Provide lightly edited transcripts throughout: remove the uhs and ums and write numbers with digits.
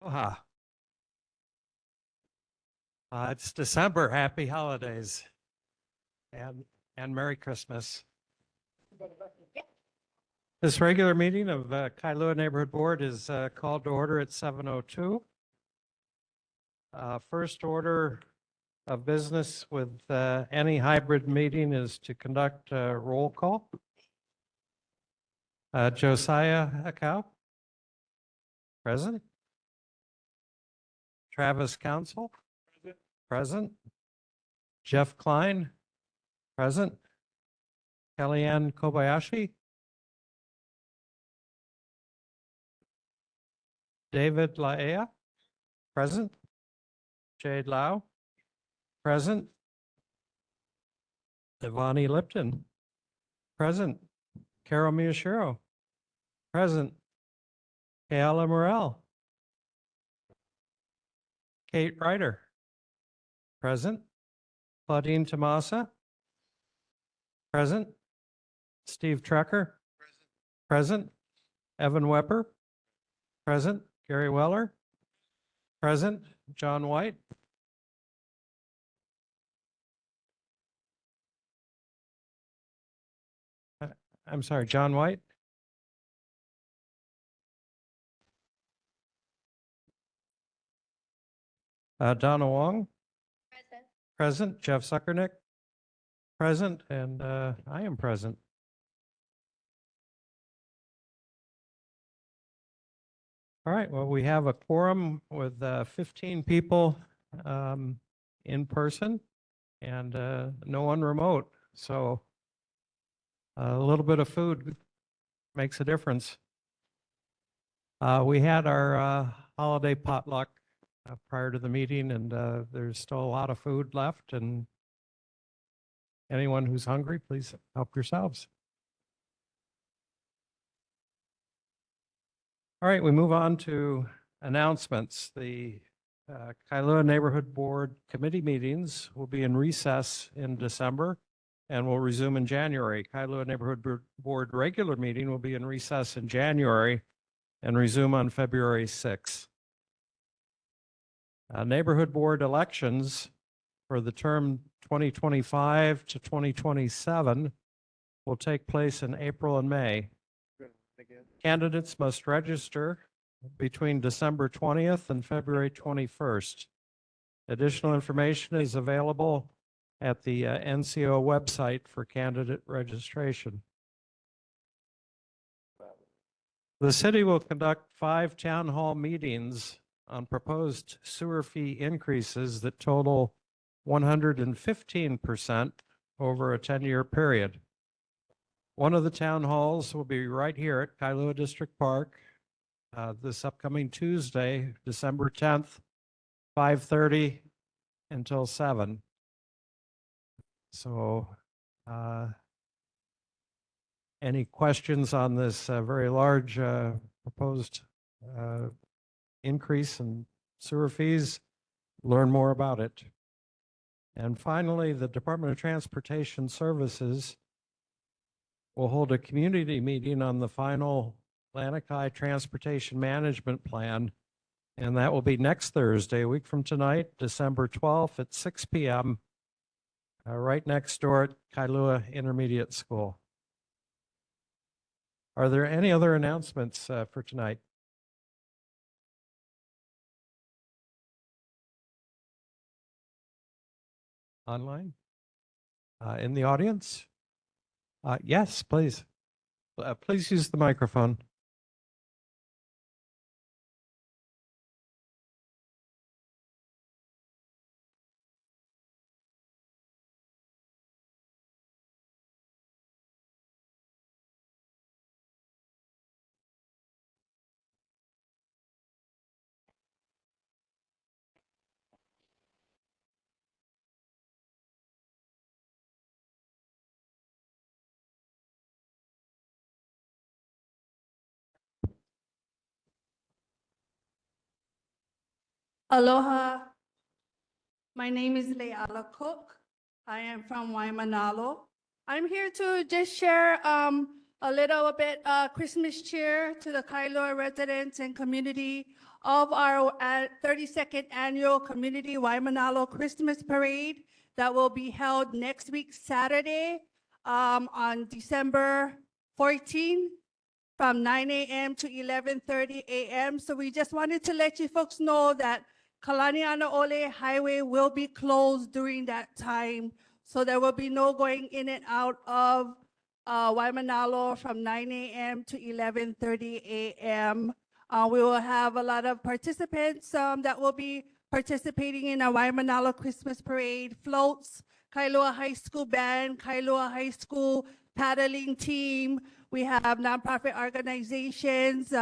Aloha. It's December. Happy holidays and Merry Christmas. This regular meeting of Kailua Neighborhood Board is called to order at 7:02. First order of business with any hybrid meeting is to conduct a roll call. Josiah Akau, present. Travis Council, present. Jeff Klein, present. Kellyanne Kobayashi. David Laea, present. Jade Lau, present. Ivani Lipton, present. Carol Miyashiro, present. Kayla Morel. Kate Ryder, present. Claudine Tomasa, present. Steve Trecker, present. Evan Weber, present. Gary Weller, present. John White, I'm sorry, John White. Donna Wong, present. Jeff Suckernick, present. And I am present. All right, well, we have a quorum with 15 people in person and no one remote. So a little bit of food makes a difference. We had our holiday potluck prior to the meeting, and there's still a lot of food left. And anyone who's hungry, please help yourselves. All right, we move on to announcements. The Kailua Neighborhood Board committee meetings will be in recess in December and will resume in January. Kailua Neighborhood Board regular meeting will be in recess in January and resume on February 6th. Neighborhood Board elections for the term 2025 to 2027 will take place in April and May. Candidates must register between December 20th and February 21st. Additional information is available at the NCO website for candidate registration. The city will conduct 5 town hall meetings on proposed sewer fee increases that total 115% over a 10-year period. One of the town halls will be right here at Kailua District Park this upcoming Tuesday, December 10th, 5:30 until 7. So any questions on this very large proposed increase in sewer fees? Learn more about it. And finally, the Department of Transportation Services will hold a community meeting on the final Lanikai Transportation Management Plan, and that will be next Thursday, a week from tonight, December 12th at 6 p.m., right next door at Kailua Intermediate School. Are there any other announcements for tonight? Online? In the audience? Yes, please. Please use the microphone. Aloha, my name is Leala Cook. I am from Waimanalo. I'm here to just share a little bit Christmas cheer to the Kailua residents and community of our 32nd Annual Community Waimanalo Christmas Parade that will be held next week, Saturday, on December 14, from 9 a.m. to 11:30 a.m. So we just wanted to let you folks know that Kalanianaole Highway will be closed during that time. So there will be no going in and out of Waimanalo from 9 a.m. to 11:30 a.m. We will have a lot of participants that will be participating in a Waimanalo Christmas Parade, floats, Kailua High School Band, Kailua High School paddling team. We have nonprofit organizations.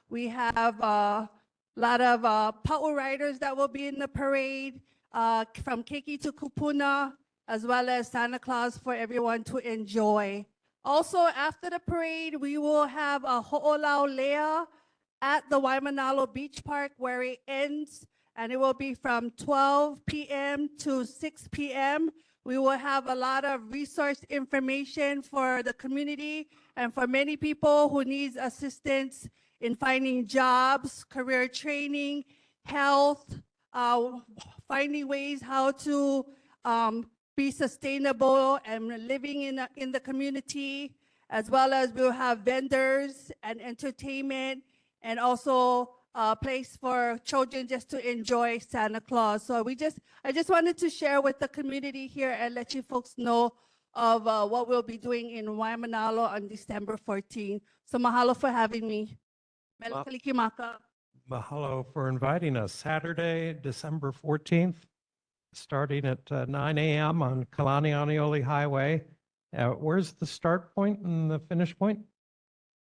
We have a lot of pau riders that will be in the parade, from Keiki to Kupuna, as well as Santa Claus for everyone to enjoy. Also, after the parade, we will have a ho'olau lea at the Waimanalo Beach Park where it ends, and it will be from 12 p.m. to 6 p.m. We will have a lot of resource information for the community and for many people who needs assistance in finding jobs, career training, health, finding ways how to be sustainable and living in the community, as well as we'll have vendors and entertainment, and also a place for children just to enjoy Santa Claus. So I just wanted to share with the community here and let you folks know of what we'll be doing in Waimanalo on December 14. So mahalo for having me. Ma- Melikalikimaka. Mahalo for inviting us. Saturday, December 14th, starting at 9 a.m. on Kalanianaole Highway. Where's the start point and the finish point?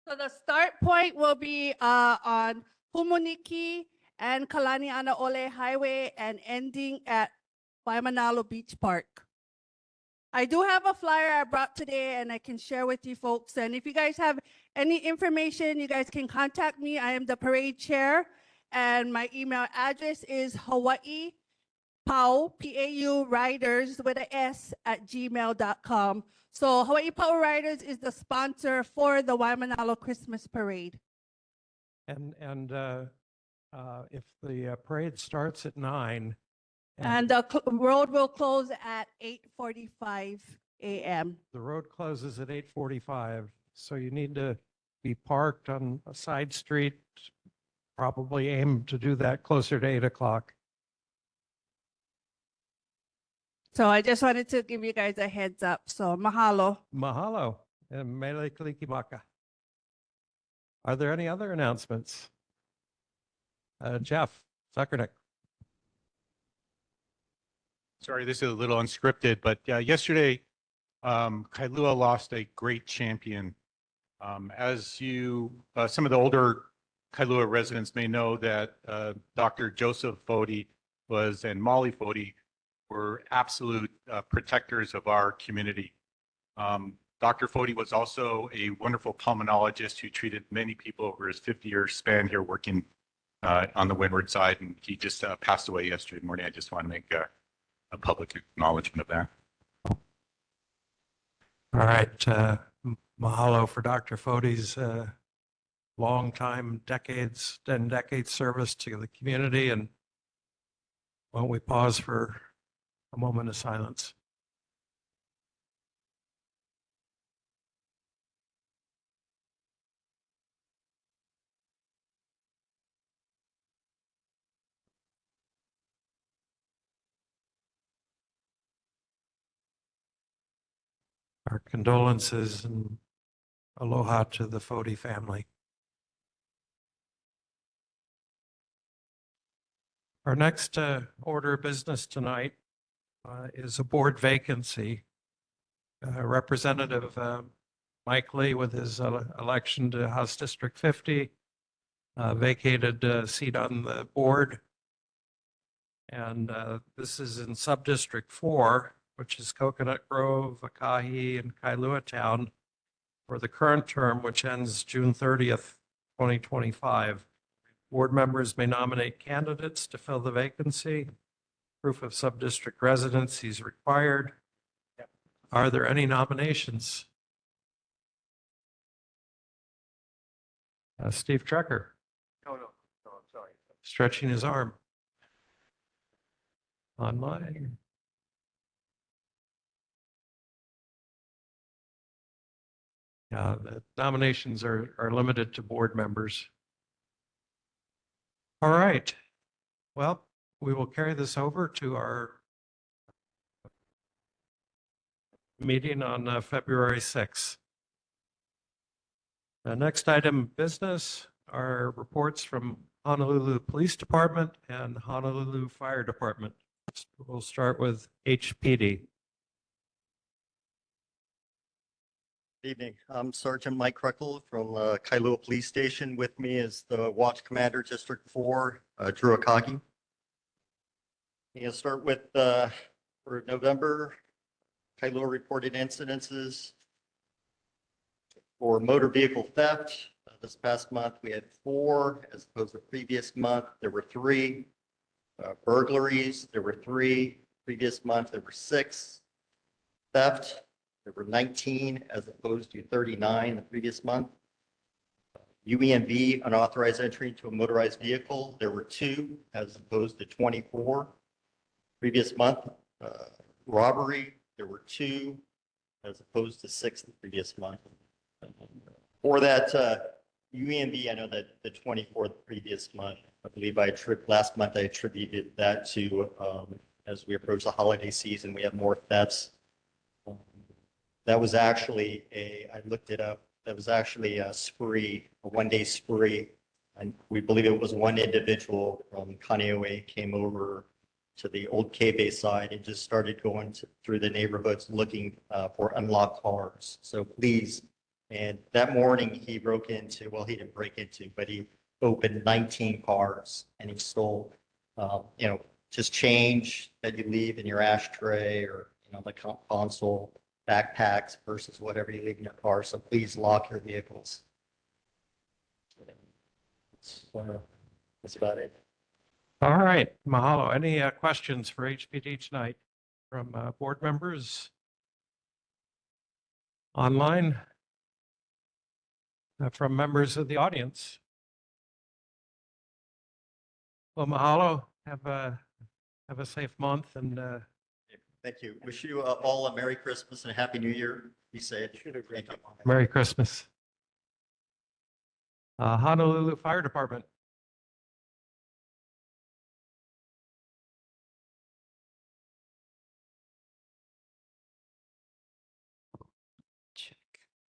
So the start point will be on Humuniki and Kalanianaole Highway and ending at Waimanalo Beach Park. I do have a flyer I brought today and I can share with you folks. And if you guys have any information, you guys can contact me. I am the parade chair and my email address is Hawaii Pau, P-A-U, Riders with an S at gmail.com. So Hawaii Pau Riders is the sponsor for the Waimanalo Christmas Parade. And if the parade starts at 9, And the road will close at 8:45 a.m. the road closes at 8:45, so you need to be parked on a side street, probably aim to do that closer to 8 o'clock. So I just wanted to give you guys a heads up. So mahalo. Mahalo and mele kalikimaka. Are there any other announcements? Jeff Zuckernick. Sorry, this is a little unscripted, but yesterday, Kailua lost a great champion. As you, some of the older Kailua residents may know that Dr. Joseph Foti and Molly Foti were absolute protectors of our community. Dr. Foti was also a wonderful pulmonologist who treated many people over his 50-year span here working on the windward side, and he just passed away yesterday morning. I just want to make a public acknowledgement of that. All right. Mahalo for Dr. Foti's long time, decades and decades service to the community. And why don't we pause for a moment of silence? Our condolences and aloha to the Foti family. Our next order of business tonight is a board vacancy. Representative Mike Lee, with his election to House District 50, vacated a seat on the board. And this is in Subdistrict 4, which is Coconut Grove, Akahi, and Kailua Town, for the current term, which ends June 30th, 2025. Board members may nominate candidates to fill the vacancy. Proof of subdistrict residency is required. Are there any nominations? Steve Trecker, Oh, no, no, I'm sorry. stretching his arm. Online. The nominations are limited to board members. All right. Well, we will carry this over to our meeting on February 6th. The next item of business are reports from Honolulu Police Department and Honolulu Fire Department. We'll start with HPD. Good evening. I'm Sergeant Mike Krekel from Kailua Police Station. With me is the Watch Commander, District 4, Drew Akagi. I'll start with, for November, Kailua reported incidences for motor vehicle theft. This past month, we had 4, as opposed to the previous month, there were 3. Burglaries, there were 3. Previous month, there were 6. Theft, there were 19 as opposed to 39 the previous month. UEMV, unauthorized entry into a motorized vehicle, there were 2 as opposed to 24 previous month. Robbery, there were 2 as opposed to 6 the previous month. For that UEMV, I know that the 24th previous month, I believe last month I attributed that to as we approach the holiday season, we have more thefts. That was actually I looked it up, that was actually a spree, a one-day spree. And we believe it was one individual from Kaneohe came over to the old K-Bay side and just started going through the neighborhoods looking for unlocked cars. So please, and that morning he broke into, well, he didn't break into, but he opened 19 cars and he stole, just change that you leave in your ashtray or, the console, backpacks versus whatever you leave in your car. So please lock your vehicles. That's about it. All right, mahalo. Any questions for HPD tonight from board members? Online? From members of the audience? Well, mahalo. Have a safe month and Thank you. Wish you all a Merry Christmas and a Happy New Year. Be safe. Thank you. Merry Christmas. Honolulu Fire Department. Check.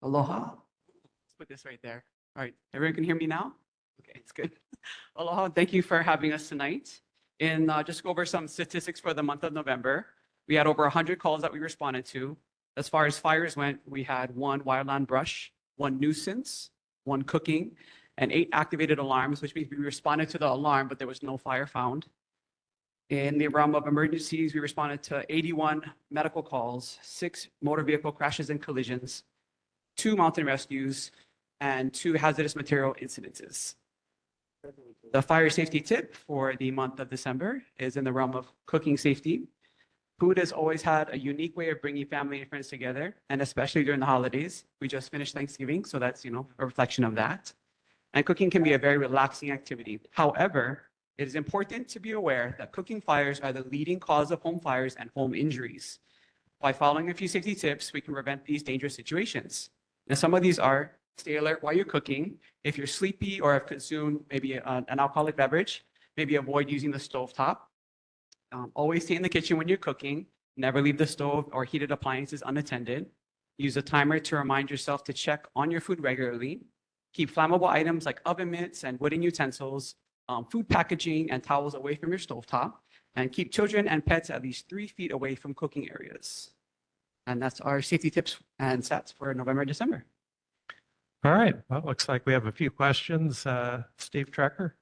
Aloha. Let's put this right there. All right, everyone can hear me now? Okay, it's good. Aloha, thank you for having us tonight. And just go over some statistics for the month of November. We had over 100 calls that we responded to. As far as fires went, we had 1 wildland brush, 1 nuisance, 1 cooking, and 8 activated alarms, which means we responded to the alarm, but there was no fire found. In the realm of emergencies, we responded to 81 medical calls, 6 motor vehicle crashes and collisions, 2 mountain rescues, and 2 hazardous material incidences. The fire safety tip for the month of December is in the realm of cooking safety. Food has always had a unique way of bringing family and friends together, and especially during the holidays. We just finished Thanksgiving, so that's, a reflection of that. And cooking can be a very relaxing activity. However, it is important to be aware that cooking fires are the leading cause of home fires and home injuries. By following a few safety tips, we can prevent these dangerous situations. Now, some of these are stay alert while you're cooking. If you're sleepy or have consumed maybe an alcoholic beverage, maybe avoid using the stovetop. Always stay in the kitchen when you're cooking. Never leave the stove or heated appliances unattended. Use a timer to remind yourself to check on your food regularly. Keep flammable items like oven mitts and wooden utensils, food packaging and towels away from your stovetop. And keep children and pets at least 3 feet away from cooking areas. And that's our safety tips and stats for November and December. All right. Well, it looks like we have a few questions. Steve Trecker.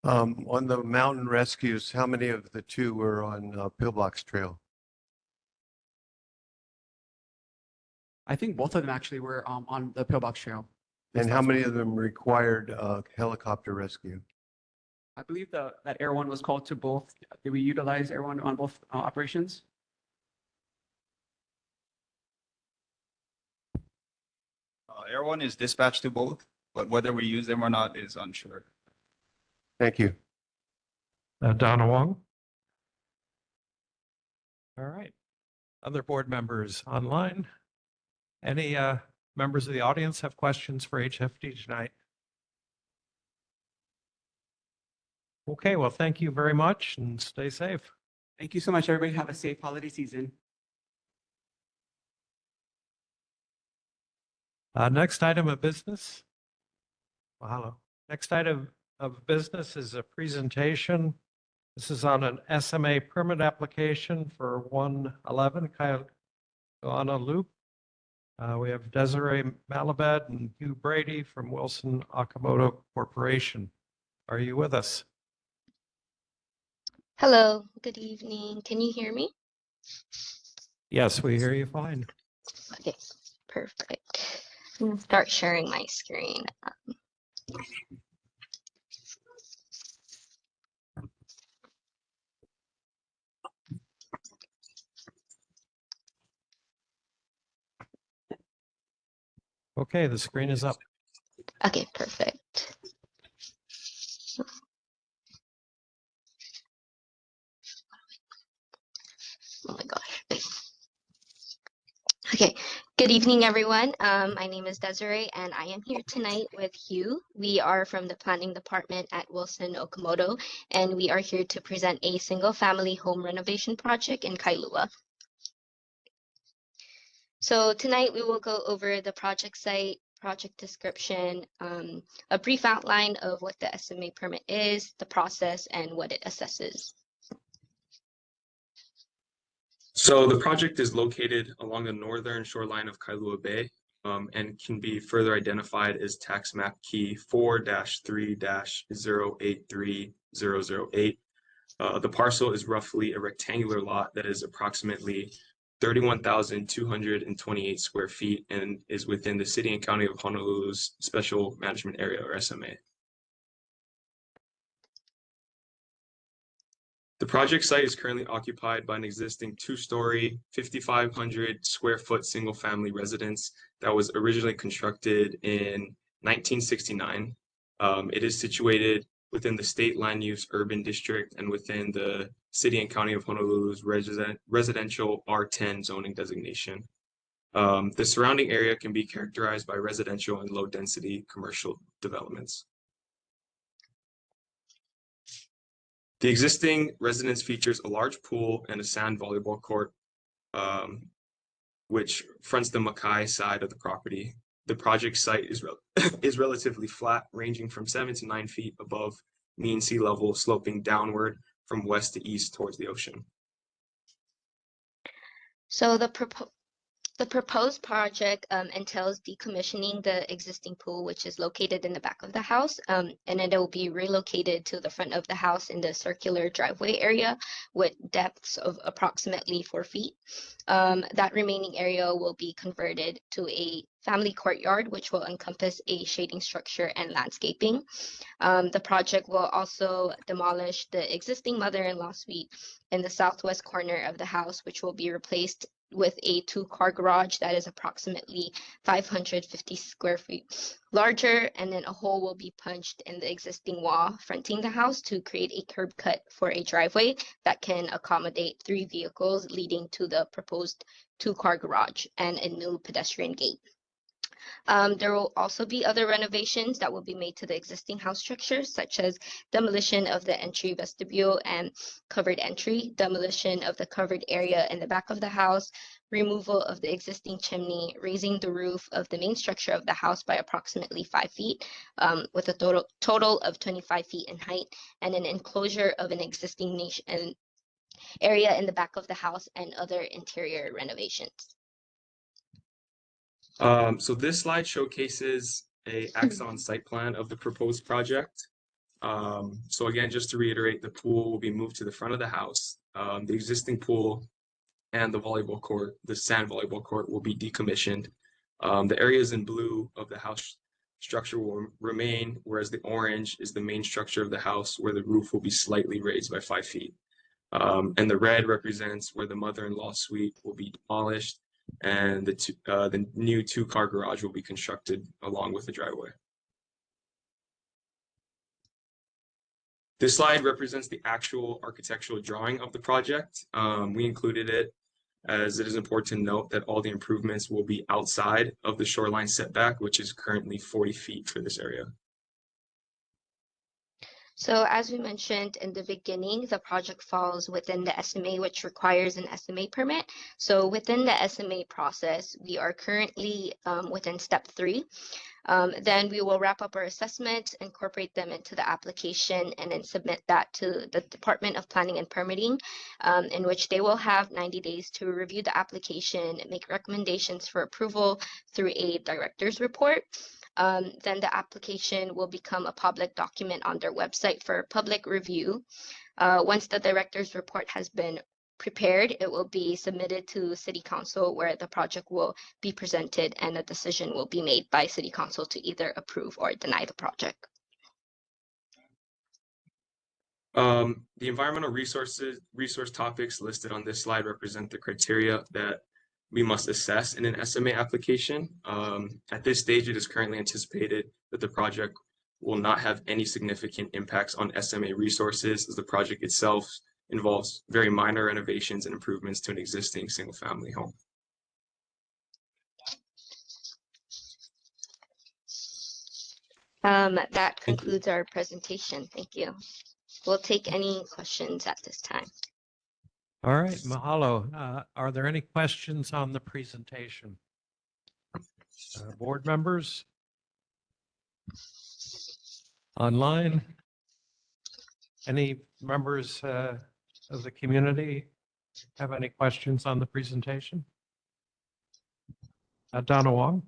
On the mountain rescues, how many of the 2 were on Pillbox Trail? I think both of them actually were on the Pillbox Trail. And how many of them required helicopter rescue? I believe that Air One was called to both. Did we utilize Air One on both operations? Air One is dispatched to both. but whether we use them or not is unsure. Thank you. Donna Wong. All right. Other board members online? Any members of the audience have questions for HFD tonight? Okay, well, thank you very much and stay safe. Thank you so much, everybody. Have a safe holiday season. Next item of business. Mahalo. Next item of business is a presentation. This is on an SMA permit application for 111 Kailua Loop. We have Desiree Malabed and Hugh Brady from Wilson Okamoto Corporation. Are you with us? Hello, good evening. Can you hear me? Yes, we hear you fine. Okay, perfect. I'm gonna start sharing my screen. Okay, the screen is up. Okay, perfect. Oh my gosh. Okay, good evening, everyone. My name is Desiree, and I am here tonight with Hugh. We are from the planning department at Wilson Okamoto, and we are here to present a single-family home renovation project in Kailua. So tonight we will go over the project site, project description, a brief outline of what the SMA permit is, the process, and what it assesses. So the project is located along the northern shoreline of Kailua Bay and can be further identified as tax map key 4-3-083008. The parcel is roughly a rectangular lot that is approximately 31,228 square feet and is within the City and County of Honolulu's Special Management Area, or SMA. The project site is currently occupied by an existing two-story, 5,500 square foot single-family residence that was originally constructed in 1969. It is situated within the state land use urban district and within the City and County of Honolulu's residential R10 zoning designation. The surrounding area can be characterized by residential and low-density commercial developments. The existing residence features a large pool and a sand volleyball court, which fronts the Makai side of the property. The project site is relatively flat, ranging from 7 to 9 feet above mean sea level, sloping downward from west to east towards the ocean. So the proposed project entails decommissioning the existing pool, which is located in the back of the house, and then it will be relocated to the front of the house in the circular driveway area with depths of approximately 4 feet. That remaining area will be converted to a family courtyard, which will encompass a shading structure and landscaping. The project will also demolish the existing mother-in-law suite in the southwest corner of the house, which will be replaced with a 2-car garage that is approximately 550 square feet larger, and then a hole will be punched in the existing wall fronting the house to create a curb cut for a driveway that can accommodate 3 vehicles, leading to the proposed 2-car garage and a new pedestrian gate. There will also be other renovations that will be made to the existing house structure, such as demolition of the entry vestibule and covered entry, demolition of the covered area in the back of the house, removal of the existing chimney, raising the roof of the main structure of the house by approximately 5 feet, with a total of 25 feet in height, and an enclosure of an existing niche and area in the back of the house, and other interior renovations. So this slide showcases a axon site plan of the proposed project. So again, just to reiterate, the pool will be moved to the front of the house. The existing pool and the volleyball court, the sand volleyball court, will be decommissioned. The areas in blue of the house structure will remain, whereas the orange is the main structure of the house, where the roof will be slightly raised by 5 feet. And the red represents where the mother-in-law suite will be demolished, and the new 2-car garage will be constructed along with the driveway. This slide represents the actual architectural drawing of the project. We included it as it is important to note that all the improvements will be outside of the shoreline setback, which is currently 40 feet for this area. So as we mentioned in the beginning, the project falls within the SMA, which requires an SMA permit. So within the SMA process, we are currently within step 3. Then we will wrap up our assessments, incorporate them into the application, and then submit that to the Department of Planning and Permitting, in which they will have 90 days to review the application, make recommendations for approval through a director's report. Then the application will become a public document on their website for public review. Once the director's report has been prepared, it will be submitted to City Council, where the project will be presented and a decision will be made by City Council to either approve or deny the project. The environmental resource topics listed on this slide represent the criteria that we must assess in an SMA application. At this stage, it is currently anticipated that the project will not have any significant impacts on SMA resources, as the project itself involves very minor renovations and improvements to an existing single-family home. That concludes our presentation. Thank you. We'll take any questions at this time. All right, mahalo. Are there any questions on the presentation? Board members? Online? Any members of the community have any questions on the presentation? Donna Wong?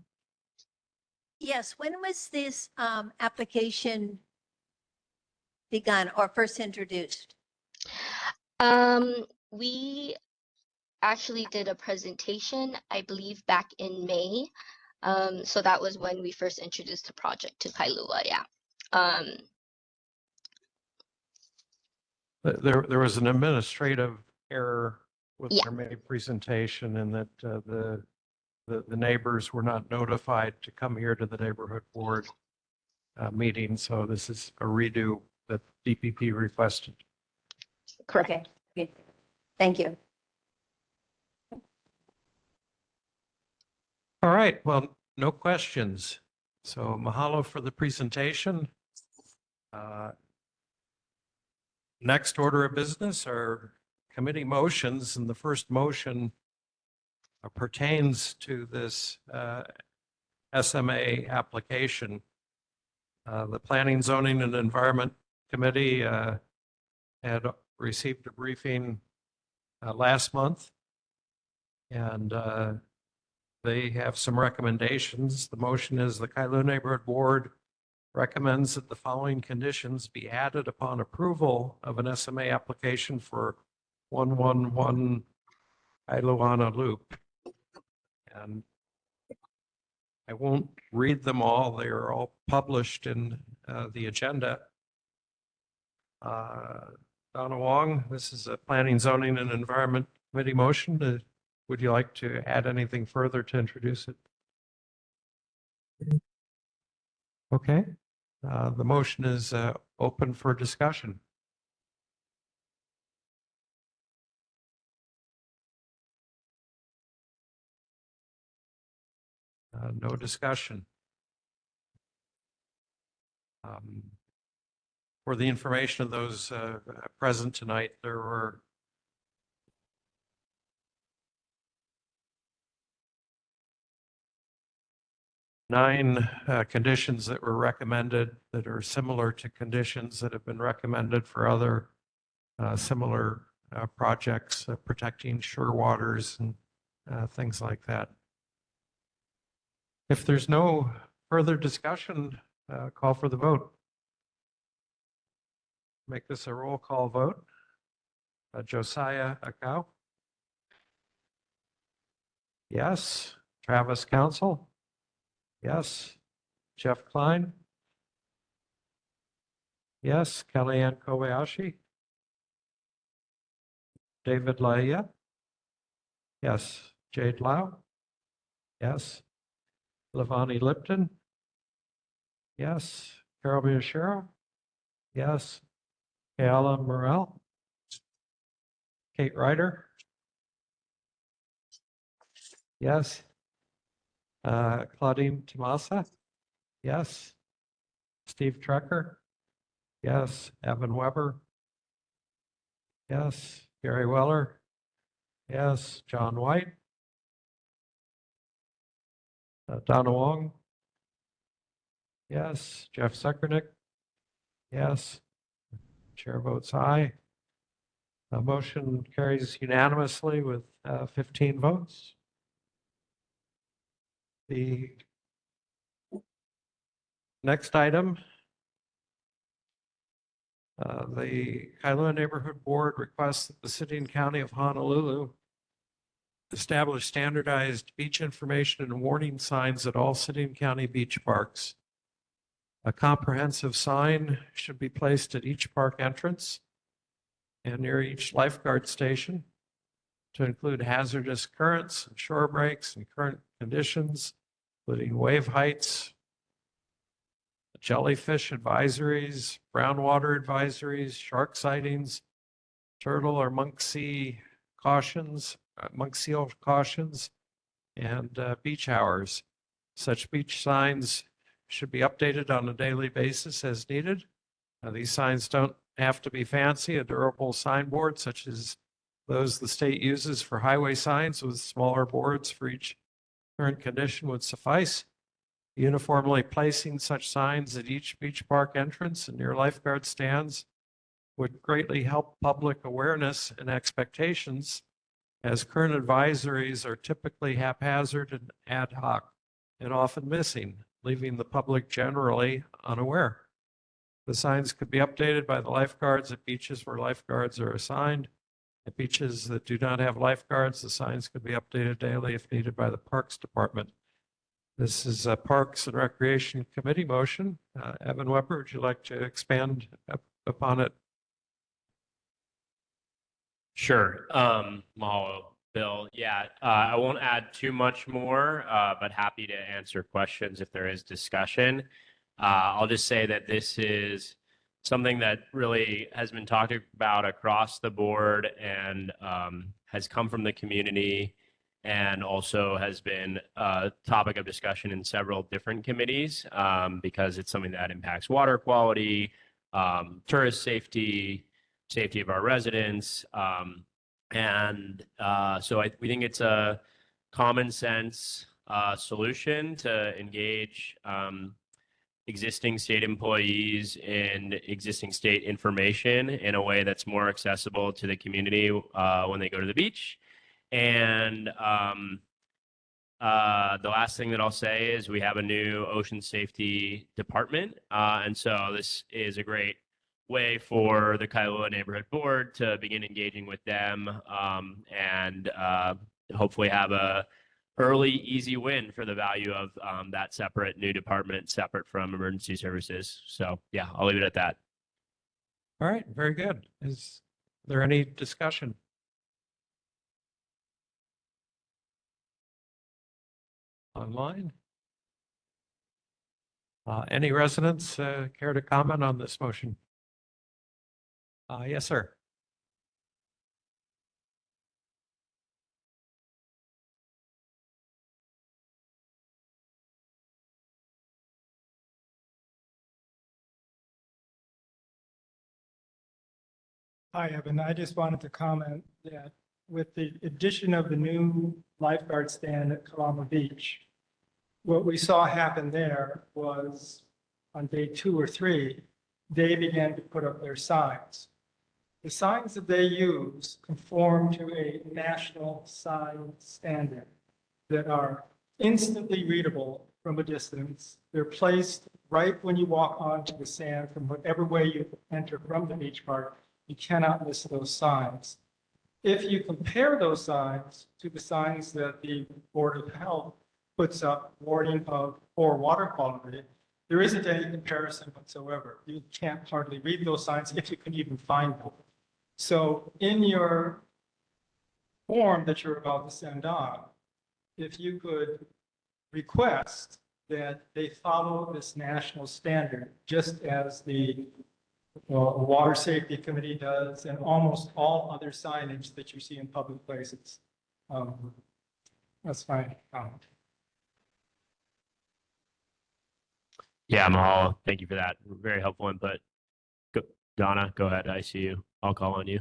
Yes, when was this application begun or first introduced? We actually did a presentation, I believe, back in May. So that was when we first introduced the project to Kailua, yeah. There was an administrative error with Yeah. their May presentation, and that the neighbors were not notified to come here to the neighborhood board meeting. So this is a redo that DPP requested. Correct. Okay, good. Thank you. All right, well, no questions. So mahalo for the presentation. Next order of business are committee motions, and the first motion pertains to this SMA application. The Planning, Zoning, and Environment Committee had received a briefing last month, and they have some recommendations. The motion is the Kailua Neighborhood Board recommends that the following conditions be added upon approval of an SMA application for 111 Kailua Loop. And I won't read them all. They are all published in the agenda. Donna Wong, this is a Planning, Zoning, and Environment Committee motion. Would you like to add anything further to introduce it? Okay. The motion is open for discussion. No discussion. For the information of those present tonight, there were 9 conditions that were recommended that are similar to conditions that have been recommended for other similar projects, protecting shore waters and things like that. If there's no further discussion, call for the vote. Make this a roll call vote. Josiah Akau? Yes. Travis Council? Yes. Jeff Klein? Yes. Kellyanne Kobayashi? David Laia? Yes. Jade Lau? Yes. Lavani Lipton? Yes. Carol Miyashiro? Yes. Kayla Morel. Kate Ryder. Yes. Claudine Tomasa. Yes. Steve Trecker. Yes. Evan Weber. Yes. Gary Weller. Yes. John White. Donna Wong. Yes. Jeff Sekernick. Yes. Chair votes aye. Motion carries unanimously with 15 votes. The next item, the Kailua Neighborhood Board requests that the City and County of Honolulu establish standardized beach information and warning signs at all city and county beach parks. A comprehensive sign should be placed at each park entrance and near each lifeguard station to include hazardous currents and shore breaks and current conditions, including wave heights, jellyfish advisories, brown water advisories, shark sightings, turtle or monk seal cautions, and beach hours. Such beach signs should be updated on a daily basis as needed. These signs don't have to be fancy. A durable signboard, such as those the state uses for highway signs with smaller boards for each current condition, would suffice. Uniformly placing such signs at each beach park entrance and near lifeguard stands would greatly help public awareness and expectations, as current advisories are typically haphazard and ad hoc and often missing, leaving the public generally unaware. The signs could be updated by the lifeguards at beaches where lifeguards are assigned. At beaches that do not have lifeguards, the signs could be updated daily if needed by the Parks Department. This is a Parks and Recreation Committee motion. Evan Weber, would you like to expand upon it? Sure. Mahalo, Bill. Yeah, I won't add too much more, but happy to answer questions if there is discussion. I'll just say that this is something that really has been talked about across the board and has come from the community and also has been a topic of discussion in several different committees because it's something that impacts water quality, tourist safety, safety of our residents. We think it's a common sense solution to engage existing state employees and existing state information in a way that's more accessible to the community when they go to the beach. And the last thing that I'll say is we have a new ocean safety department. And so this is a great way for the Kailua Neighborhood Board to begin engaging with them and hopefully have a early, easy win for the value of that separate new department, separate from emergency services. So yeah, I'll leave it at that. All right, very good. Is there any discussion? Online? Any residents care to comment on this motion? Yes, sir. Hi, Evan. I just wanted to comment that with the addition of the new lifeguard stand at Kalama Beach, what we saw happen there was on day 2 or 3, they began to put up their signs. The signs that they use conform to a national sign standard that are instantly readable from a distance. They're placed right when you walk onto the sand from whatever way you enter from the beach park. You cannot miss those signs. If you compare those signs to the signs that the Board of Health puts up warning of poor water quality, there isn't any comparison whatsoever. You can't hardly read those signs if you can even find them. So in your form that you're about to send on, if you could request that they follow this national standard, just as the well, the Water Safety Committee does, and almost all other signage that you see in public places. That's my comment. Yeah, Mahalo. Thank you for that. Very helpful input. Donna, go ahead. I see you. I'll call on you.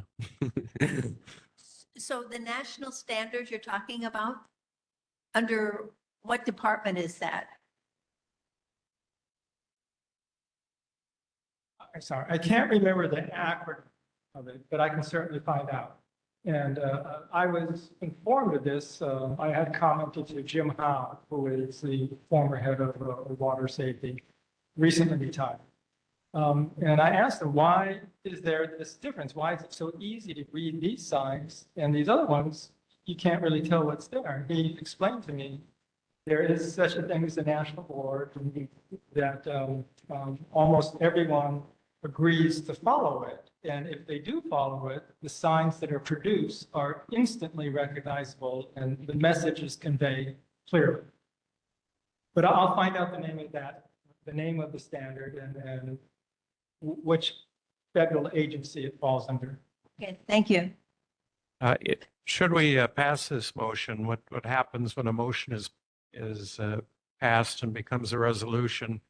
So the national standards you're talking about, under what department is that? I'm sorry, I can't remember the acronym of it, but I can certainly find out. And I was informed of this, I had commented to Jim Howe, who is the former head of water safety, recently retired. And I asked him, why is there this difference? Why is it so easy to read these signs and these other ones, you can't really tell what's there? He explained to me, there is such a thing as the national board that almost everyone agrees to follow it. And if they do follow it, the signs that are produced are instantly recognizable and the message is conveyed clearly. But I'll find out the name of that, the name of the standard and which federal agency it falls under. Okay, thank you. Should we pass this motion? What happens when a motion is passed and becomes a resolution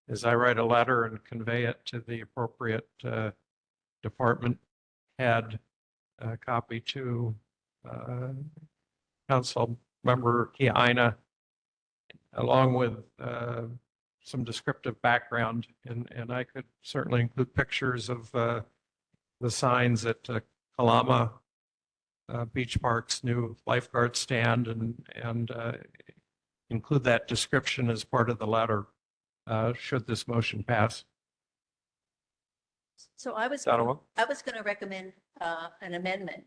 is I write a letter and convey it to the appropriate department head, copy to Council Member Kiaina, along with some descriptive background, and I could certainly include pictures of the signs at Kalama Beach Park's new lifeguard stand and include that description as part of the letter, should this motion pass. So I was Donovan? going to recommend an amendment.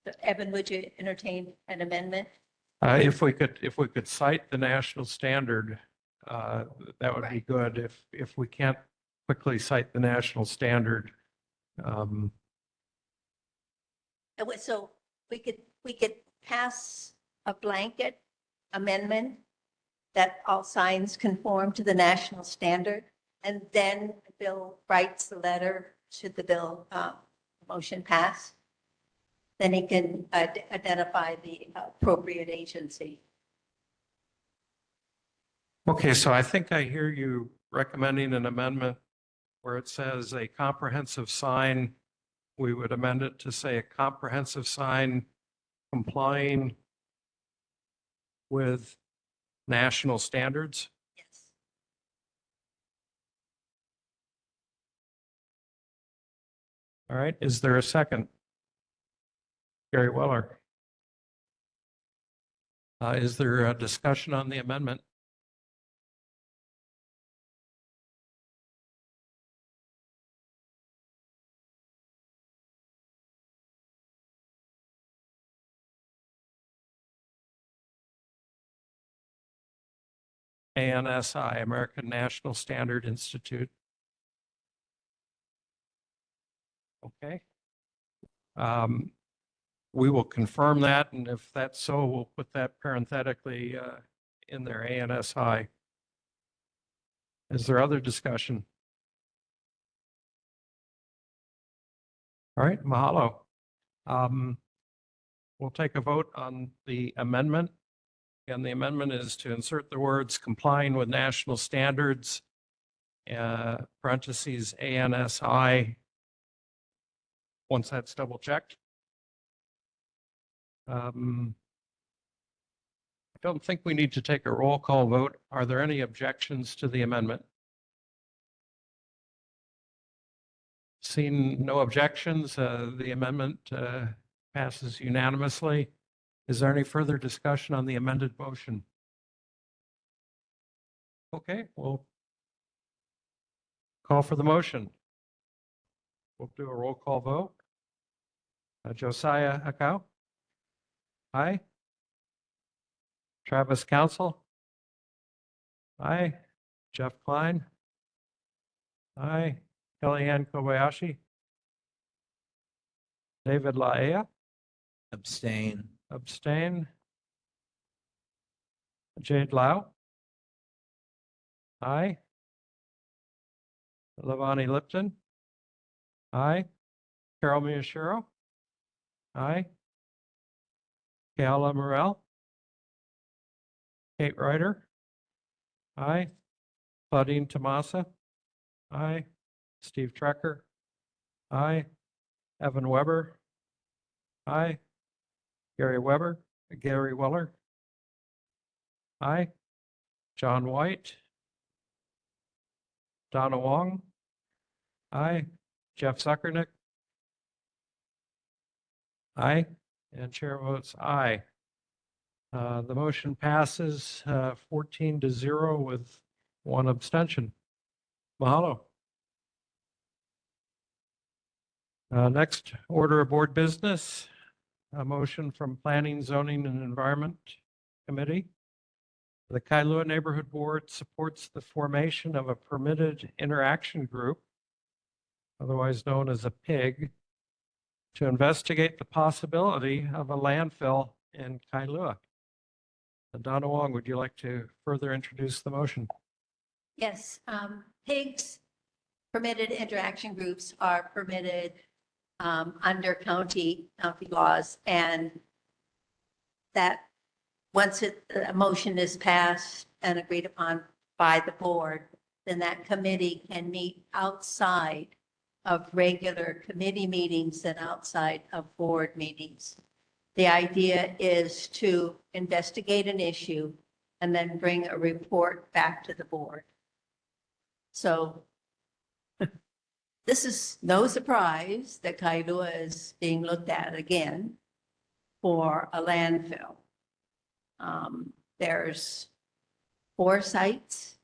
So Evan, would you entertain an amendment? If we could cite the national standard, that would be good. If we can't quickly cite the national standard, So we could pass a blanket amendment that all signs conform to the national standard, and then Bill writes the letter should the bill motion pass. Then he can identify the appropriate agency. okay, so I think I hear you recommending an amendment where it says a comprehensive sign. We would amend it to say a comprehensive sign complying with national standards. Yes. All right, is there a second? Gary Weller. Is there a discussion on the amendment? ANSI, American National Standard Institute. Okay. We will confirm that, and if that's so, we'll put that parenthetically in there, ANSI. Is there other discussion? All right, mahalo. We'll take a vote on the amendment. And the amendment is to insert the words complying with national standards, parentheses, ANSI, once that's double checked. I don't think we need to take a roll call vote. Are there any objections to the amendment? Seeing no objections, the amendment passes unanimously. Is there any further discussion on the amended motion? Okay, we'll call for the motion. We'll do a roll call vote. Josiah Akau? Aye. Travis Council? Aye. Jeff Klein? Aye. Kellyanne Kobayashi? David Laea? Abstain. Abstain. Jade Lau? Aye. Lavani Lipton? Aye. Carol Miyashiro. Aye. Kayla Morel. Kate Ryder. Aye. Claudine Tomasa. Aye. Steve Trecker. Aye. Evan Weber. Aye. Gary Weller. Aye. John White. Donna Wong. Aye. Jeff Zuckernick. Aye. And chair votes aye. The motion passes 14-0 with one abstention. Mahalo. Next order of board business, a motion from Planning, Zoning, and Environment Committee. The Kailua Neighborhood Board supports the formation of a permitted interaction group, otherwise known as a PIG, to investigate the possibility of a landfill in Kailua. Donna Wong, would you like to further introduce the motion? Yes, PIGs, permitted interaction groups, are permitted under county laws, and that once a motion is passed and agreed upon by the board, then that committee can meet outside of regular committee meetings and outside of board meetings. The idea is to investigate an issue and then bring a report back to the board. So this is no surprise that Kailua is being looked at again for a landfill. There's 4 sites.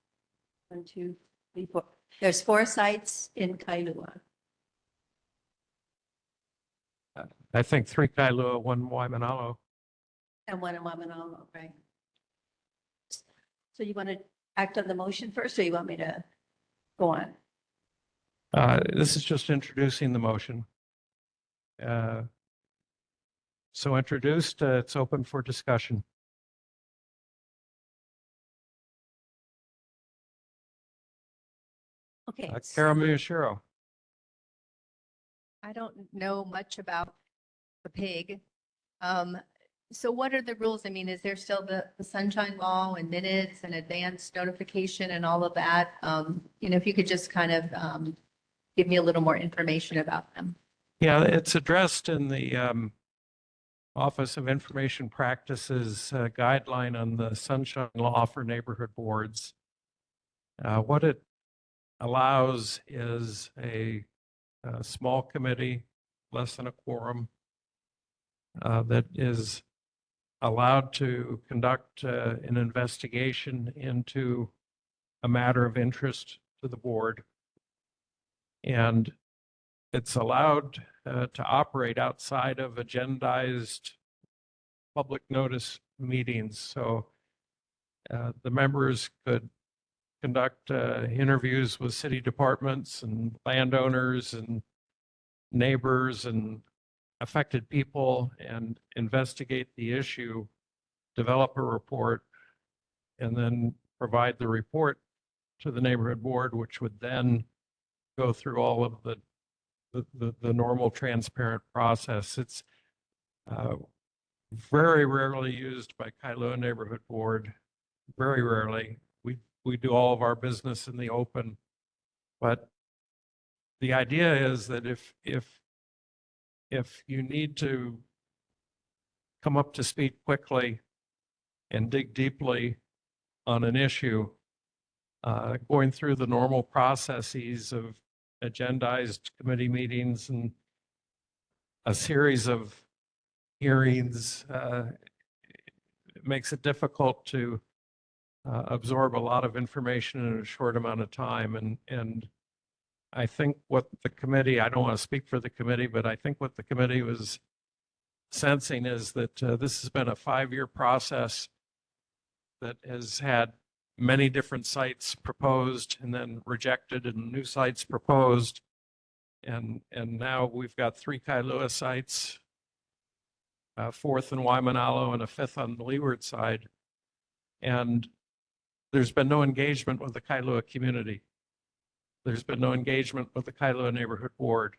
1, 2, 3, 4. There's 4 sites in Kailua. I think 3 Kailua, 1 Waimanalo. And 1 in Wamanalo, right? So you want to act on the motion first, or you want me to go on? This is just introducing the motion. So introduced, it's open for discussion. Okay. Carol Miyashiro. I don't know much about the PIG. So what are the rules? I mean, is there still the sunshine law and minutes and advance notification and all of that? If you could just kind of give me a little more information about them. Yeah, it's addressed in the Office of Information Practices guideline on the sunshine law for neighborhood boards. What it allows is a small committee, less than a quorum, that is allowed to conduct an investigation into a matter of interest to the board. And it's allowed to operate outside of agendized public notice meetings. So the members could conduct interviews with city departments and landowners and neighbors and affected people and investigate the issue, develop a report, and then provide the report to the neighborhood board, which would then go through all of the normal transparent process. It's very rarely used by Kailua Neighborhood Board, very rarely. We do all of our business in the open, but the idea is that if you need to come up to speed quickly and dig deeply on an issue, going through the normal processes of agendized committee meetings and a series of hearings, it makes it difficult to absorb a lot of information in a short amount of time. And I think what the committee, I don't want to speak for the committee, but I think what the committee was sensing is that this has been a 5-year process that has had many different sites proposed and then rejected and new sites proposed. And now we've got 3 Kailua sites, 4th in Waimanalo and a 5th on the leeward side. And there's been no engagement with the Kailua community. There's been no engagement with the Kailua Neighborhood Board.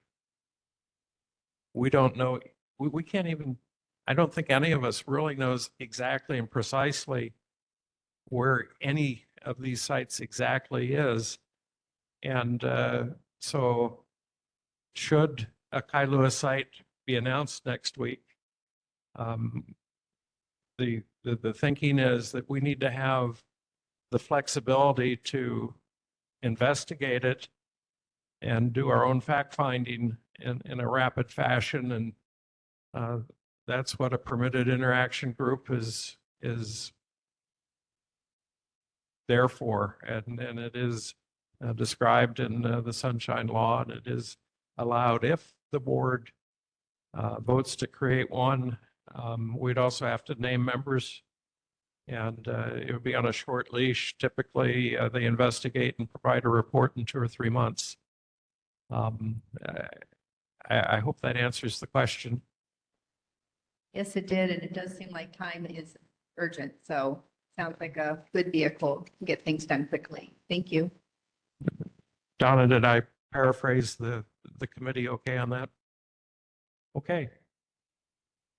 we don't know, we can't even, I don't think any of us really knows exactly and precisely where any of these sites exactly is. And so should a Kailua site be announced next week, the thinking is that we need to have the flexibility to investigate it and do our own fact finding in a rapid fashion. And that's what a permitted interaction group is there for. And it is described in the Sunshine Law, and it is allowed if the board votes to create one. We'd also have to name members, and it would be on a short leash. Typically, they investigate and provide a report in 2 or 3 months. I hope that answers the question. Yes, it did, and it does seem like time is urgent, so sounds like a good vehicle to get things done quickly. Thank you. Donna, did I paraphrase the committee okay on that? Okay.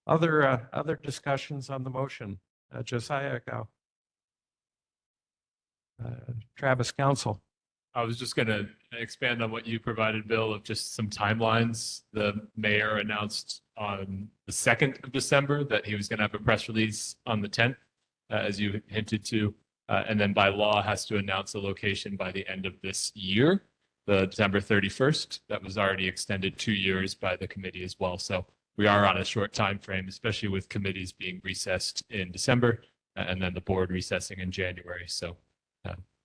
Other discussions on the motion? Josiah, go. Travis, council. I was just going to expand on what you provided, Bill, of just some timelines. The mayor announced on the 2nd of December that he was going to have a press release on the 10th, as you hinted to, and then by law has to announce the location by the end of this year, the December 31st. That was already extended 2 years by the committee as well. So we are on a short time frame, especially with committees being recessed in December and then the board recessing in January. So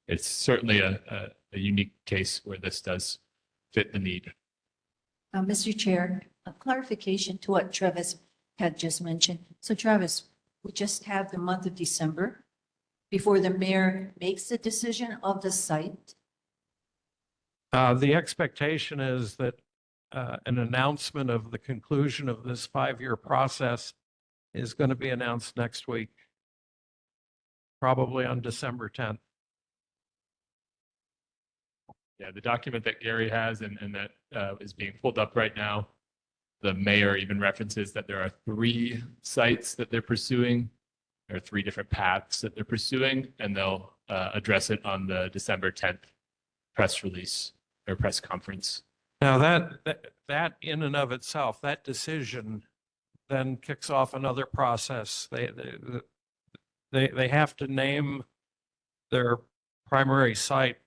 it's certainly a unique case where this does fit the need. Mr. Chair, a clarification to what Travis had just mentioned. So Travis, we just have the month of December before the mayor makes the decision of the site. The expectation is that an announcement of the conclusion of this 5-year process is going to be announced next week, probably on December 10th. Yeah, the document that Gary has and that is being pulled up right now, the mayor even references that there are 3 sites that they're pursuing. There are 3 different paths that they're pursuing, and they'll address it on the December 10th press release or press conference. Now that in and of itself, that decision then kicks off another process. They have to name their primary site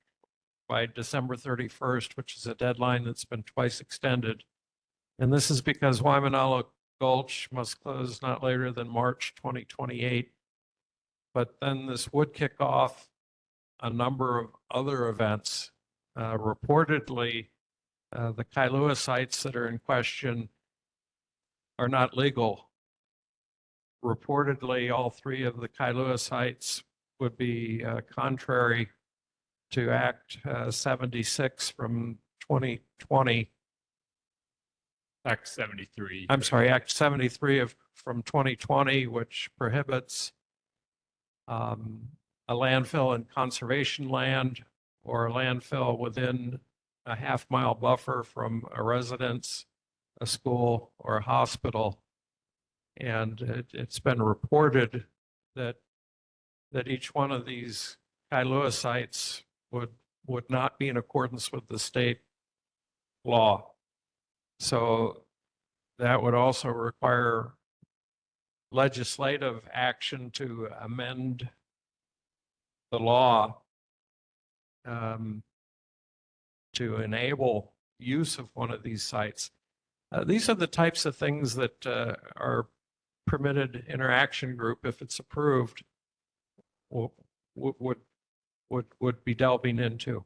by December 31st, which is a deadline that's been twice extended. And this is because Waimanalo Gulch must close not later than March 2028. But then this would kick off a number of other events. Reportedly, the Kailua sites that are in question are not legal. Reportedly, all 3 of the Kailua sites would be contrary to Act 76 from 2020. Act 73. I'm sorry, Act 73 from 2020, which prohibits a landfill in conservation land or a landfill within a half-mile buffer from a residence, a school, or a hospital. And it's been reported that each one of these Kailua sites would not be in accordance with the state law. So that would also require legislative action to amend the law to enable use of one of these sites. These are the types of things that our permitted interaction group, if it's approved, would be delving into.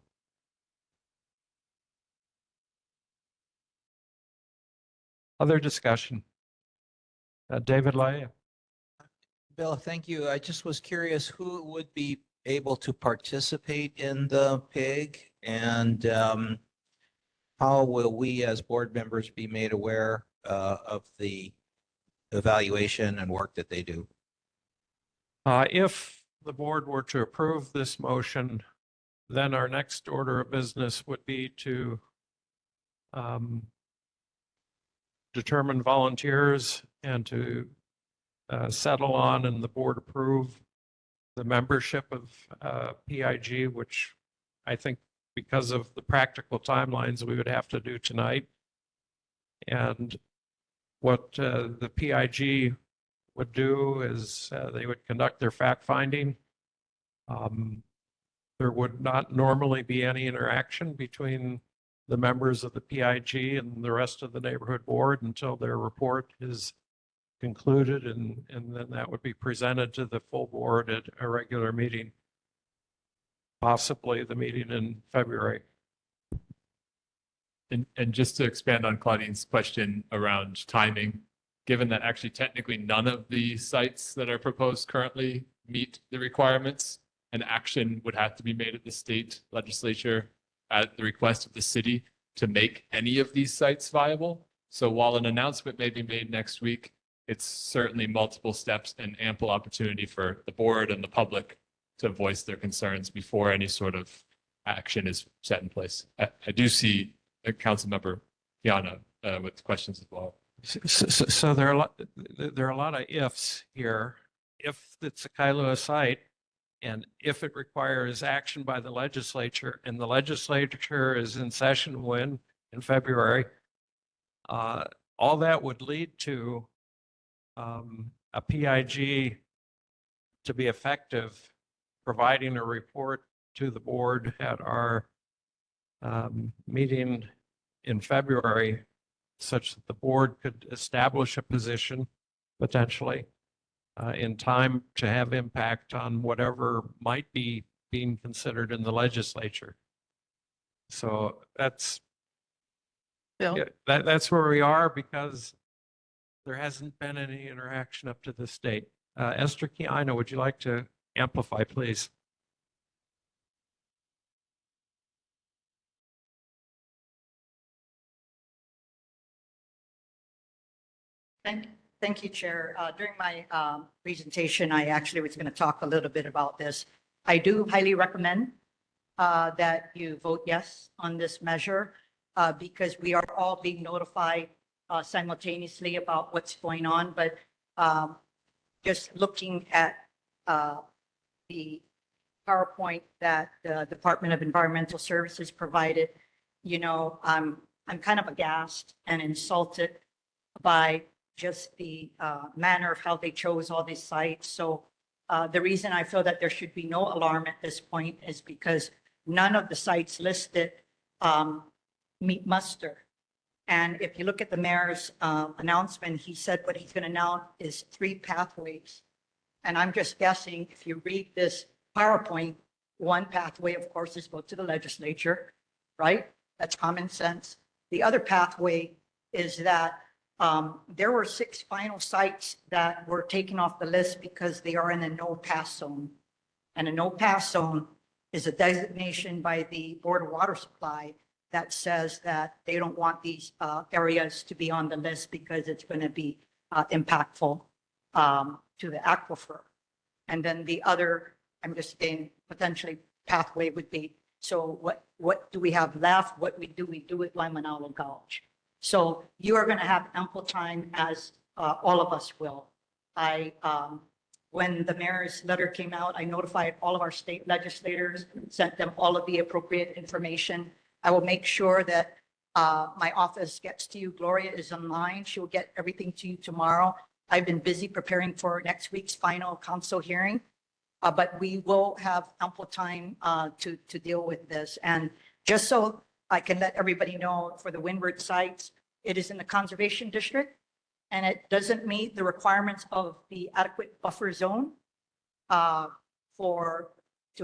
Other discussion? David Lai. Bill, thank you. I just was curious who would be able to participate in the PIG, and how will we as board members be made aware of the evaluation and work that they do? If the board were to approve this motion, then our next order of business would be to determine volunteers and to settle on and the board approve the membership of PIG, which I think because of the practical timelines, we would have to do tonight. And what the PIG would do is they would conduct their fact finding. There would not normally be any interaction between the members of the PIG and the rest of the neighborhood board until their report is concluded, and then that would be presented to the full board at a regular meeting, possibly the meeting in February. And just to expand on Claudine's question around timing, given that actually technically none of the sites that are proposed currently meet the requirements, an action would have to be made at the state legislature at the request of the city to make any of these sites viable. So while an announcement may be made next week, it's certainly multiple steps and ample opportunity for the board and the public to voice their concerns before any sort of action is set in place. I do see Council Member Fiana with questions as well. So there are a lot of ifs here. If it's a Kailua site, and if it requires action by the legislature, and the legislature is in session when in February, all that would lead to a PIG to be effective, providing a report to the board at our meeting in February, such that the board could establish a position potentially in time to have impact on whatever might be being considered in the legislature. So that's that's where we are, because there hasn't been any interaction up to this date. Esther Kiana, would you like to amplify, please? Thank you, Chair. During my presentation, I actually was going to talk a little bit about this. I do highly recommend that you vote yes on this measure because we are all being notified simultaneously about what's going on. But just looking at the PowerPoint that the Department of Environmental Services provided, you know, I'm kind of aghast and insulted by just the manner of how they chose all these sites. So the reason I feel that there should be no alarm at this point is because none of the sites listed meet muster. And if you look at the mayor's announcement, he said what he's going to announce is 3 pathways. And I'm just guessing, if you read this PowerPoint, one pathway, of course, is go to the legislature, right? That's common sense. The other pathway is that there were 6 final sites that were taken off the list because they are in a no-pass zone. And a no-pass zone is a designation by the Board of Water Supply that says that they don't want these areas to be on the list because it's going to be impactful to the aquifer. And then the other, I'm just saying, potentially pathway would be, so what do we have left? What we do with Waimanalo Gulch. So you are going to have ample time, as all of us will. When the mayor's letter came out, I notified all of our state legislators, sent them all of the appropriate information. I will make sure that my office gets to you. Gloria is online. She will get everything to you tomorrow. I've been busy preparing for next week's final council hearing, but we will have ample time to deal with this. And just so I can let everybody know, for the Windward sites, it is in the conservation district, and it doesn't meet the requirements of the adequate buffer zone to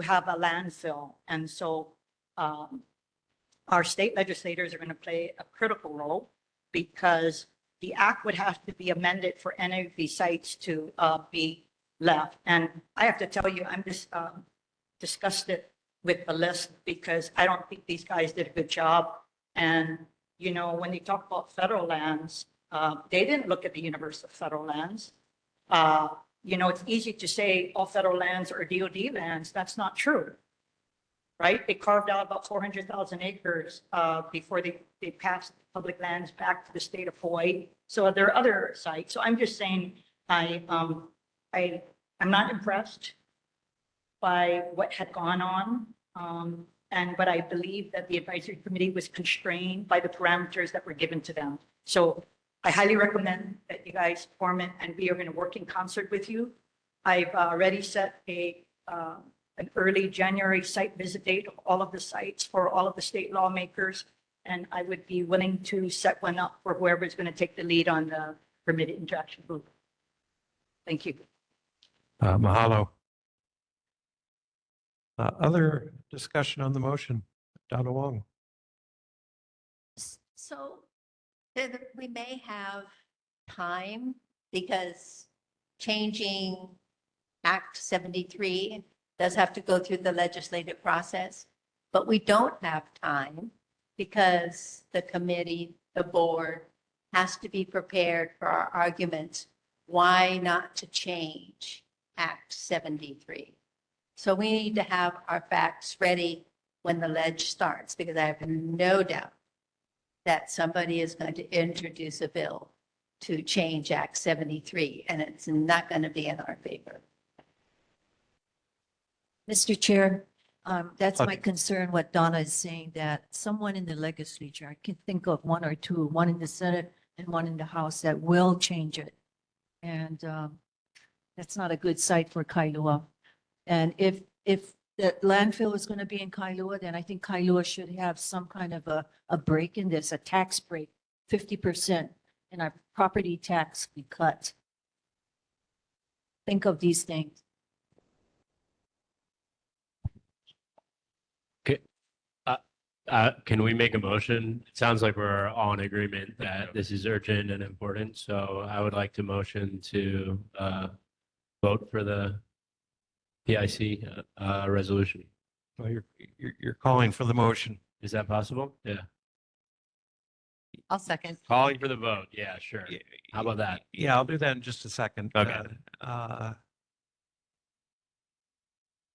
have a landfill. And so our state legislators are going to play a critical role, because the act would have to be amended for any of these sites to be left. And I have to tell you, I'm just disgusted with the list, because I don't think these guys did a good job. And, you know, when they talk about federal lands, they didn't look at the universe of federal lands. You know, it's easy to say all federal lands are DOD lands. That's not true, right? They carved out about 400,000 acres before they they passed public lands back to the state of Hawaii. So there are other sites. So I'm just saying, I'm not impressed by what had gone on. But I believe that the advisory committee was constrained by the parameters that were given to them. So I highly recommend that you guys form it, and we are going to work in concert with you. I've already set an early January site visit date of all of the sites for all of the state lawmakers. And I would be willing to set one up for whoever is going to take the lead on the permitted interaction group. Thank you. Mahalo. Other discussion on the motion? Donna Wong. So we may have time because changing Act 73 does have to go through the legislative process, but we don't have time because the committee, the board has to be prepared for our arguments. Why not to change Act 73? So we need to have our facts ready when the ledge starts, because I have no doubt that somebody is going to introduce a bill to change Act 73, and it's not going to be in our favor. Mr. Chair, that's my Okay. concern, what Donna is saying, that someone in the legislature, I can think of one or two, one in the Senate and one in the House, that will change it. And that's not a good sight for Kailua. And if the landfill is going to be in Kailua, then I think Kailua should have some kind of a break in this, a tax break, 50%, and our property tax be cut. Think of these things. Can we make a motion? It sounds like we're all in agreement that this is urgent and important. So I would like to motion to vote for the PIC resolution. Well, you're calling for the motion. Is that possible? Yeah. I'll second. Calling for the vote. Yeah, sure. How about that? Yeah, I'll do that in just a second. Okay.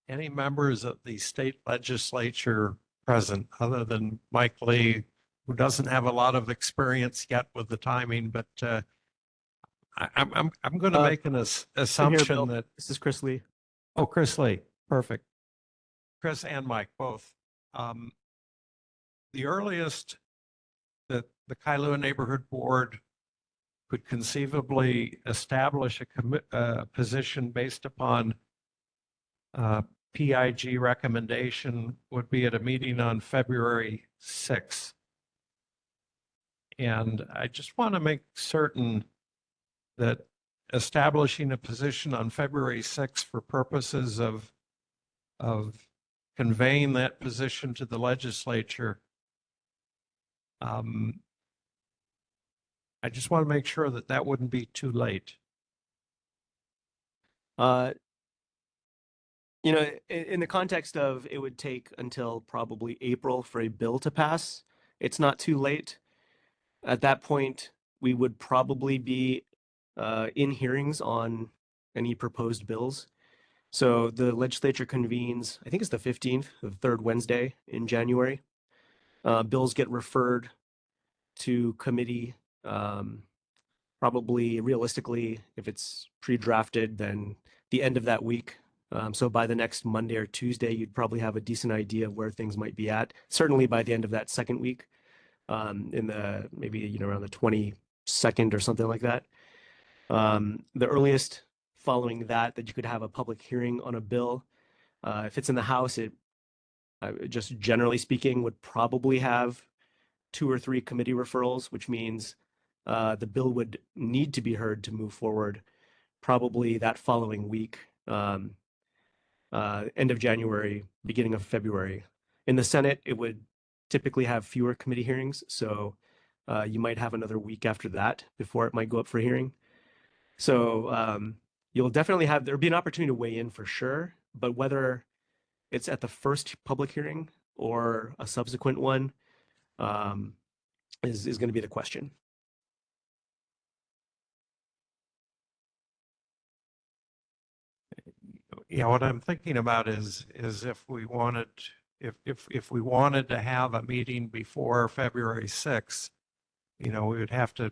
Any members of the state legislature present, other than Mike Lee, who doesn't have a lot of experience yet with the timing, but I'm going to make an assumption that This is Chris Lee. Oh, Chris Lee, perfect. Chris and Mike both. The earliest that the Kailua Neighborhood Board could conceivably establish a position based upon PIG recommendation would be at a meeting on February 6th. And I just want to make certain that establishing a position on February 6th for purposes of conveying that position to the legislature, I just want to make sure that that wouldn't be too late. In the context of it would take until probably April for a bill to pass, it's not too late. At that point, we would probably be in hearings on any proposed bills. So the legislature convenes, I think it's the 15th, the third Wednesday in January. Bills get referred to committee, probably realistically, if it's pre-drafted, then the end of that week. So by the next Monday or Tuesday, you'd probably have a decent idea of where things might be at. Certainly by the end of that second week, in the maybe around the 22nd or something like that. The earliest following that you could have a public hearing on a bill, if it's in the House, it just generally speaking would probably have 2 or 3 committee referrals, which means the bill would need to be heard to move forward probably that following week. End of January, beginning of February. In the Senate, it would typically have fewer committee hearings, so you might have another week after that before it might go up for hearing. So you'll definitely there'll be an opportunity to weigh in for sure, but whether it's at the first public hearing or a subsequent one is going to be the question. Yeah, what I'm thinking about is if we wanted if we wanted to have a meeting before February 6th, we would have to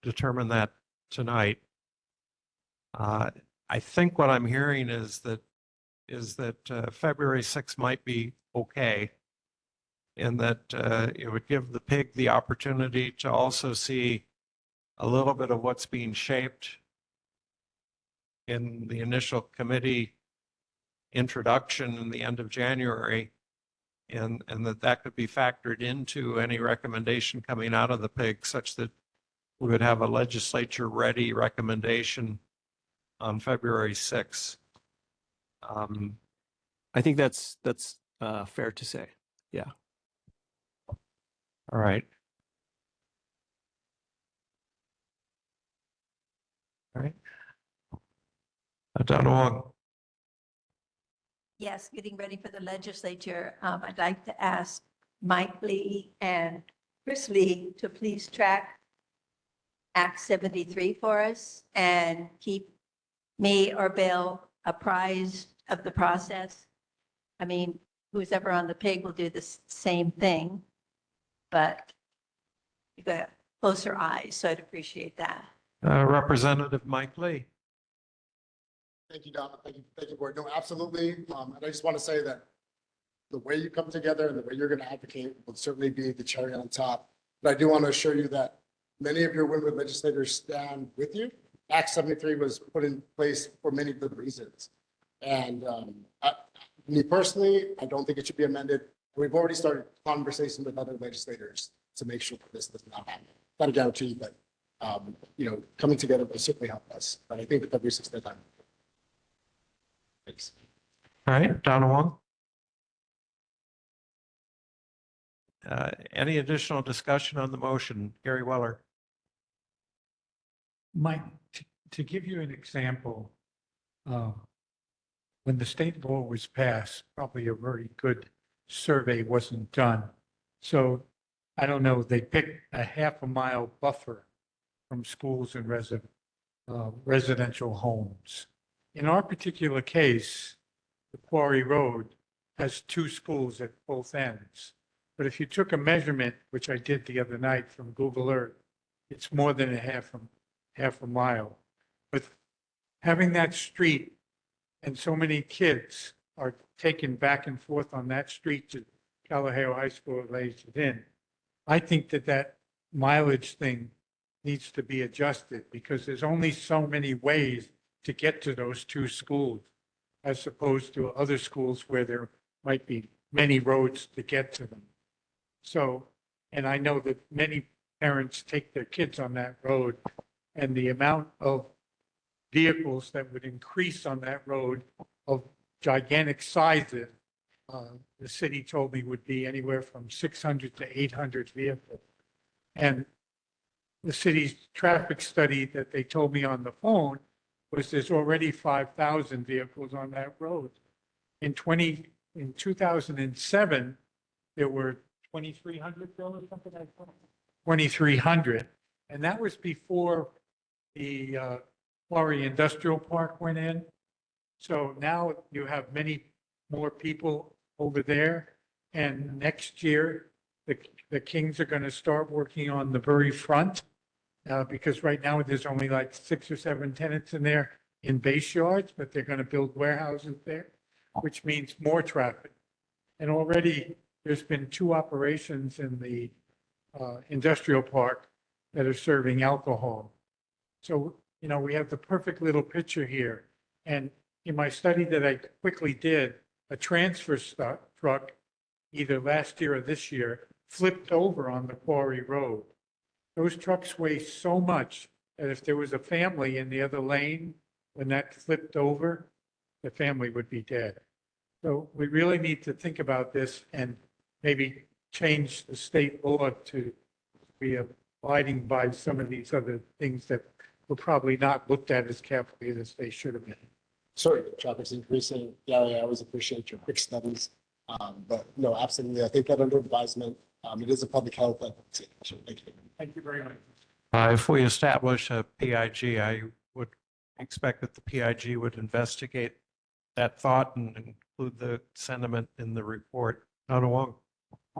determine that tonight. I think what I'm hearing is that February 6th might be okay, and that it would give the pig the opportunity to also see a little bit of what's being shaped in the initial committee introduction in the end of January, and that could be factored into any recommendation coming out of the pig, such that we would have a legislature-ready recommendation on February 6th. I think that's fair to say. Yeah. All right. All right. Donna Wong. Yes, getting ready for the legislature, I'd like to ask Mike Lee and Chris Lee to please track Act 73 for us and keep me or Bill apprised of the process. I mean, who's ever on the pig will do the same thing, but you've got closer eyes, so I'd appreciate that. Representative Mike Lee. Thank you, Donna. Thank you, Board. No, absolutely. And I just want to say that the way you come together and the way you're going to advocate will certainly be the cherry on top. But I do want to assure you that many of your Wynwood legislators stand with you. Act 73 was put in place for many good reasons. And me personally, I don't think it should be amended. We've already started conversations with other legislators to make sure that this does not happen. Not a guarantee, but coming together will certainly help us. But I think that February 6th deadline. Thanks. All right, Donna Wong. Any additional discussion on the motion? Gary Weller. Mike, to give you an example, when the state law was passed, probably a very good survey wasn't done. So I don't know, they picked a half-a-mile buffer from schools and residential homes. In our particular case, the Quarry Road has 2 schools at both ends. But if you took a measurement, which I did the other night from Google Earth, it's more than a half a mile. But having that street and so many kids are taken back and forth on that street to Kalaheo High School or Lazy Inn, I think that mileage thing needs to be adjusted because there's only so many ways to get to those 2 schools as opposed to other schools where there might be many roads to get to them. So, and I know that many parents take their kids on that road, and the amount of vehicles that would increase on that road of gigantic sizes, the city told me would be anywhere from 600 to 800 vehicles. And the city's traffic study that they told me on the phone was there's already 5,000 vehicles on that road. In 2007, there were 2,300 or something like that. 2,300, and that was before the Quarry Industrial Park went in. So now you have many more people over there, and next year the Kings are going to start working on the very front because right now there's only like 6 or 7 tenants in there in base yards, but they're going to build warehouses there, which means more traffic. And already there's been 2 operations in the industrial park that are serving alcohol. So, we have the perfect little picture here. And in my study that I quickly did, a transfer truck, either last year or this year, flipped over on the Quarry Road. Those trucks weigh so much that if there was a family in the other lane, when that flipped over, the family would be dead. So we really need to think about this and maybe change the state law to be abiding by some of these other things that were probably not looked at as carefully as they should have been. Sorry, traffic's increasing. Yeah, I always appreciate your quick studies. But no, absolutely. I think that under advisement, it is a public health. Thank you. Thank you very much. If we establish a PIG, I would expect that the PIG would investigate that thought and include the sentiment in the report. Donna Wong.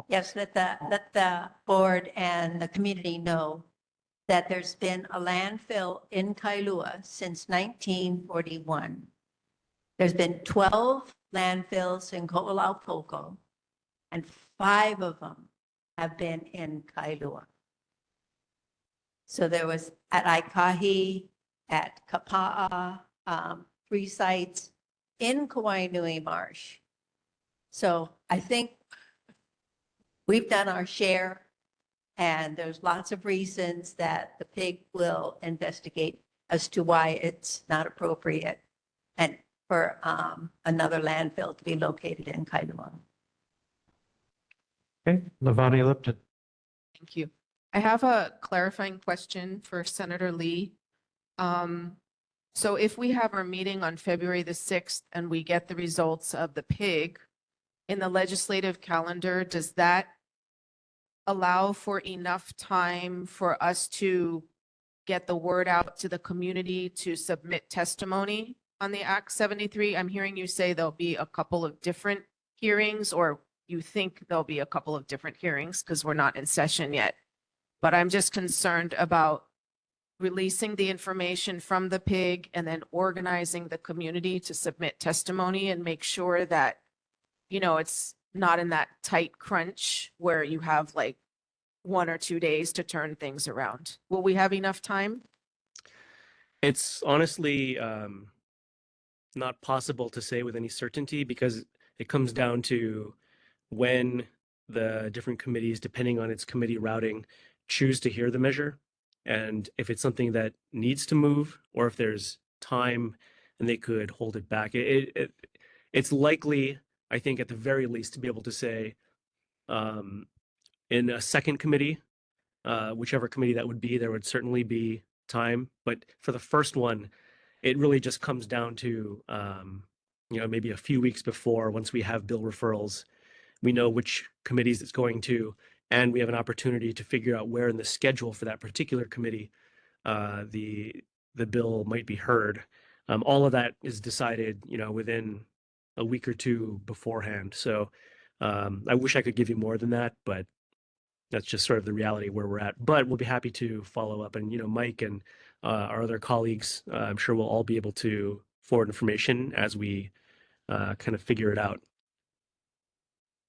Yes, let the board and the community know that there's been a landfill in Kailua since 1941. There's been 12 landfills in Ko'olaupoko, and 5 of them have been in Kailua. So there was at Aikahi, at Kapa'a, 3 sites in Kauai Nui Marsh. So I think we've done our share, and there's lots of reasons that the pig will investigate as to why it's not appropriate and for another landfill to be located in Kailua. Okay, Lavani Lipton. Thank you. I have a clarifying question for Senator Lee. So if we have our meeting on February the 6th and we get the results of the pig in the legislative calendar, does that allow for enough time for us to get the word out to the community to submit testimony on the Act 73? I'm hearing you say there'll be a couple of different hearings, or you think there'll be a couple of different hearings because we're not in session yet. But I'm just concerned about releasing the information from the pig and then organizing the community to submit testimony and make sure that, you know, it's not in that tight crunch where you have like 1 or 2 days to turn things around. Will we have enough time? It's honestly not possible to say with any certainty because it comes down to when the different committees, depending on its committee routing, choose to hear the measure. And if it's something that needs to move, or if there's time and they could hold it back, it's likely, I think, at the very least, to be able to say in a second committee, whichever committee that would be, there would certainly be time. But for the first one, it really just comes down to, you know, maybe a few weeks before, once we have bill referrals, we know which committees it's going to, and we have an opportunity to figure out where in the schedule for that particular committee the bill might be heard. All of that is decided, you know, within a week or 2 beforehand. So I wish I could give you more than that, but that's just sort of the reality where we're at. But we'll be happy to follow up, and you know, Mike and our other colleagues, I'm sure we'll all be able to forward information as we kind of figure it out.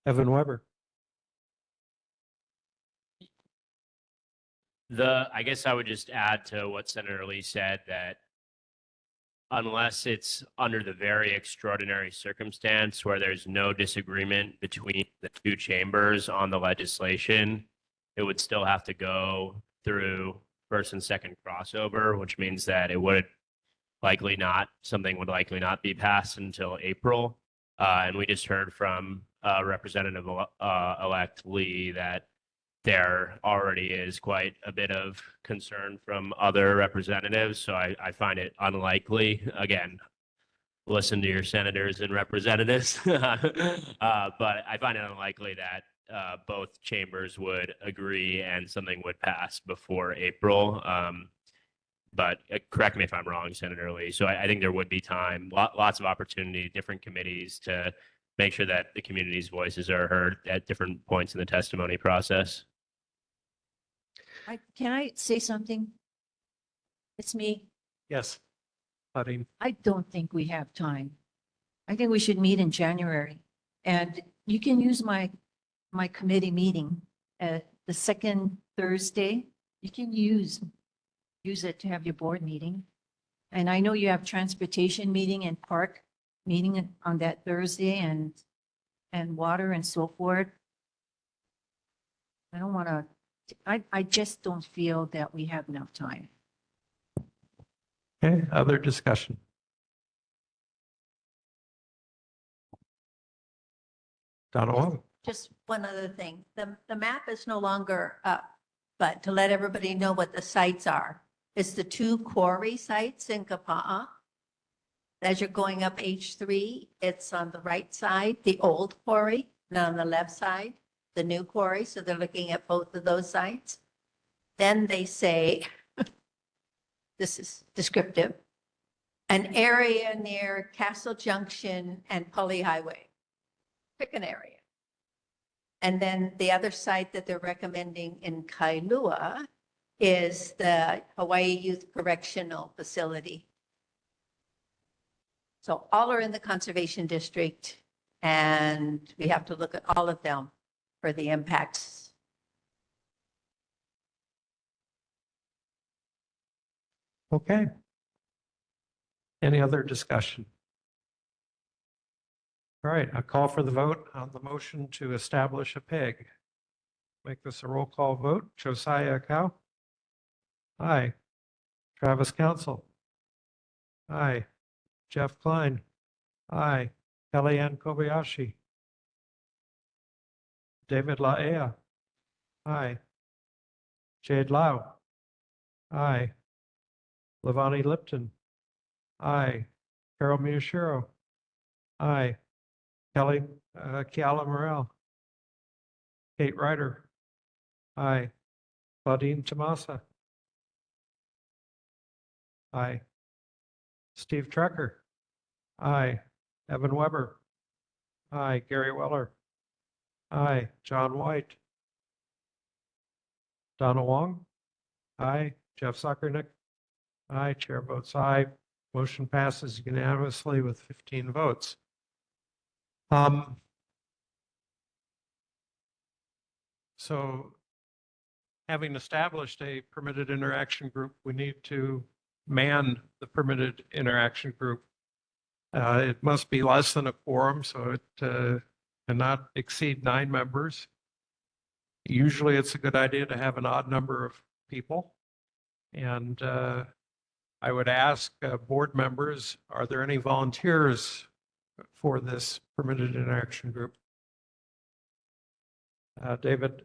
Evan Weber. I guess I would just add to what Senator Lee said that unless it's under the very extraordinary circumstance where there's no disagreement between the 2 chambers on the legislation, it would still have to go through first and second crossover, which means that it would something would likely not be passed until April. And we just heard from Representative elect Lee that there already is quite a bit of concern from other representatives. So I find it unlikely, again, listen to your senators and representatives, but I find it unlikely that both chambers would agree and something would pass before April. But correct me if I'm wrong, Senator Lee. So I think there would be time, lots of opportunity, different committees to make sure that the community's voices are heard at different points in the testimony process. Can I say something? It's me. Yes. Claudine. I don't think we have time. I think we should meet in January. And you can use my committee meeting at the second Thursday. You can use it to have your board meeting. And I know you have transportation meeting and park meeting on that Thursday and water and so forth. I don't want to, I just don't feel that we have enough time. Okay, other discussion. Donna Wong. Just one other thing, the map is no longer up, but to let everybody know what the sites are, it's the 2 quarry sites in Kapa'a. As you're going up H3, it's on the right side, the old quarry, and on the left side, the new quarry. So they're looking at both of those sites. Then they say, this is descriptive, an area near Castle Junction and Pully Highway. Pick an area. And then the other site that they're recommending in Kailua is the Hawaii Youth Correctional Facility. So all are in the Conservation District, and we have to look at all of them for the impacts. Okay. Any other discussion? All right, I call for the vote on the motion to establish a PEG. Make this a roll call vote. Josiah Cow? Aye. Travis Council? Aye. Jeff Klein? Aye. Kellyanne Kobayashi? David Laea? Aye. Jade Lau? Aye. Levani Lipton? Aye. Carol Miyashiro? Aye. Kelly Kiala Morel? Kate Ryder? Aye. Claudine Tamasa? Aye. Steve Trecker? Aye. Evan Weber? Aye. Gary Weller? Aye. John White? Donna Wong? Aye. Jeff Zuckernick? Aye. Chair votes aye. Motion passes unanimously with 15 votes. So having established a permitted interaction group, we need to man the permitted interaction group. It must be less than a quorum, so it cannot exceed 9 members. Usually it's a good idea to have an odd number of people. And I would ask board members, are there any volunteers for this permitted interaction group? David,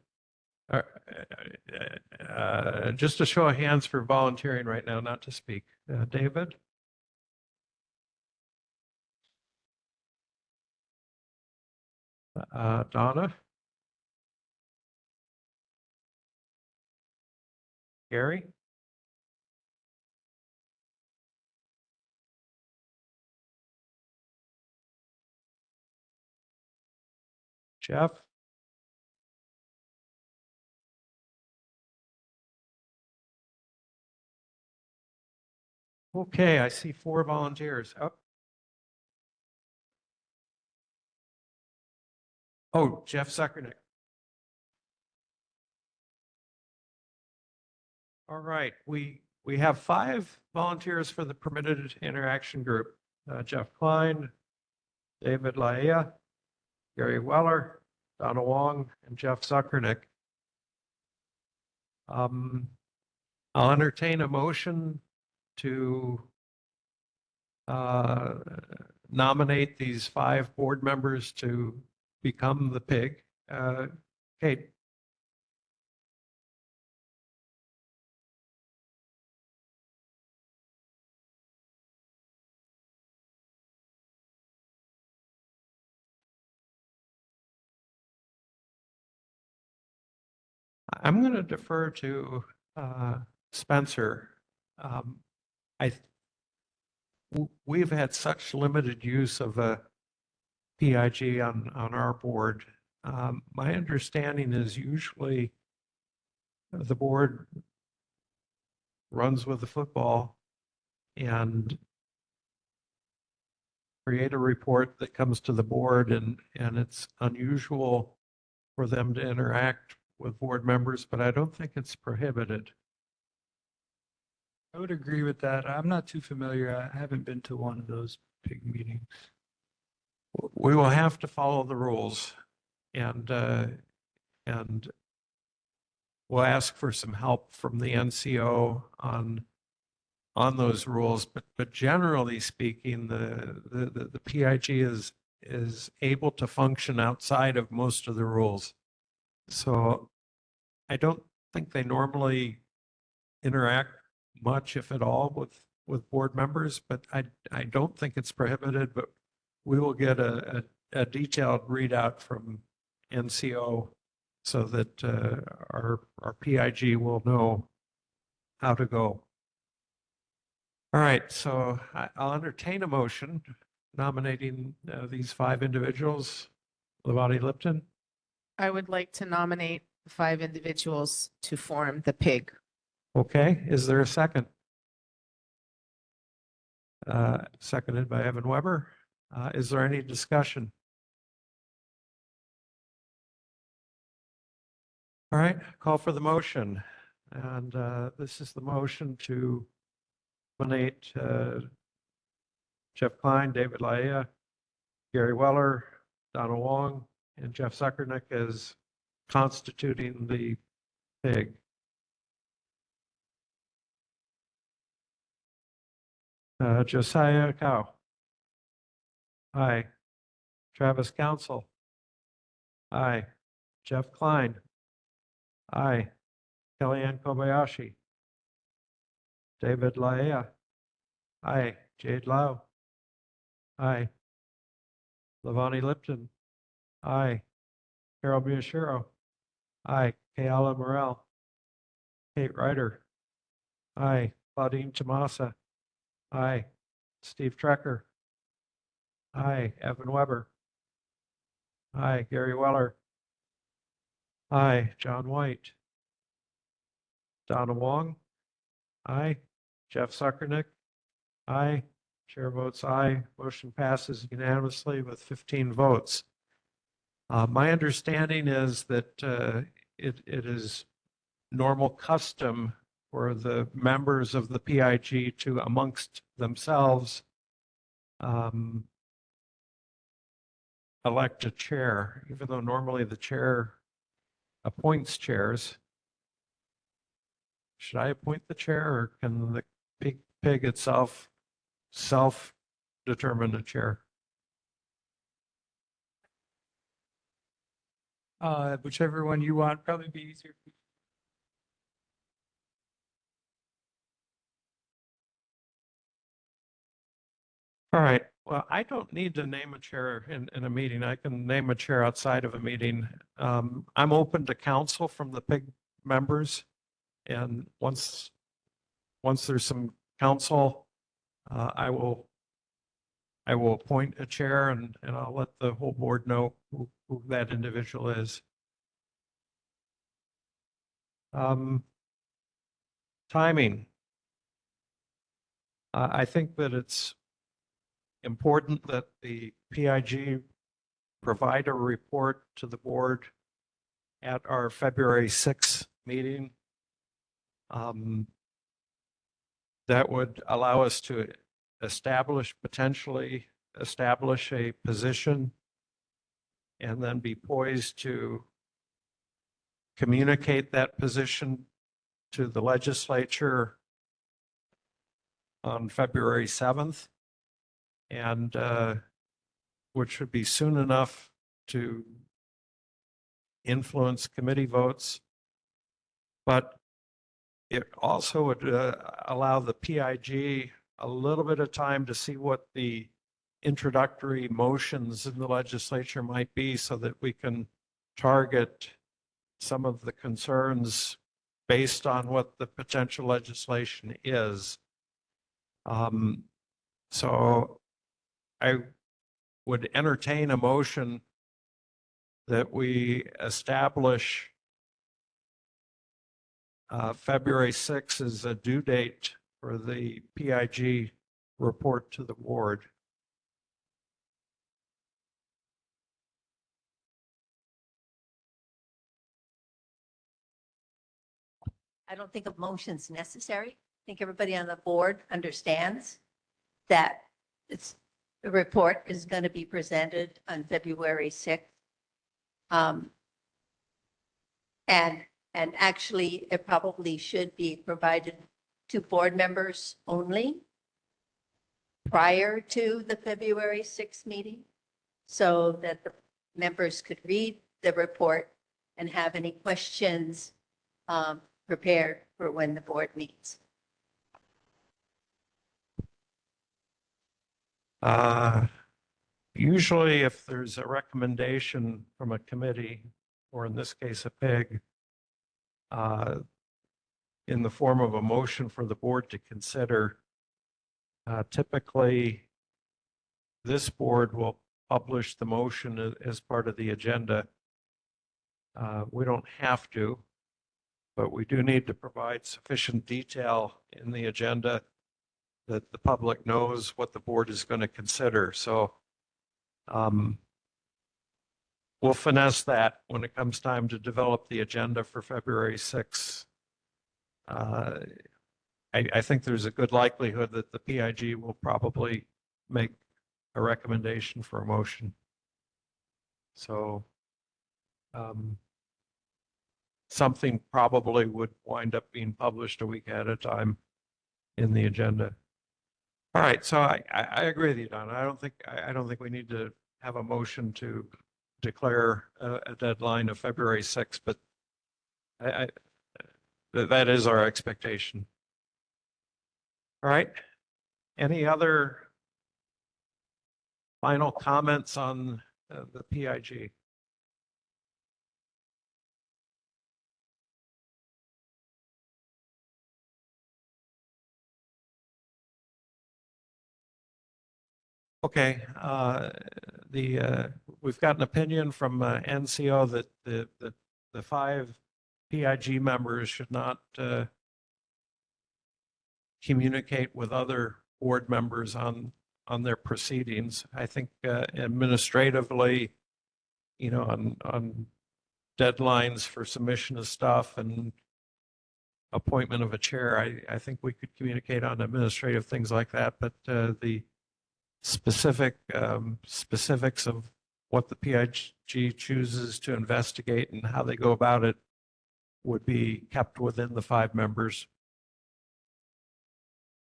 just a show of hands for volunteering right now, not to speak. David? Donna? Gary? Jeff? Okay, I see 4 volunteers. Oh, Jeff Zuckernick. All right, we have 5 volunteers for the permitted interaction group. Jeff Klein, David Laea, Gary Weller, Donna Wong, and Jeff Zuckernick. I'll entertain a motion to nominate these 5 board members to become the PIG. Kate? I'm going to defer to Spencer. We've had such limited use of a PIG on our board. My understanding is usually the board runs with the football and create a report that comes to the board, and it's unusual for them to interact with board members, but I don't think it's prohibited. I would agree with that. I'm not too familiar. I haven't been to one of those PIG meetings. We will have to follow the rules, and we'll ask for some help from the NCO on those rules. But generally speaking, the PIG is able to function outside of most of the rules. So I don't think they normally interact much, if at all, with board members, but I don't think it's prohibited, but we will get a detailed readout from NCO so that our PIG will know how to go. All right, so I'll entertain a motion nominating these 5 individuals. Levani Lipton, I would like to nominate 5 individuals to form the PIG. okay, is there a second? Seconded by Evan Weber. Is there any discussion? All right, call for the motion. And this is the motion to nominate Jeff Klein, David Laia, Gary Weller, Donna Wong, and Jeff Zuckernick as constituting the PIG. Josiah Cow. Aye. Travis Council. Aye. Jeff Klein. Aye. Kellyanne Kobayashi. David Laia. Aye. Jade Lau. Aye. Levani Lipton. Aye. Carol Miyashiro. Aye. Kayala Morel. Kate Ryder. Aye. Claudine Tomasa. Aye. Steve Trecker. Aye. Evan Weber. Aye. Gary Weller. Aye. John White. Donna Wong. Aye. Jeff Zuckernick. Aye. Chair votes aye. Motion passes unanimously with 15 votes. My understanding is that it is normal custom for the members of the PIG to amongst themselves elect a chair, even though normally the chair appoints chairs. Should I appoint the chair, or can the PIG itself self-determine a chair? Whichever one you want, probably be easier. All right. Well, I don't need to name a chair in a meeting. I can name a chair outside of a meeting. I'm open to counsel from the PIG members. And once there's some counsel, I will appoint a chair, and I'll let the whole board know who that individual is. Timing. I think that it's important that the PIG provide a report to the board at our February 6th meeting. That would allow us to potentially establish a position and then be poised to communicate that position to the legislature on February 7th, and which would be soon enough to influence committee votes. But it also would allow the PIG a little bit of time to see what the introductory motions in the legislature might be, so that we can target some of the concerns based on what the potential legislation is. So I would entertain a motion that we establish February 6th as a due date for the PIG report to the board. I don't think a motion's necessary. I think everybody on the board understands that the report is going to be presented on February 6th. And actually, it probably should be provided to board members only prior to the February 6th meeting, so that the members could read the report and have any questions prepared for when the board meets. Usually if there's a recommendation from a committee, or in this case, a PIG, in the form of a motion for the board to consider, Typically, this board will publish the motion as part of the agenda. We don't have to, but we do need to provide sufficient detail in the agenda that the public knows what the board is going to consider. So we'll finesse that when it comes time to develop the agenda for February 6th. I think there's a good likelihood that the PIG will probably make a recommendation for a motion. So something probably would wind up being published a week ahead of time in the agenda. All right, so I agree with you, Don. I don't think we need to have a motion to declare a deadline of February 6th, but that is our expectation. All right. Any other final comments on the PIG? Okay, we've got an opinion from NCO that the 5 PIG members should not communicate with other board members on their proceedings. I think administratively, on deadlines for submission of stuff and appointment of a chair, I think we could communicate on administrative things like that, but the specifics of what the PIG chooses to investigate and how they go about it would be kept within the 5 members.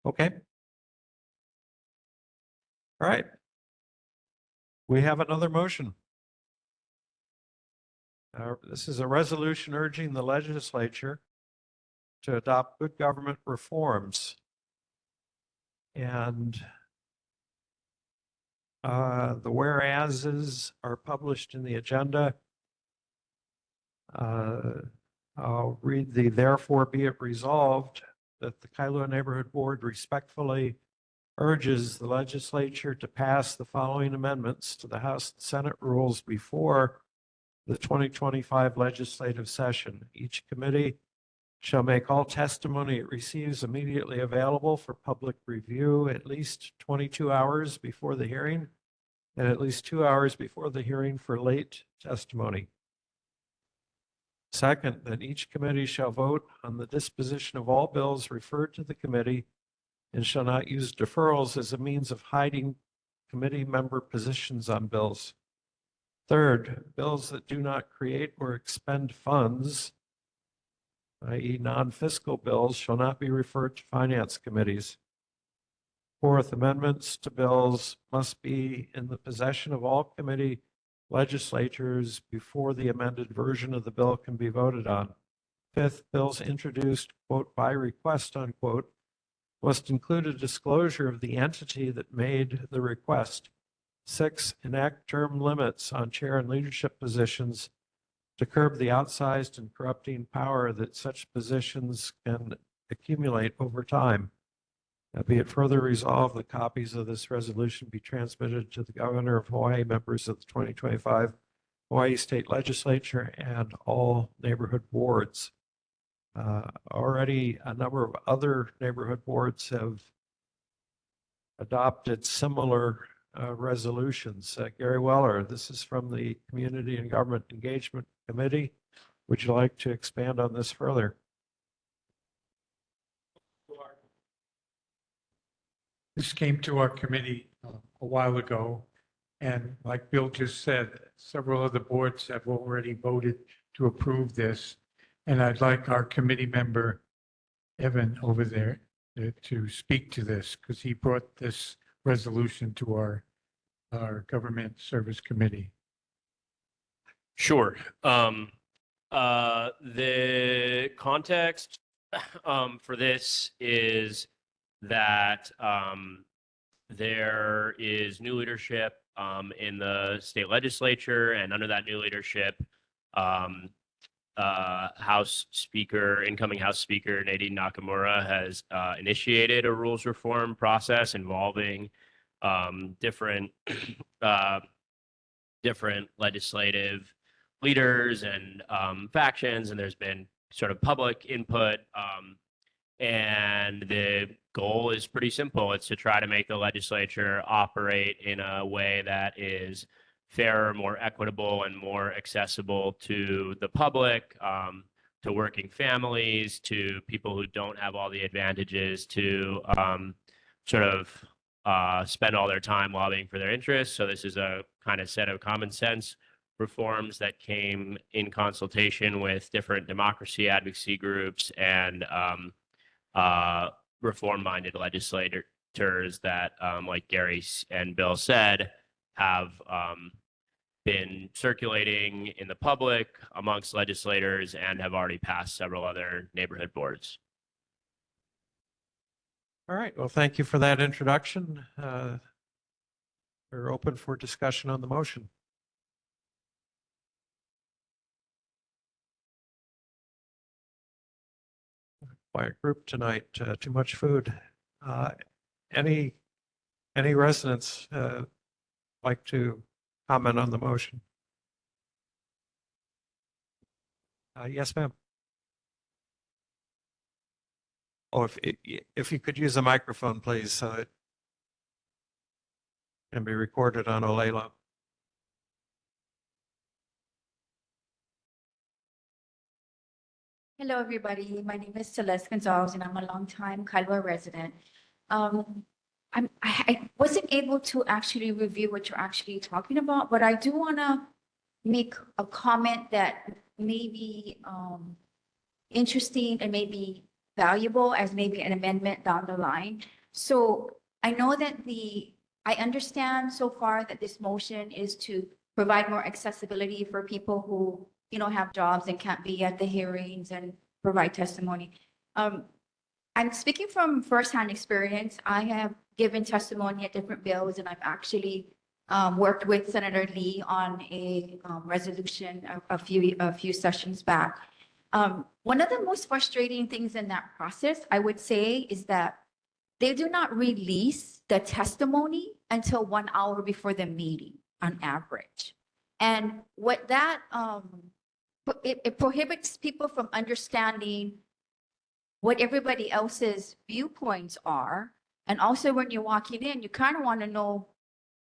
Okay. All right. We have another motion. This is a resolution urging the legislature to adopt good government reforms. And the whereases are published in the agenda. I'll read the therefore be it resolved that the Kailua Neighborhood Board respectfully urges the legislature to pass the following amendments to the House and Senate rules before the 2025 legislative session. Each committee shall make all testimony it receives immediately available for public review at least 22 hours before the hearing and at least 2 hours before the hearing for late testimony. Second, that each committee shall vote on the disposition of all bills referred to the committee and shall not use deferrals as a means of hiding committee member positions on bills. Third, bills that do not create or expend funds, i.e. non-fiscal bills, shall not be referred to finance committees. Fourth, amendments to bills must be in the possession of all committee legislators before the amended version of the bill can be voted on. Fifth, bills introduced, quote, by request, unquote, must include a disclosure of the entity that made the request. Six, enact term limits on chair and leadership positions to curb the outsized and corrupting power that such positions can accumulate over time. Be it further resolved that copies of this resolution be transmitted to the Governor of Hawaii, members of the 2025 Hawaii State Legislature, and all neighborhood boards. Already a number of other neighborhood boards have adopted similar resolutions. Gary Weller, this is from the Community and Government Engagement Committee. Would you like to expand on this further? This came to our committee a while ago, and like Bill just said, several of the boards have already voted to approve this. And I'd like our committee member, Evan, over there to speak to this because he brought this resolution to our Government Service Committee. Sure. The context for this is that there is new leadership in the state legislature, and under that new leadership, incoming House Speaker Nadine Nakamura has initiated a rules reform process involving different different legislative leaders and factions, and there's been sort of public input. And the goal is pretty simple. It's to try to make the legislature operate in a way that is fairer, more equitable, and more accessible to the public, to working families, to people who don't have all the advantages, to sort of spend all their time lobbying for their interests. So this is a kind of set of common sense reforms that came in consultation with different democracy advocacy groups and reform-minded legislators that, like Gary and Bill said, have been circulating in the public amongst legislators and have already passed several other neighborhood boards. All right, well, thank you for that introduction. We're open for discussion on the motion. Quiet group tonight, too much food. Any residents like to comment on the motion? Yes, ma'am. Oh, if you could use a microphone, please, so it can be recorded on Olela. Hello, everybody. My name is Celeste Gonzalez, and I'm a longtime Kailua resident. I wasn't able to actually review what you're actually talking about, but I do want to make a comment that may be interesting and maybe valuable as maybe an amendment down the line. So I know that I understand so far that this motion is to provide more accessibility for people who, have jobs and can't be at the hearings and provide testimony. I'm speaking from firsthand experience. I have given testimony at different bills, and I've actually worked with Senator Lee on a resolution a few sessions back. One of the most frustrating things in that process, I would say, is that they do not release the testimony until 1 hour before the meeting on average. And what that, it prohibits people from understanding what everybody else's viewpoints are. And also when you're walking in, you kind of want to know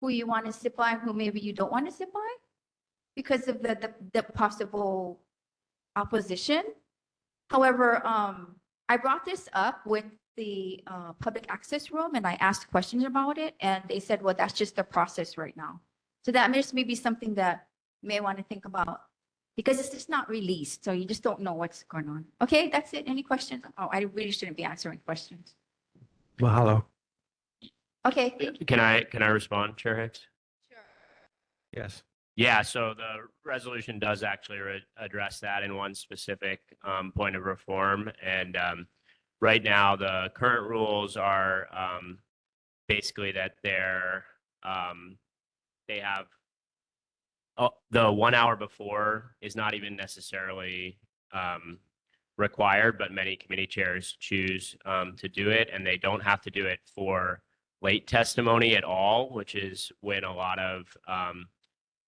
who you want to sit by and who maybe you don't want to sit by because of the possible opposition. However, I brought this up with the public access room and I asked questions about it, and they said, well, that's just the process right now. So that may be something that you may want to think about because it's just not released. So you just don't know what's going on. Okay, that's it. Any questions? Oh, I really shouldn't be answering questions. Mahalo. Okay. Can I respond, Chair Hicks? Yes. Yeah, so the resolution does actually address that in one specific point of reform. And right now, the current rules are basically that they have the 1 hour before is not even necessarily required, but many committee chairs choose to do it, and they don't have to do it for late testimony at all, which is when a lot of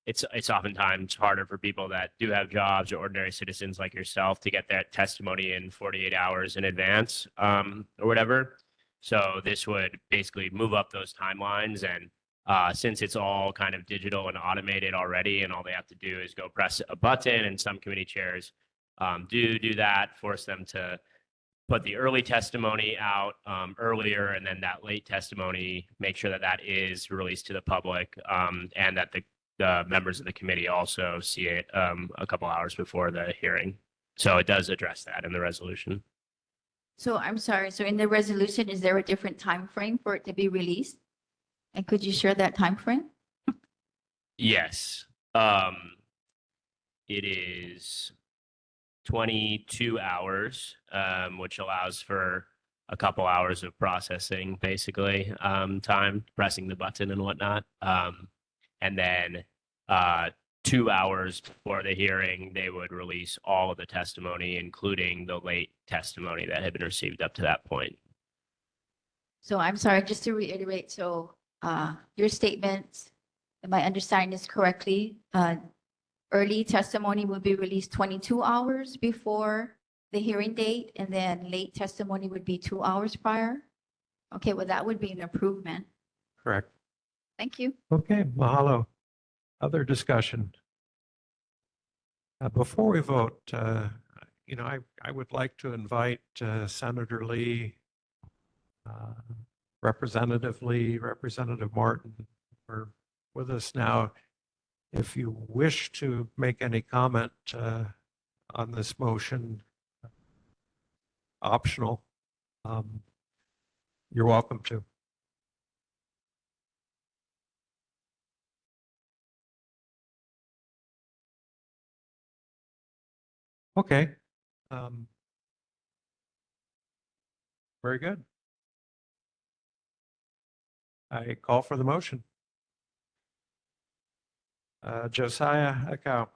it's oftentimes harder for people that do have jobs or ordinary citizens like yourself to get that testimony in 48 hours in advance or whatever. So this would basically move up those timelines. And since it's all kind of digital and automated already, and all they have to do is go press a button, and some committee chairs do that, force them to put the early testimony out earlier, and then that late testimony, make sure that that is released to the public, and that the members of the committee also see it a couple hours before the hearing. So it does address that in the resolution. So I'm sorry. So in the resolution, is there a different time frame for it to be released? And could you share that time frame? Yes. It is 22 hours, which allows for a couple hours of processing, basically, time, pressing the button and whatnot. And then 2 hours before the hearing, they would release all of the testimony, including the late testimony that had been received up to that point. So I'm sorry, just to reiterate, so your statement, am I understanding this correctly? Early testimony will be released 22 hours before the hearing date, and then late testimony would be 2 hours prior? Okay, well, that would be an improvement. Correct. Thank you. Okay, mahalo. Other discussion? Before we vote, I would like to invite Senator Lee, Representative Lee, Representative Martin, are with us now. If you wish to make any comment on this motion, optional, you're welcome to. Okay. Very good. I call for the motion. Josiah Akau.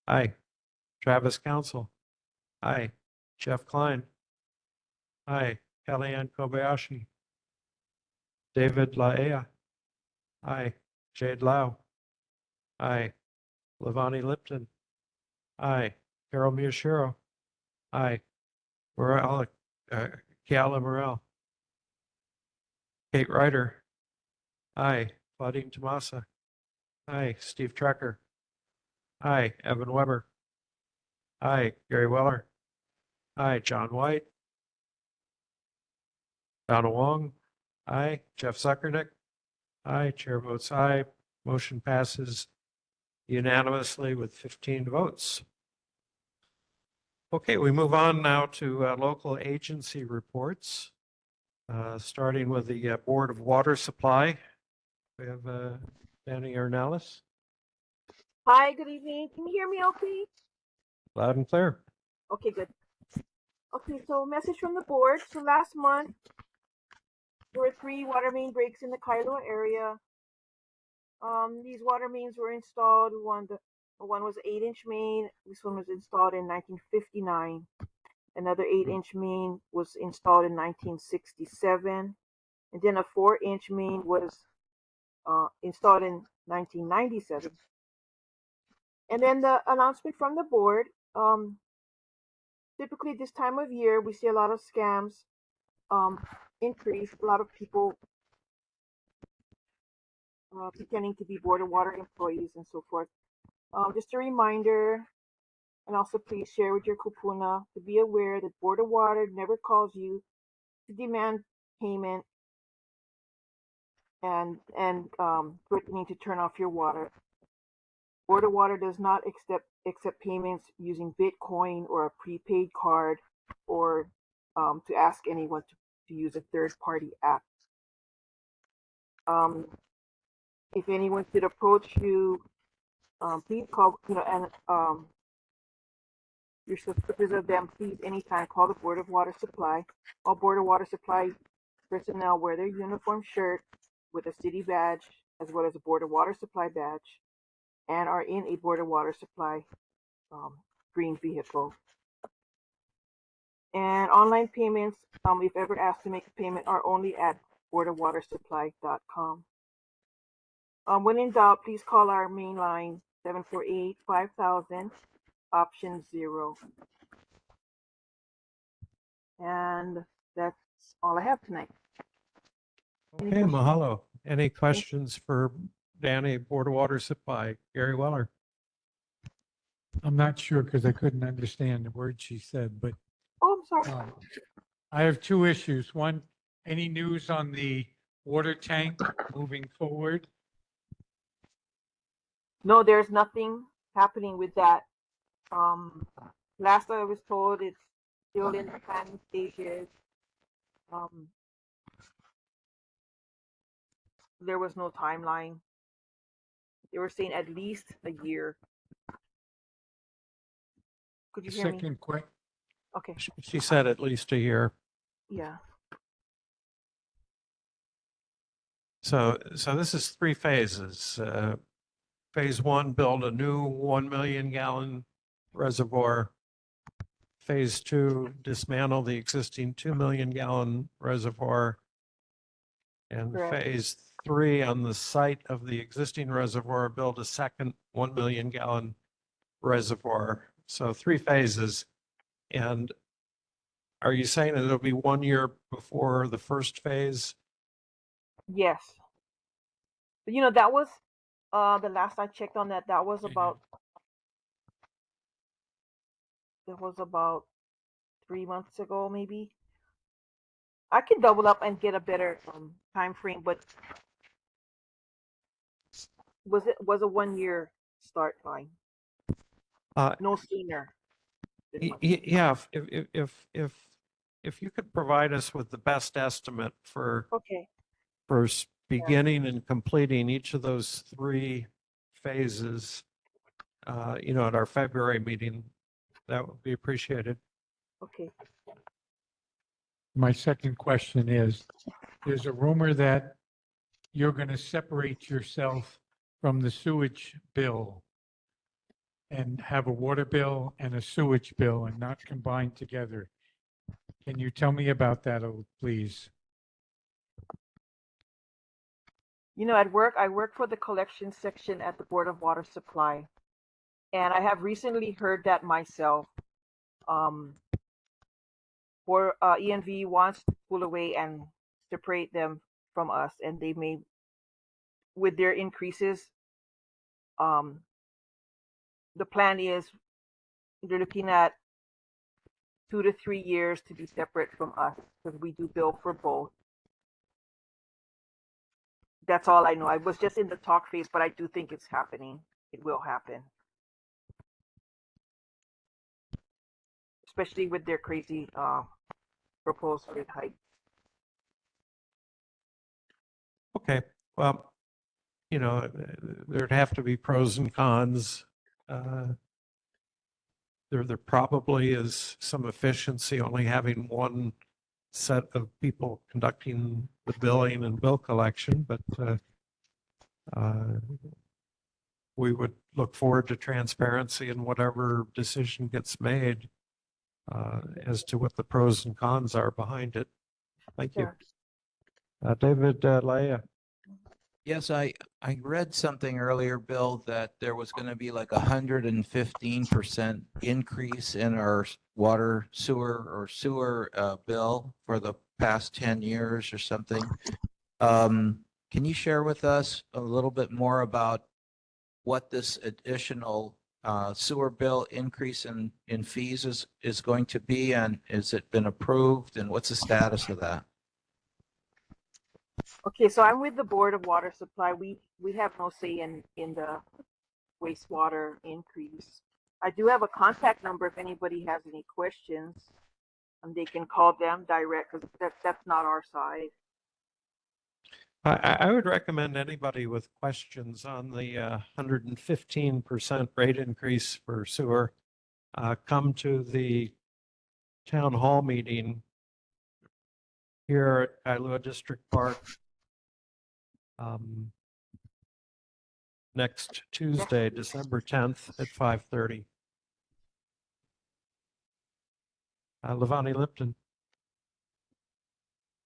Aye. Travis Council. Aye. Jeff Klein. Aye. Kellyanne Kobayashi. David Laea. Aye. Jade Lau. Aye. Lavani Lipton. Aye. Carol Miyashiro. Aye. Morel, Kiala Morel. Kate Ryder. Aye. Claudine Tomasa. Aye. Steve Trecker. Aye. Evan Weber. Aye. Gary Weller. Aye. John White. Donna Wong. Aye. Jeff Zuckernick. Aye. Chair votes aye. Motion passes unanimously with 15 votes. Okay, we move on now to local agency reports, starting with the Board of Water Supply. We have Danny Ornelas. Hi, good evening. Can you hear me okay? Loud and clear. Okay, good. Okay, so message from the board. So last month, there were 3 water main breaks in the Kailua area. These water mains were installed. One was 8-inch main. This one was installed in 1959. Another 8-inch main was installed in 1967. And then a 4-inch main was installed in 1997. And then the announcement from the board, typically this time of year, we see a lot of scams increase, a lot of people pretending to be Board of Water employees and so forth. Just a reminder, and also please share with your kupuna to be aware that Board of Water never calls you to demand payment and threatening to turn off your water. Board of Water does not accept payments using Bitcoin or a prepaid card, or to ask anyone to use a third-party app. If anyone should approach you, please call, and you're suspicious of them, please anytime call the Board of Water Supply. All Board of Water Supply personnel wear their uniform shirt with a city badge as well as a Board of Water Supply badge, and are in a Board of Water Supply green vehicle. And online payments, if ever asked to make a payment, are only at boardofwatersupply.com. When in doubt, please call our main line 748-5000, option 0. And that's all I have tonight. Okay, mahalo. Any questions for Danny, Board of Water Supply? Gary Weller. I'm not sure because I couldn't understand the words she said, but Oh, I'm sorry. I have 2 issues. One, any news on the water tank moving forward? No, there's nothing happening with that. Last I was told, it's still in the planning stages. There was no timeline. They were saying at least a year. Could you hear me? Second question. Okay. She said at least a year. Yeah. So this is 3 phases. phase one, build a new 1 million gallon reservoir. Phase two, dismantle the existing 2 million gallon reservoir. And Correct. phase three, on the site of the existing reservoir, build a second 1 million gallon reservoir. So 3 phases. And are you saying that it'll be 1 year before the first phase? Yes. You know, that was, the last I checked on that, that was about, it was about 3 months ago, maybe. I can double up and get a better time frame, but was a 1 year start time, no sooner. Yeah, if you could provide us with the best estimate for Okay. beginning and completing each of those 3 phases, at our February meeting, that would be appreciated. Okay. My second question is, there's a rumor that you're going to separate yourself from the sewage bill and have a water bill and a sewage bill and not combined together. Can you tell me about that, please? You know, at work, I work for the collection section at the Board of Water Supply. And I have recently heard that myself. For ENV wants to pull away and separate them from us, and they may, with their increases, the plan is they're looking at 2 to 3 years to be separate from us because we do bill for both. That's all I know. I was just in the talk phase, but I do think it's happening. It will happen. Especially with their crazy proposed rate hike. Okay, well, there'd have to be pros and cons. There probably is some efficiency only having one set of people conducting the billing and bill collection, but we would look forward to transparency in whatever decision gets made as to what the pros and cons are behind it. Thank you. David Leah. Yes, I read something earlier, Bill, that there was going to be like 115% increase in our water, sewer bill for the past 10 years or something. Can you share with us a little bit more about what this additional sewer bill increase in fees is going to be, and has it been approved, and what's the status of that? Okay, so I'm with the Board of Water Supply. We have no say in the wastewater increase. I do have a contact number if anybody has any questions, and they can call them direct because that's not our side. I would recommend anybody with questions on the 115% rate increase for sewer come to the town hall meeting here at Kailua District Park next Tuesday, December 10th at 5:30. Levani Lipton.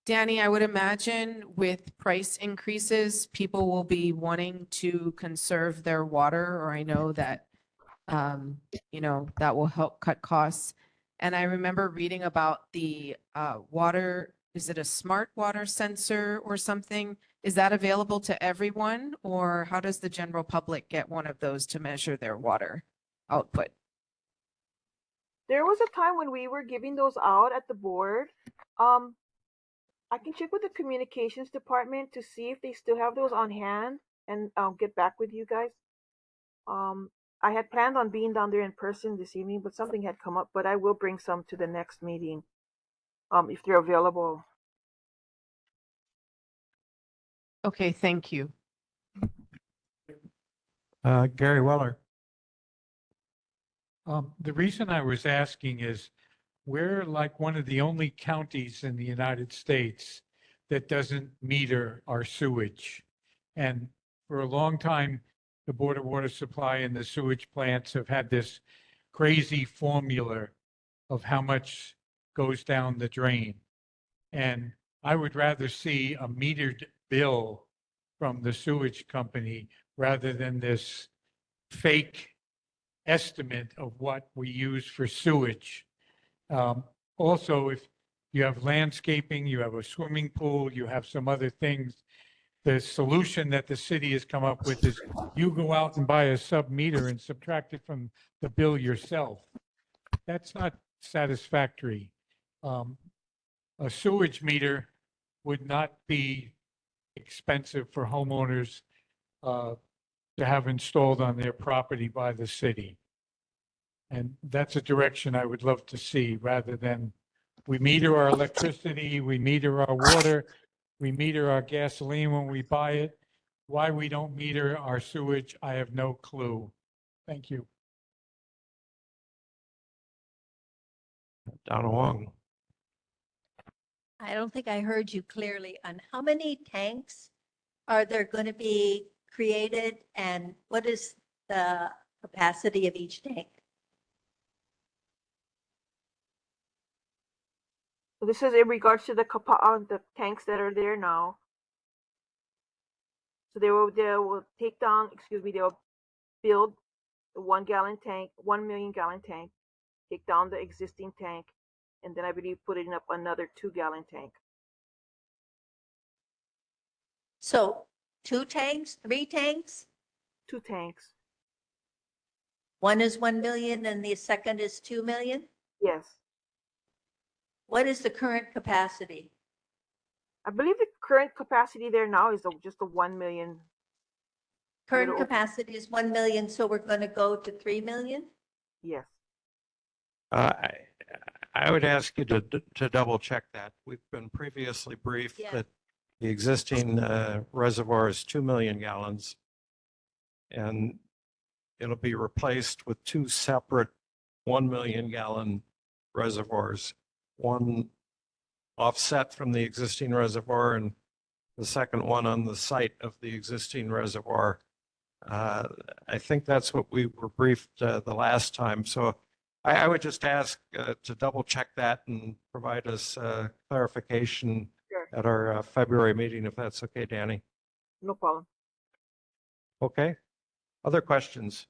Danny, I would imagine with price increases, people will be wanting to conserve their water, or I know that, that will help cut costs. And I remember reading about the water, is it a smart water sensor or something? Is that available to everyone, or how does the general public get one of those to measure their water output? There was a time when we were giving those out at the board. I can check with the communications department to see if they still have those on hand, and I'll get back with you guys. I had planned on being down there in person this evening, but something had come up, but I will bring some to the next meeting, if they're available. Okay, thank you. Gary Weller. The reason I was asking is we're like one of the only counties in the United States that doesn't meter our sewage. And for a long time, the Board of Water Supply and the sewage plants have had this crazy formula of how much goes down the drain. And I would rather see a metered bill from the sewage company rather than this fake estimate of what we use for sewage. Also, if you have landscaping, you have a swimming pool, you have some other things, the solution that the city has come up with is you go out and buy a sub meter and subtract it from the bill yourself. That's not satisfactory. A sewage meter would not be expensive for homeowners to have installed on their property by the city. And that's a direction I would love to see rather than we meter our electricity, we meter our water, we meter our gasoline when we buy it. Why we don't meter our sewage, I have no clue. Thank you. Donna Wong. I don't think I heard you clearly on how many tanks are there going to be created and what is the capacity of each tank? So this is in regards to the tanks that are there now. So they will take down, they will build the 1 gallon tank, 1 million gallon tank, take down the existing tank, and then I believe putting up another 2 gallon tank. So 2 tanks, 3 tanks? 2 tanks. One is 1 million and the second is 2 million? Yes. What is the current capacity? I believe the current capacity there now is just the 1 million. Current capacity is 1 million, so we're going to go to 3 million? Yes. I would ask you to double check that. We've been previously briefed that the existing reservoir is 2 million gallons. And it'll be replaced with 2 separate 1 million gallon reservoirs. One offset from the existing reservoir and the second one on the site of the existing reservoir. I think that's what we were briefed the last time. So I would just ask to double check that and provide us clarification at our February meeting, if that's okay, Danny. No problem. Okay. Other questions?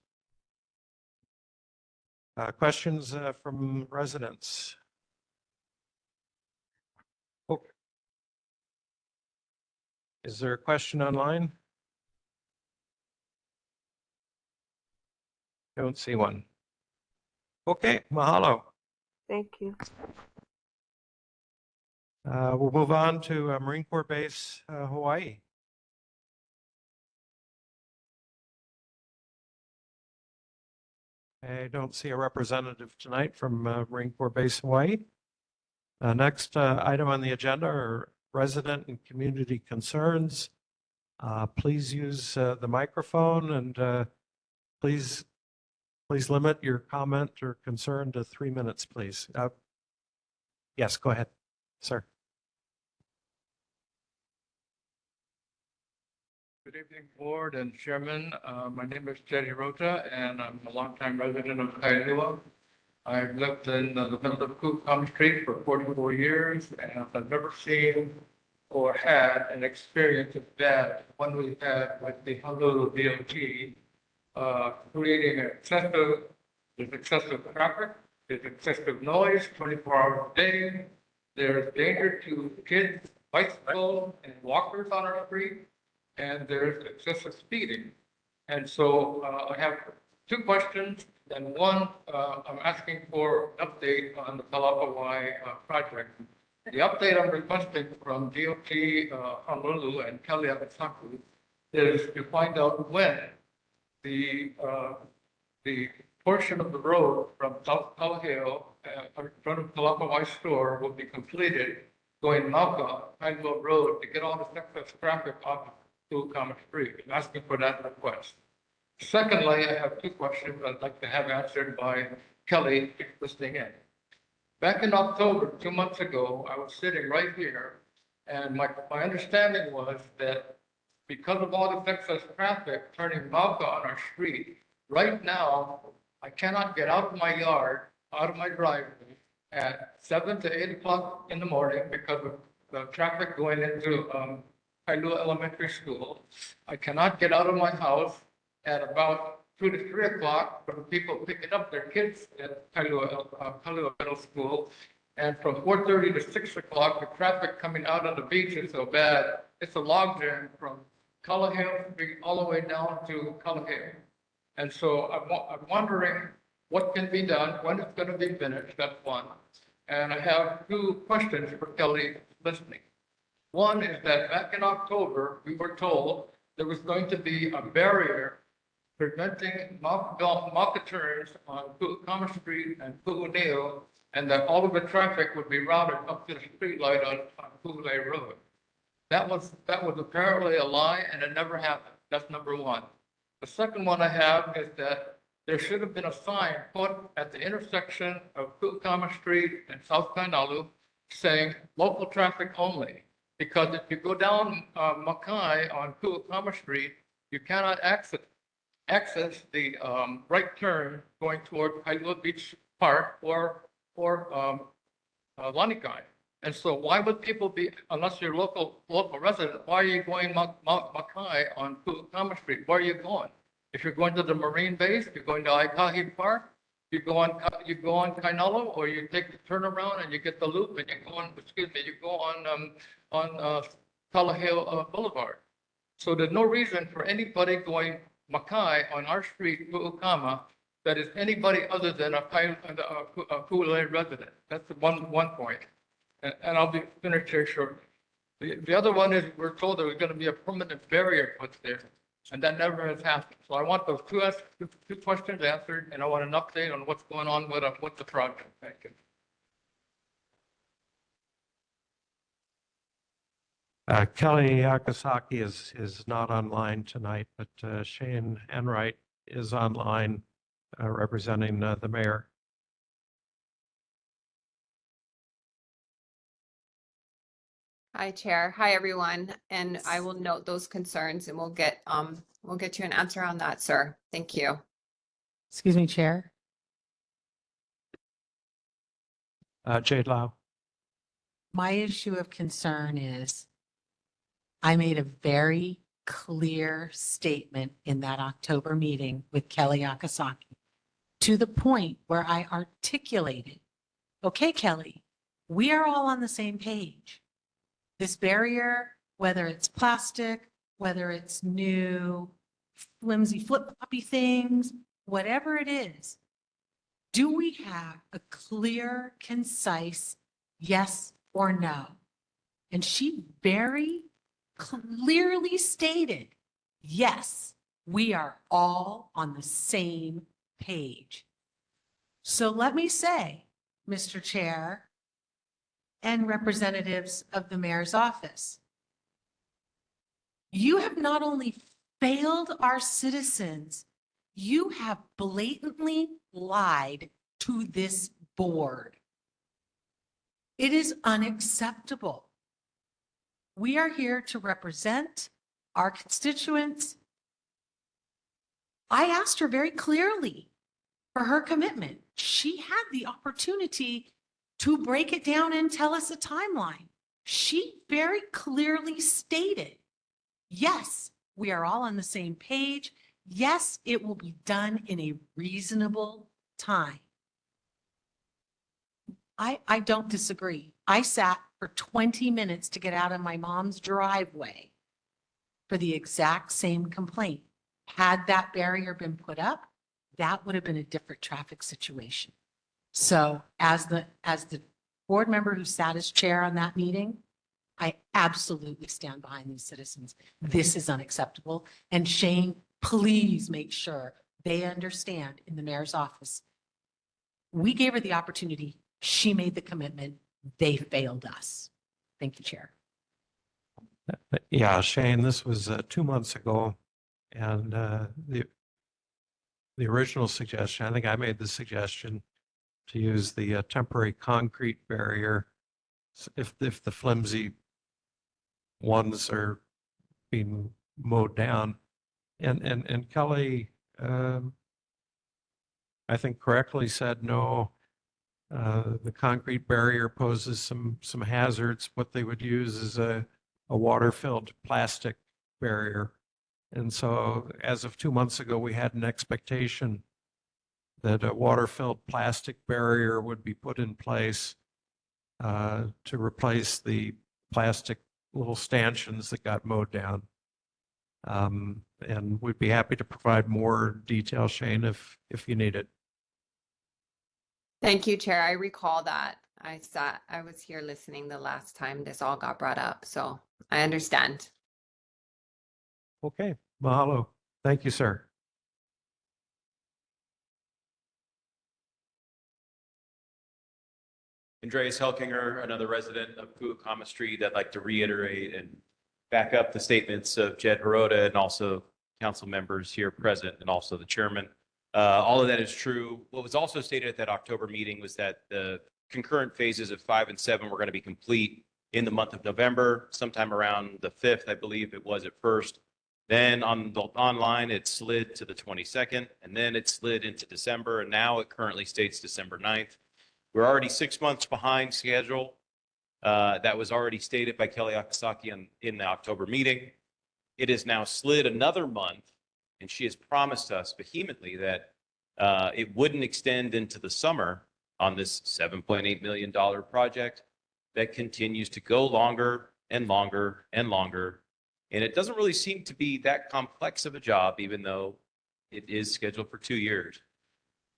Questions from residents? Oh. Is there a question online? Don't see one. Okay, mahalo. Thank you. We'll move on to Marine Corps Base, Hawaii. I don't see a representative tonight from Marine Corps Base, Hawaii. Next item on the agenda are resident and community concerns. Please use the microphone and please limit your comment or concern to 3 minutes, please. Yes, go ahead, sir. Good evening, Board and Chairman. My name is Jerry Rota, and I'm a longtime resident of Kailua. I've lived in the middle of Cook Street for 44 years, and I've never seen or had an experience of that one we had with the Honolulu DOT, creating excessive traffic, there's excessive noise 24 hours a day. There's danger to kids, bicycles, and walkers on our street, and there's excessive speeding. And so I have 2 questions, and one, I'm asking for an update on the Kalapawai project. The update I'm requesting from DOT Honolulu and Kelly Abasaku is to find out when the portion of the road from South Kalaheo in front of Kalapawai store will be completed going Mauka, Kailua Road to get all the excess traffic off to Common Street. I'm asking for that request. Secondly, I have 2 questions I'd like to have answered by Kelly listening in. Back in October, 2 months ago, I was sitting right here, and my understanding was that because of all this excess traffic turning Mauka on our street, right now, I cannot get out of my yard, out of my driveway at 7 to 8 o'clock in the morning because of the traffic going into Kailua Elementary School. I cannot get out of my house at about 2 to 3 o'clock for the people picking up their kids at Kailua Middle School. And from 4:30 to 6 o'clock, the traffic coming out on the beach is so bad. It's a logjam from Kalaheo Street all the way down to Kalaheo. And so I'm wondering what can be done, when it's going to be finished, that's one. And I have two questions for Kelly listening. One is that back in October, we were told there was going to be a barrier preventing Mauka turns on Pu'ukama Street and Pu'uneo, and that all of the traffic would be routed up to the streetlight on Pu'ulei Road. That was apparently a lie, and it never happened. That's number one. The second one I have is that there should have been a sign put at the intersection of Pu'ukama Street and South Kainalu saying local traffic only. Because if you go down Makai on Pu'ukama Street, you cannot access the right turn going toward Kailua Beach Park or Lanikai. And so why would people be, unless you're local resident, why are you going Makai on Pu'ukama Street? Where are you going? If you're going to the Marine base, you're going to Aikahi Park, you go on Kainalo, or you take the turnaround and you get the loop and you go on Kalaheo Boulevard. So there's no reason for anybody going Makai on our street, Pu'ukama, that is anybody other than a Pu'ulei resident. That's one point. And I'll be finished here shortly. The other one is we're told there was going to be a permanent barrier put there, and that never has happened. So I want those two questions answered, and I want an update on what's going on with the project. Thank you. Kelly Yakasaki is not online tonight, but Shane Enright is online representing the mayor. Hi, Chair. Hi, everyone. And I will note those concerns and we'll get you an answer on that, sir. Thank you. Excuse me, Chair. Jade Lau. My issue of concern is I made a very clear statement in that October meeting with Kelly Akasaki to the point where I articulated, okay, Kelly, we are all on the same page. This barrier, whether it's plastic, whether it's new flimsy flip-floppy things, whatever it is, do we have a clear, concise yes or no? And she very clearly stated, yes, we are all on the same page. So let me say, Mr. Chair, and representatives of the mayor's office, you have not only failed our citizens, you have blatantly lied to this board. It is unacceptable. We are here to represent our constituents. I asked her very clearly for her commitment. She had the opportunity to break it down and tell us a timeline. She very clearly stated, yes, we are all on the same page. Yes, it will be done in a reasonable time. I don't disagree. I sat for 20 minutes to get out of my mom's driveway for the exact same complaint. Had that barrier been put up, that would have been a different traffic situation. So as the board member who sat as chair on that meeting, I absolutely stand behind these citizens. This is unacceptable. And Shane, please make sure they understand in the mayor's office. We gave her the opportunity. She made the commitment. They failed us. Thank you, Chair. Yeah, Shane, this was 2 months ago. And the original suggestion, I think I made the suggestion to use the temporary concrete barrier if the flimsy ones are being mowed down. And Kelly, I think correctly said, no, the concrete barrier poses some hazards. What they would use is a water-filled plastic barrier. And so as of 2 months ago, we had an expectation that a water-filled plastic barrier would be put in place to replace the plastic little stanchions that got mowed down. And we'd be happy to provide more detail, Shane, if you need it. Thank you, Chair. I recall that. I was here listening the last time this all got brought up, so I understand. Okay, mahalo. Thank you, sir. Andreas Helkinger, another resident of Kuakama Street. I'd like to reiterate and back up the statements of Jed Hirota and also council members here present and also the chairman. All of that is true. What was also stated at that October meeting was that the concurrent phases of 5 and 7 were going to be complete in the month of November, sometime around the 5th, I believe it was at first. Then on the online, it slid to the 22nd, and then it slid into December, and now it currently states December 9th. We're already 6 months behind schedule. That was already stated by Kelly Akasaki in the October meeting. It is now slid another month, and she has promised us vehemently that it wouldn't extend into the summer on this $7.8 million project that continues to go longer and longer and longer. And it doesn't really seem to be that complex of a job, even though it is scheduled for 2 years.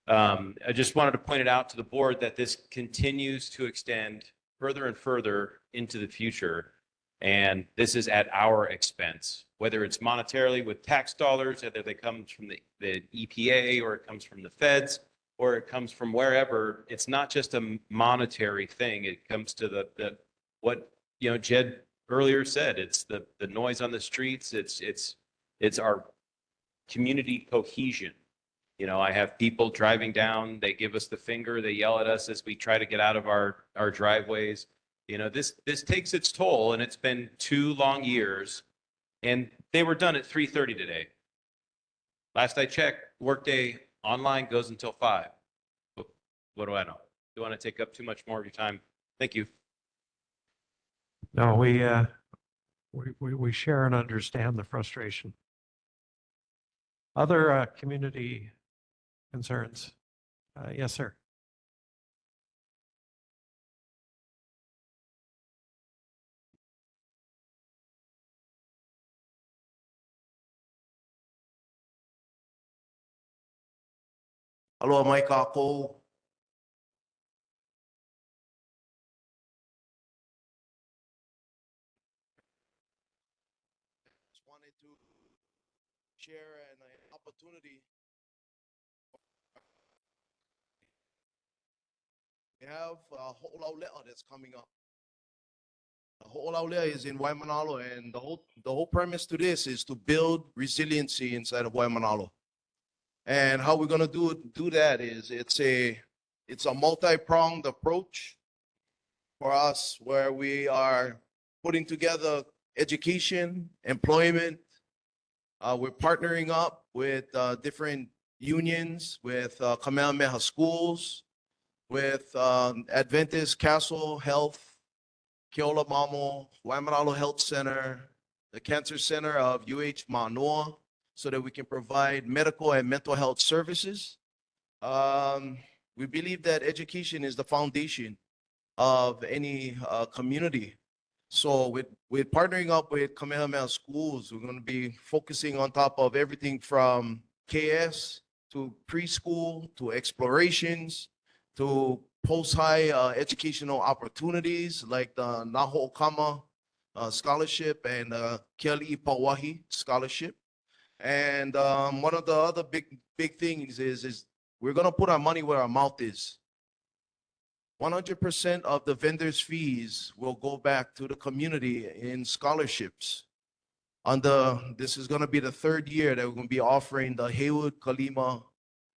I just wanted to point it out to the board that this continues to extend further and further into the future. And this is at our expense, whether it's monetarily with tax dollars, whether they come from the EPA or it comes from the feds or it comes from wherever. It's not just a monetary thing. It comes to the what, you know, Jed earlier said, it's the noise on the streets. It's our community cohesion. You know, I have people driving down, they give us the finger, they yell at us as we try to get out of our driveways. You know, this takes its toll, and it's been 2 long years, and they were done at 3:30 today. Last I checked, workday online goes until 5. What do I know? Don't want to take up too much more of your time. Thank you. No, we share and understand the frustration. Other community concerns? Yes, sir. Aloha mai kākou. Just wanted to share an opportunity. We have a Ho'olaulea that's coming up. Ho'olaulea is in Waimanalo, and the whole premise to this is to build resiliency inside of Waimanalo. And how we're gonna do that is it's a multi-pronged approach for us, where we are putting together education, employment. We're partnering up with different unions, with Kamehameha schools, with Adventist Castle Health, Keola Mamo, Waimanalo Health Center, the Cancer Center of UH Manoa, so that we can provide medical and mental health services. We believe that education is the foundation of any community. So with partnering up with Kamehameha schools, we're going to be focusing on top of everything from KS to preschool to explorations to post-high educational opportunities like the Naho Okama scholarship and Keali'i Pauahi scholarship. And one of the other big things is we're going to put our money where our mouth is. 100% of the vendors' fees will go back to the community in scholarships. This is going to be the 3rd year that we're going to be offering the Haywood Kalima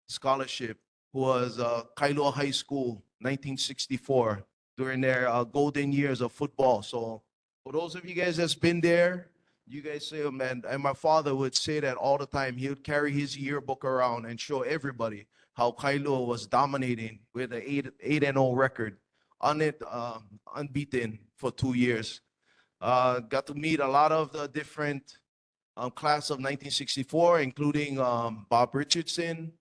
Scholarship, who was Kailua High School, 1964, during their golden years of football. So for those of you guys that's been there, You guys say him, and my father would say that all the time. He would carry his yearbook around and show everybody how Kailua was dominating with an 8-0 record, unbeaten for 2 years. Got to meet a lot of the different class of 1964, including Bob Richardson.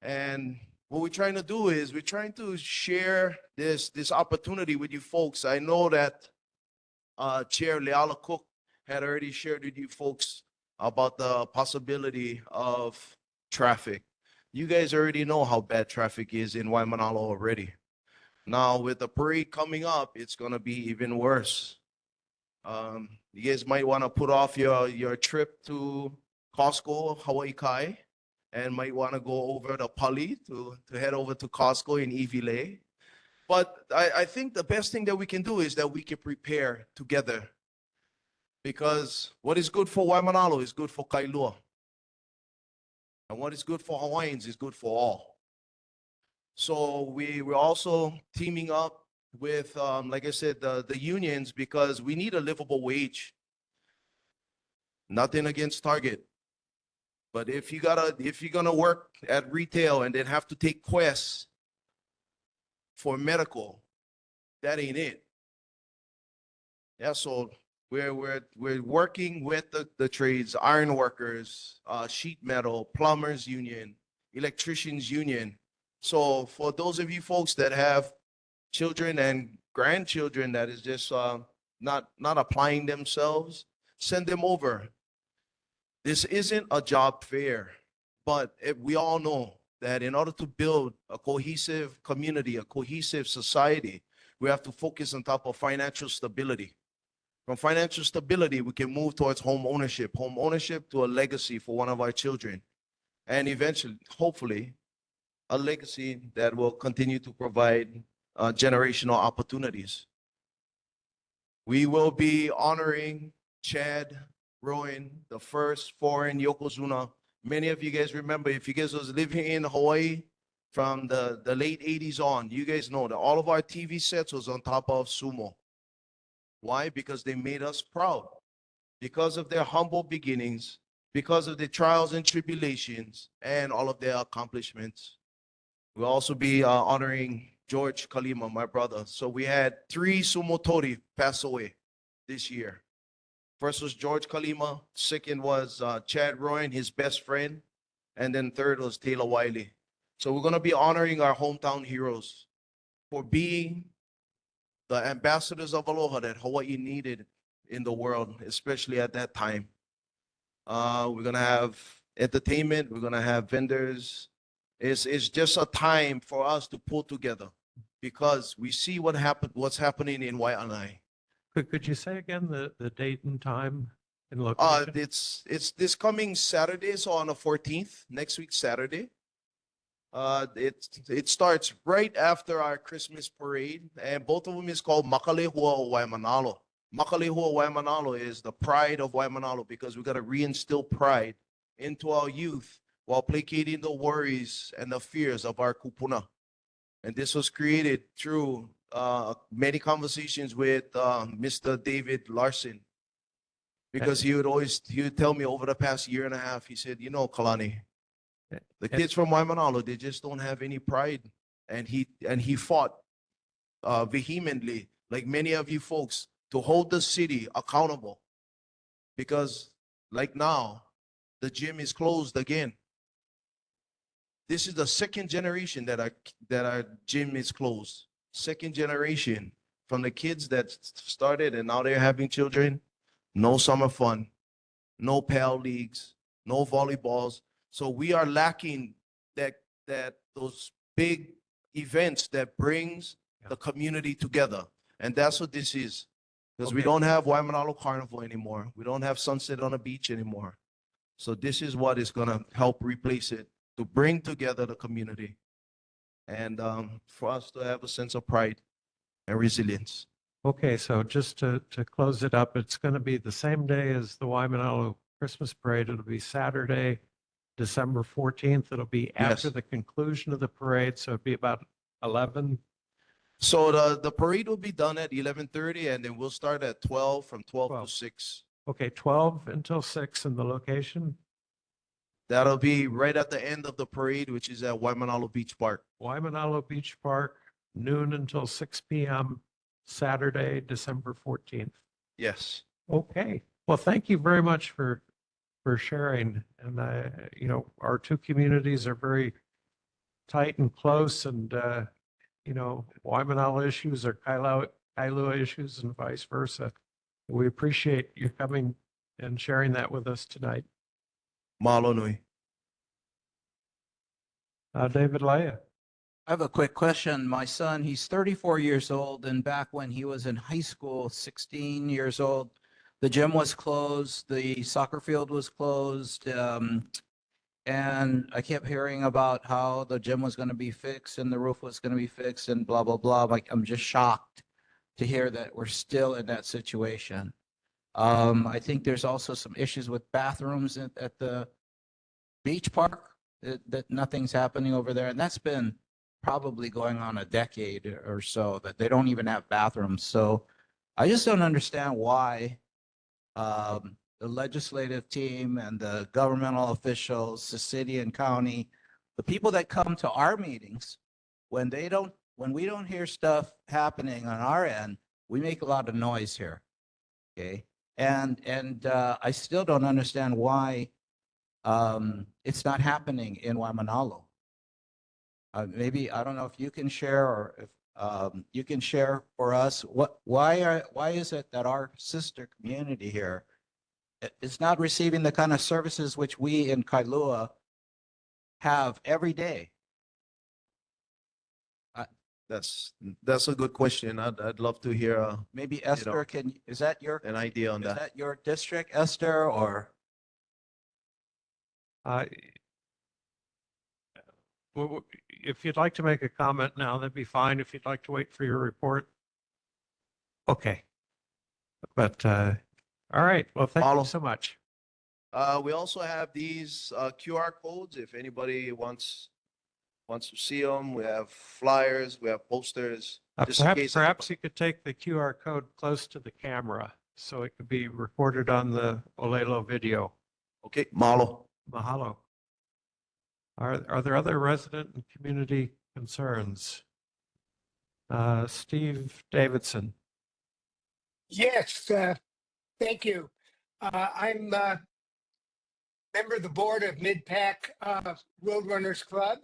And what we're trying to do is we're trying to share this opportunity with you folks. I know that Chair Leala Cook had already shared with you folks about the possibility of traffic. You guys already know how bad traffic is in Waimanalo already. Now with the parade coming up, it's gonna be even worse. You guys might want to put off your trip to Costco, Hawaii Kai, and might want to go over to Pali to head over to Costco in Iwilei. But I think the best thing that we can do is that we can prepare together. Because what is good for Waimanalo is good for Kailua. And what is good for Hawaiians is good for all. So we're also teaming up with, like I said, the unions, because we need a livable wage. Nothing against Target. But if you're gonna work at retail and then have to take quests for medical, that ain't it. Yeah, so we're working with the trades, iron workers, sheet metal, plumbers union, electricians union. So for those of you folks that have children and grandchildren that is just not applying themselves, send them over. This isn't a job fair, but we all know that in order to build a cohesive community, a cohesive society, we have to focus on top of financial stability. From financial stability, we can move towards home ownership to a legacy for one of our children, and eventually, hopefully, a legacy that will continue to provide generational opportunities. We will be honoring Chad Rowan, the first foreign Yokozuna. Many of you guys remember, if you guys was living in Hawaii from the late 80s on, you guys know that all of our TV sets was on top of sumo. Why? Because they made us proud. Because of their humble beginnings, because of their trials and tribulations, and all of their accomplishments. We'll also be honoring George Kalima, my brother. So we had 3 sumo tori pass away this year. First was George Kalima. Second was Chad Royan, his best friend. And then third was Taylor Wiley. So we're going to be honoring our hometown heroes for being the ambassadors of aloha that Hawaii needed in the world, especially at that time. We're going to have entertainment. We're going to have vendors. It's just a time for us to pull together because we see what's happening in Waianae. Could you say again the date and time and location? It's this coming Saturday, so on the 14th, next week Saturday. It starts right after our Christmas parade, and both of them is called Makalehua Waimanalo. Makalehua Waimanalo is the pride of Waimanalo because we got to reinstill pride into our youth while placating the worries and the fears of our kupuna. And this was created through many conversations with Mr. David Larson, because he would tell me over the past year and a half, he said, you know, Kalani, the kids from Waimanalo, they just don't have any pride. And he fought vehemently, like many of you folks, to hold the city accountable. Because like now, the gym is closed again. This is the second generation that our gym is closed. Second generation from the kids that started and now they're having children. No summer fun, no PAL leagues, no volleyballs. So we are lacking those big events that brings the community together. And that's what this is. Because we don't have Waimanalo Carnival anymore. We don't have Sunset on the Beach anymore. So this is what is going to help replace it, to bring together the community and for us to have a sense of pride and resilience. Okay, so just to close it up, it's going to be the same day as the Waimanalo Christmas Parade. It'll be Saturday, December 14th. It'll be after the conclusion of the parade, so it'll be about 11. So the parade will be done at 11:30, and then we'll start at 12, from 12 to 6. Okay, 12 until 6 in the location, That'll be right at the end of the parade, which is at Waimanalo Beach Park. Waimanalo Beach Park, noon until 6 p.m., Saturday, December 14th. Yes. Okay, well, thank you very much for sharing. And you know, our two communities are very tight and close, and you know, Waimanalo issues are Kailua issues and vice versa. We appreciate you coming and sharing that with us tonight. Mahalo nui. David Laya. I have a quick question. My son, he's 34 years old, and back when he was in high school, 16 years old, the gym was closed, the soccer field was closed, and I kept hearing about how the gym was going to be fixed and the roof was going to be fixed and blah, blah, blah. Like, I'm just shocked to hear that we're still in that situation. I think there's also some issues with bathrooms at the beach park, that nothing's happening over there. And that's been probably going on a decade or so, that they don't even have bathrooms. So I just don't understand why the legislative team and the governmental officials, the city and county, the people that come to our meetings, when we don't hear stuff happening on our end, we make a lot of noise here. Okay. And I still don't understand why it's not happening in Waimanalo. Maybe, I don't know if you can share, or if you can share for us why is it that our sister community here is not receiving the kind of services which we in Kailua have every day? That's a good question. I'd love to hear Maybe Esther, is that your an idea on is that. that your district, Esther, or? Well, if you'd like to make a comment now, that'd be fine. If you'd like to wait for your report. Okay. But, all right. Well, thank you so much. We also have these QR codes. If anybody wants to see them, we have flyers, we have posters. Just in case Perhaps you could take the QR code close to the camera so it could be recorded on the Olelo video. Okay, mahalo. Mahalo. Are there other resident and community concerns? Steve Davidson. Yes, thank you. I'm a member of the board of Mid-Pac Roadrunners Club.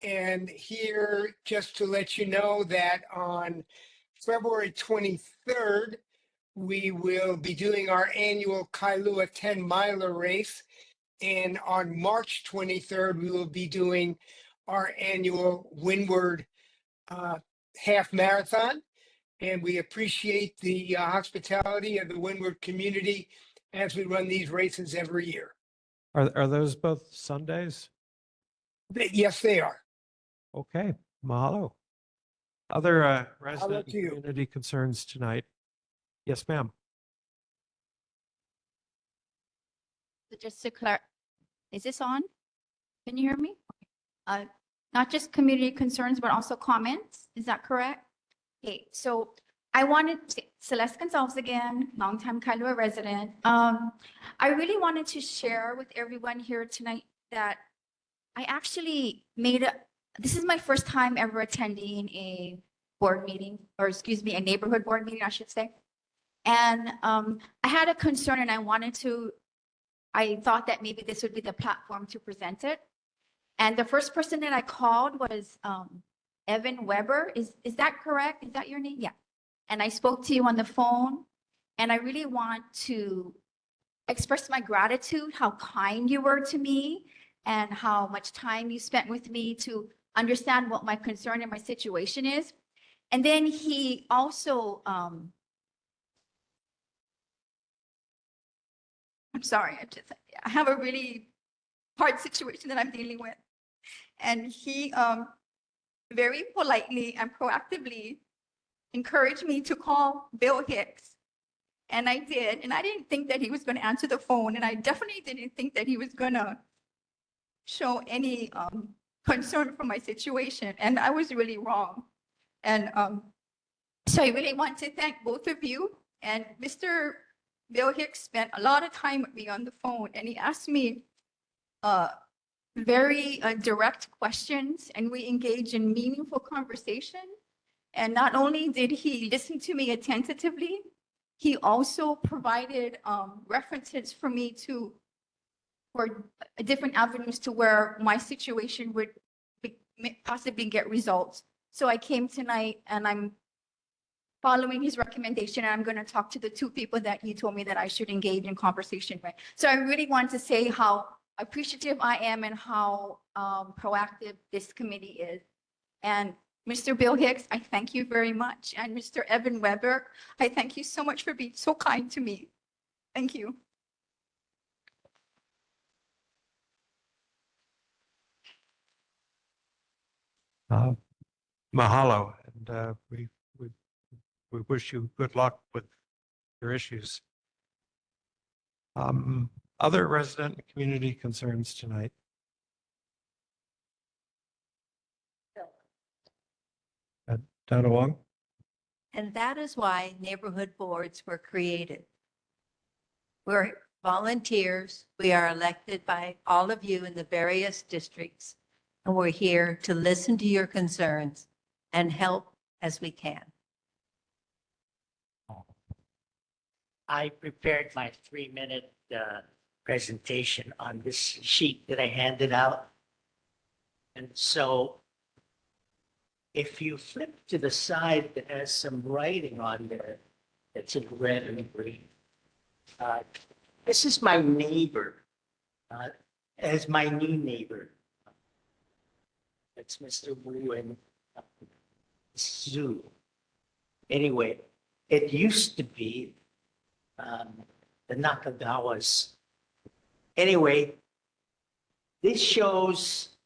And here, just to let you know that on February 23rd, we will be doing our annual Kailua 10-miler race. And on March 23rd, we will be doing our annual Windward half marathon. And we appreciate the hospitality of the Windward community as we run these races every year. Are those both Sundays? Yes, they are. Okay, mahalo. Other resident to and you. community concerns tonight? Yes, ma'am. So just to is this on? Can you hear me? Not just community concerns, but also comments. Is that correct? Okay, so I wanted to, Celeste Gonzalez again, longtime Kailua resident. I really wanted to share with everyone here tonight that I actually this is my first time ever attending a board meeting, or excuse me, a neighborhood board meeting, I should say. And I had a concern, and I thought that maybe this would be the platform to present it. And the first person that I called was Evan Weber. Is that correct? Is that your name? Yeah. And I spoke to you on the phone, and I really want to express my gratitude, how kind you were to me, and how much time you spent with me to understand what my concern and my situation is. And then he also, I'm sorry, I have a really hard situation that I'm dealing with. And he very politely and proactively encouraged me to call Bill Hicks. And I did. And I didn't think that he was going to answer the phone. And I definitely didn't think that he was going to show any concern for my situation. And I was really wrong. And so I really want to thank both of you and Mr. Bill Hicks spent a lot of time with me on the phone and he asked me very direct questions and we engaged in meaningful conversation. And not only did he listen to me attentively, he also provided references for me for different avenues to where my situation would possibly get results. So I came tonight and I'm following his recommendation, and I'm going to talk to the two people that he told me that I should engage in conversation with. So I really want to say how appreciative I am and how proactive this committee is. And Mr. Bill Hicks, I thank you very much. And Mr. Evan Weber, I thank you so much for being so kind to me. Thank you. Mahalo, and we wish you good luck with your issues. Other resident and community concerns tonight? Donna Wong? And that is why neighborhood boards were created. We're volunteers. We are elected by all of you in the various districts, and we're here to listen to your concerns and help as we can. I prepared my 3-minute presentation on this sheet that I handed out. And so if you flip to the side that has some writing on there, it's in red and green. This is my neighbor, as my new neighbor. It's Mr. Wu and Zhu. Anyway, it used to be the Nakagawas. Anyway, this shows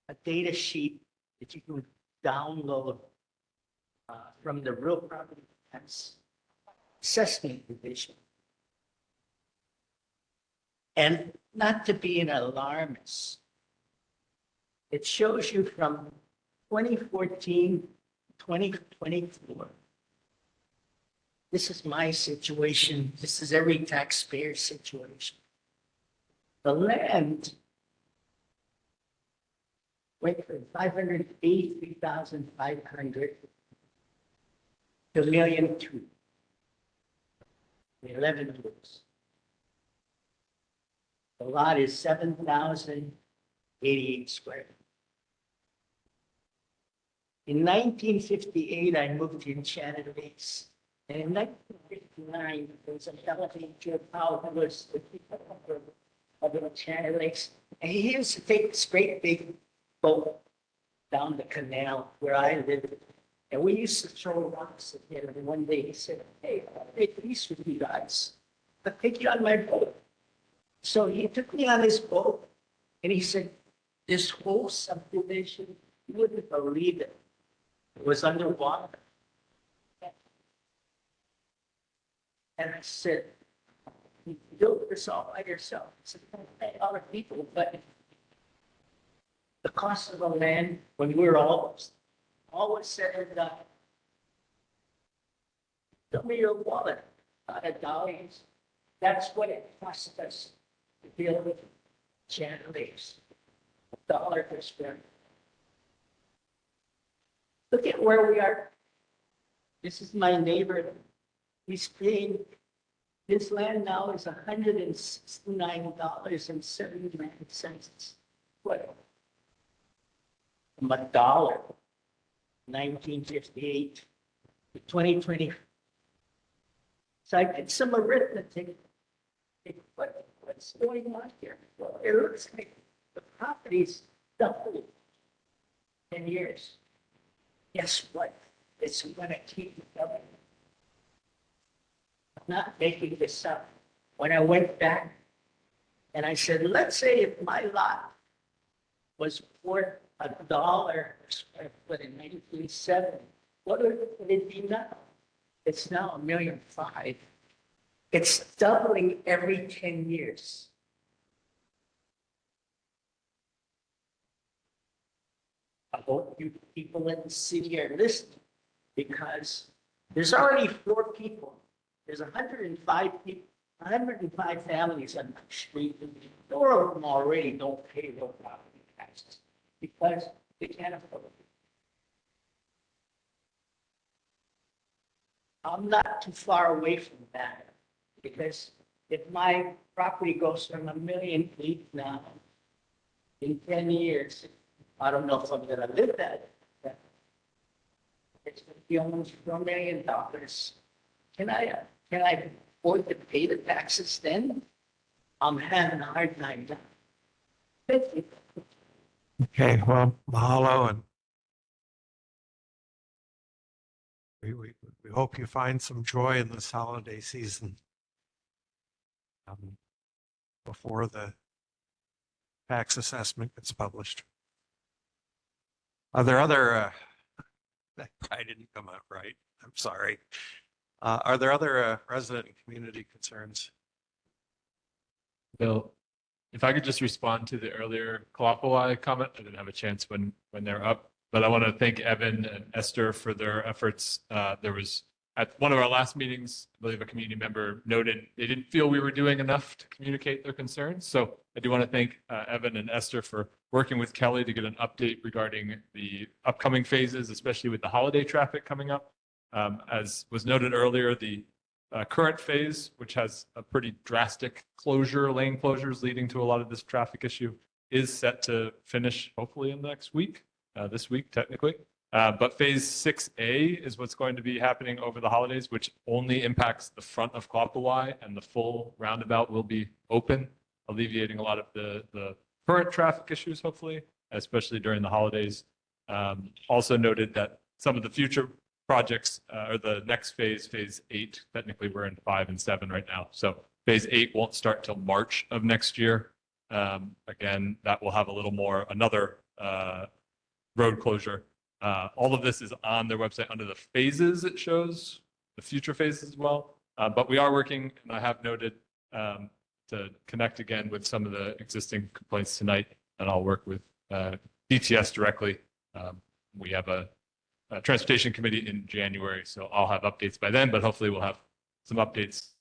a data sheet that you can download from the Real Property Tax Assessment Division. And not to be an alarmist, it shows you from 2014 to 2024. This is my situation. This is every taxpayer's situation. The land went from 583,500 to 1,200,000 in 11 years. The lot is 7,088 square. In 1958, I moved to Enchanted Lakes. And in 1959, there was a television power who was the people of the Enchanted Lakes. And he used to take this great big boat down the canal where I lived. And we used to throw rocks at him. And one day he said, "Hey, I'll make peace with you guys. I'll take you on my boat." So he took me on his boat and he said, "This whole subdivision, you wouldn't believe it. It was underwater." And I said, "You built this all by yourself." I said, "Hey, other people, but the cost of the land when we were always said and done. Tell me your wallet, $100. That's what it cost us to build with Enchanted Lakes. $1 per square. Look at where we are. This is my neighbor. He's paying, this land now is $169.79. What? From $1, 1958 to 2020. So I did some arithmetic. What's going on here? Well, it looks like the property's doubled in 10 years. Guess what? It's going to keep going. I'm not making this up. When I went back and I said, let's say if my lot was worth $1 per square foot in 1970, what would it be now? It's now $1.5 million. It's doubling every 10 years. I hope you people in the city are listening, because there's already 4 people There's 105 people, 105 families on my street. And 4 of them already don't pay their property taxes because they can't afford it. I'm not too far away from that because if my property goes from $1.8 million now in 10 years, I don't know if I'm gonna live that. It's gonna be almost $4 million. Can I afford to pay the taxes then? I'm having a hard time now. Okay, well, mahalo, and we hope you find some joy in this holiday season before the tax assessment gets published. Are there other, that probably didn't come out right. I'm sorry. Are there other resident and community concerns? Bill, if I could just respond to the earlier Kalapawai comment, I didn't have a chance when they're up, but I want to thank Evan and Esther for their efforts. There was at one of our last meetings, I believe a community member noted they didn't feel we were doing enough to communicate their concerns. So I do want to thank Evan and Esther for working with Kelly to get an update regarding the upcoming phases, especially with the holiday traffic coming up. As was noted earlier, the current phase, which has a pretty drastic lane closures leading to a lot of this traffic issue, is set to finish hopefully in the next week, this week technically. But phase 6A is what's going to be happening over the holidays, which only impacts the front of Kapolei, and the full roundabout will be open, alleviating a lot of the current traffic issues, hopefully, especially during the holidays. Also noted that some of the future projects or the next phase 8, technically we're in 5 and 7 right now. So phase 8 won't start till March of next year. Again, that will have a little more, another road closure. All of this is on their website under the phases. It shows the future phases as well. But we are working, and I have noted to connect again with some of the existing complaints tonight, and I'll work with DTS directly. We have a transportation committee in January, so I'll have updates by then, but hopefully we'll have some updates.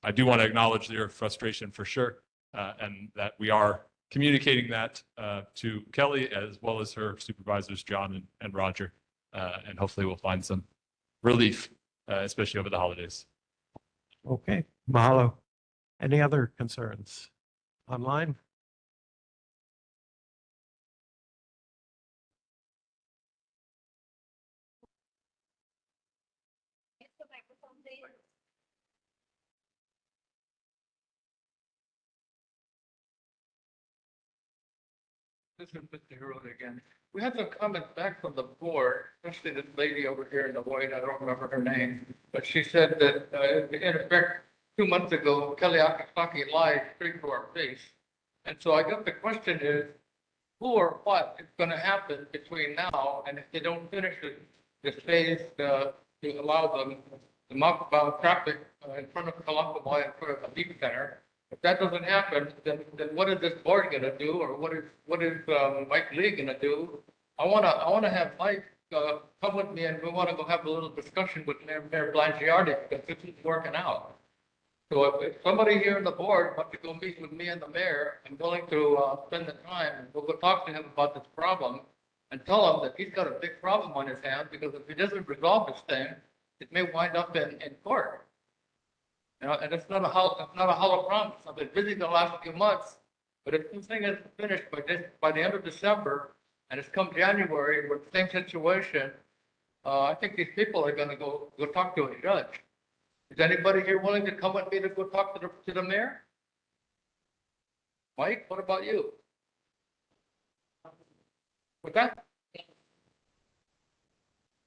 I do want to acknowledge your frustration for sure, and that we are communicating that to Kelly as well as her supervisors, John and Roger, and hopefully we'll find some relief, especially over the holidays. Okay, mahalo. Any other concerns online? This is Mr. Hirota again. We had some comments back from the board, especially this lady over here in the white, I don't remember her name, but she said that in effect, 2 months ago, Kelly Akasaki lied straight to our face. And so I guess the question is, who or what is going to happen between now and if they don't finish this phase to allow them the mouthbound traffic in front of Kalakaua and front of the Beach Center? If that doesn't happen, then what is this board gonna do, or what is Mike Lee gonna do? I wanna have Mike come with me, and we wanna go have a little discussion with Mayor Blangiardi, because this is working out. So if somebody here on the board wants to go meet with me and the mayor, I'm willing to spend the time, and we'll go talk to him about this problem and tell him that he's got a big problem on his hands, because if he doesn't resolve this thing, it may wind up in court. You know, and it's not a hollow promise. I've been busy the last few months, but if this thing isn't finished by the end of December, and it's come January with the same situation, I think these people are going to go talk to a judge. Is anybody here willing to come with me to go talk to the mayor? Mike, what about you? What's that?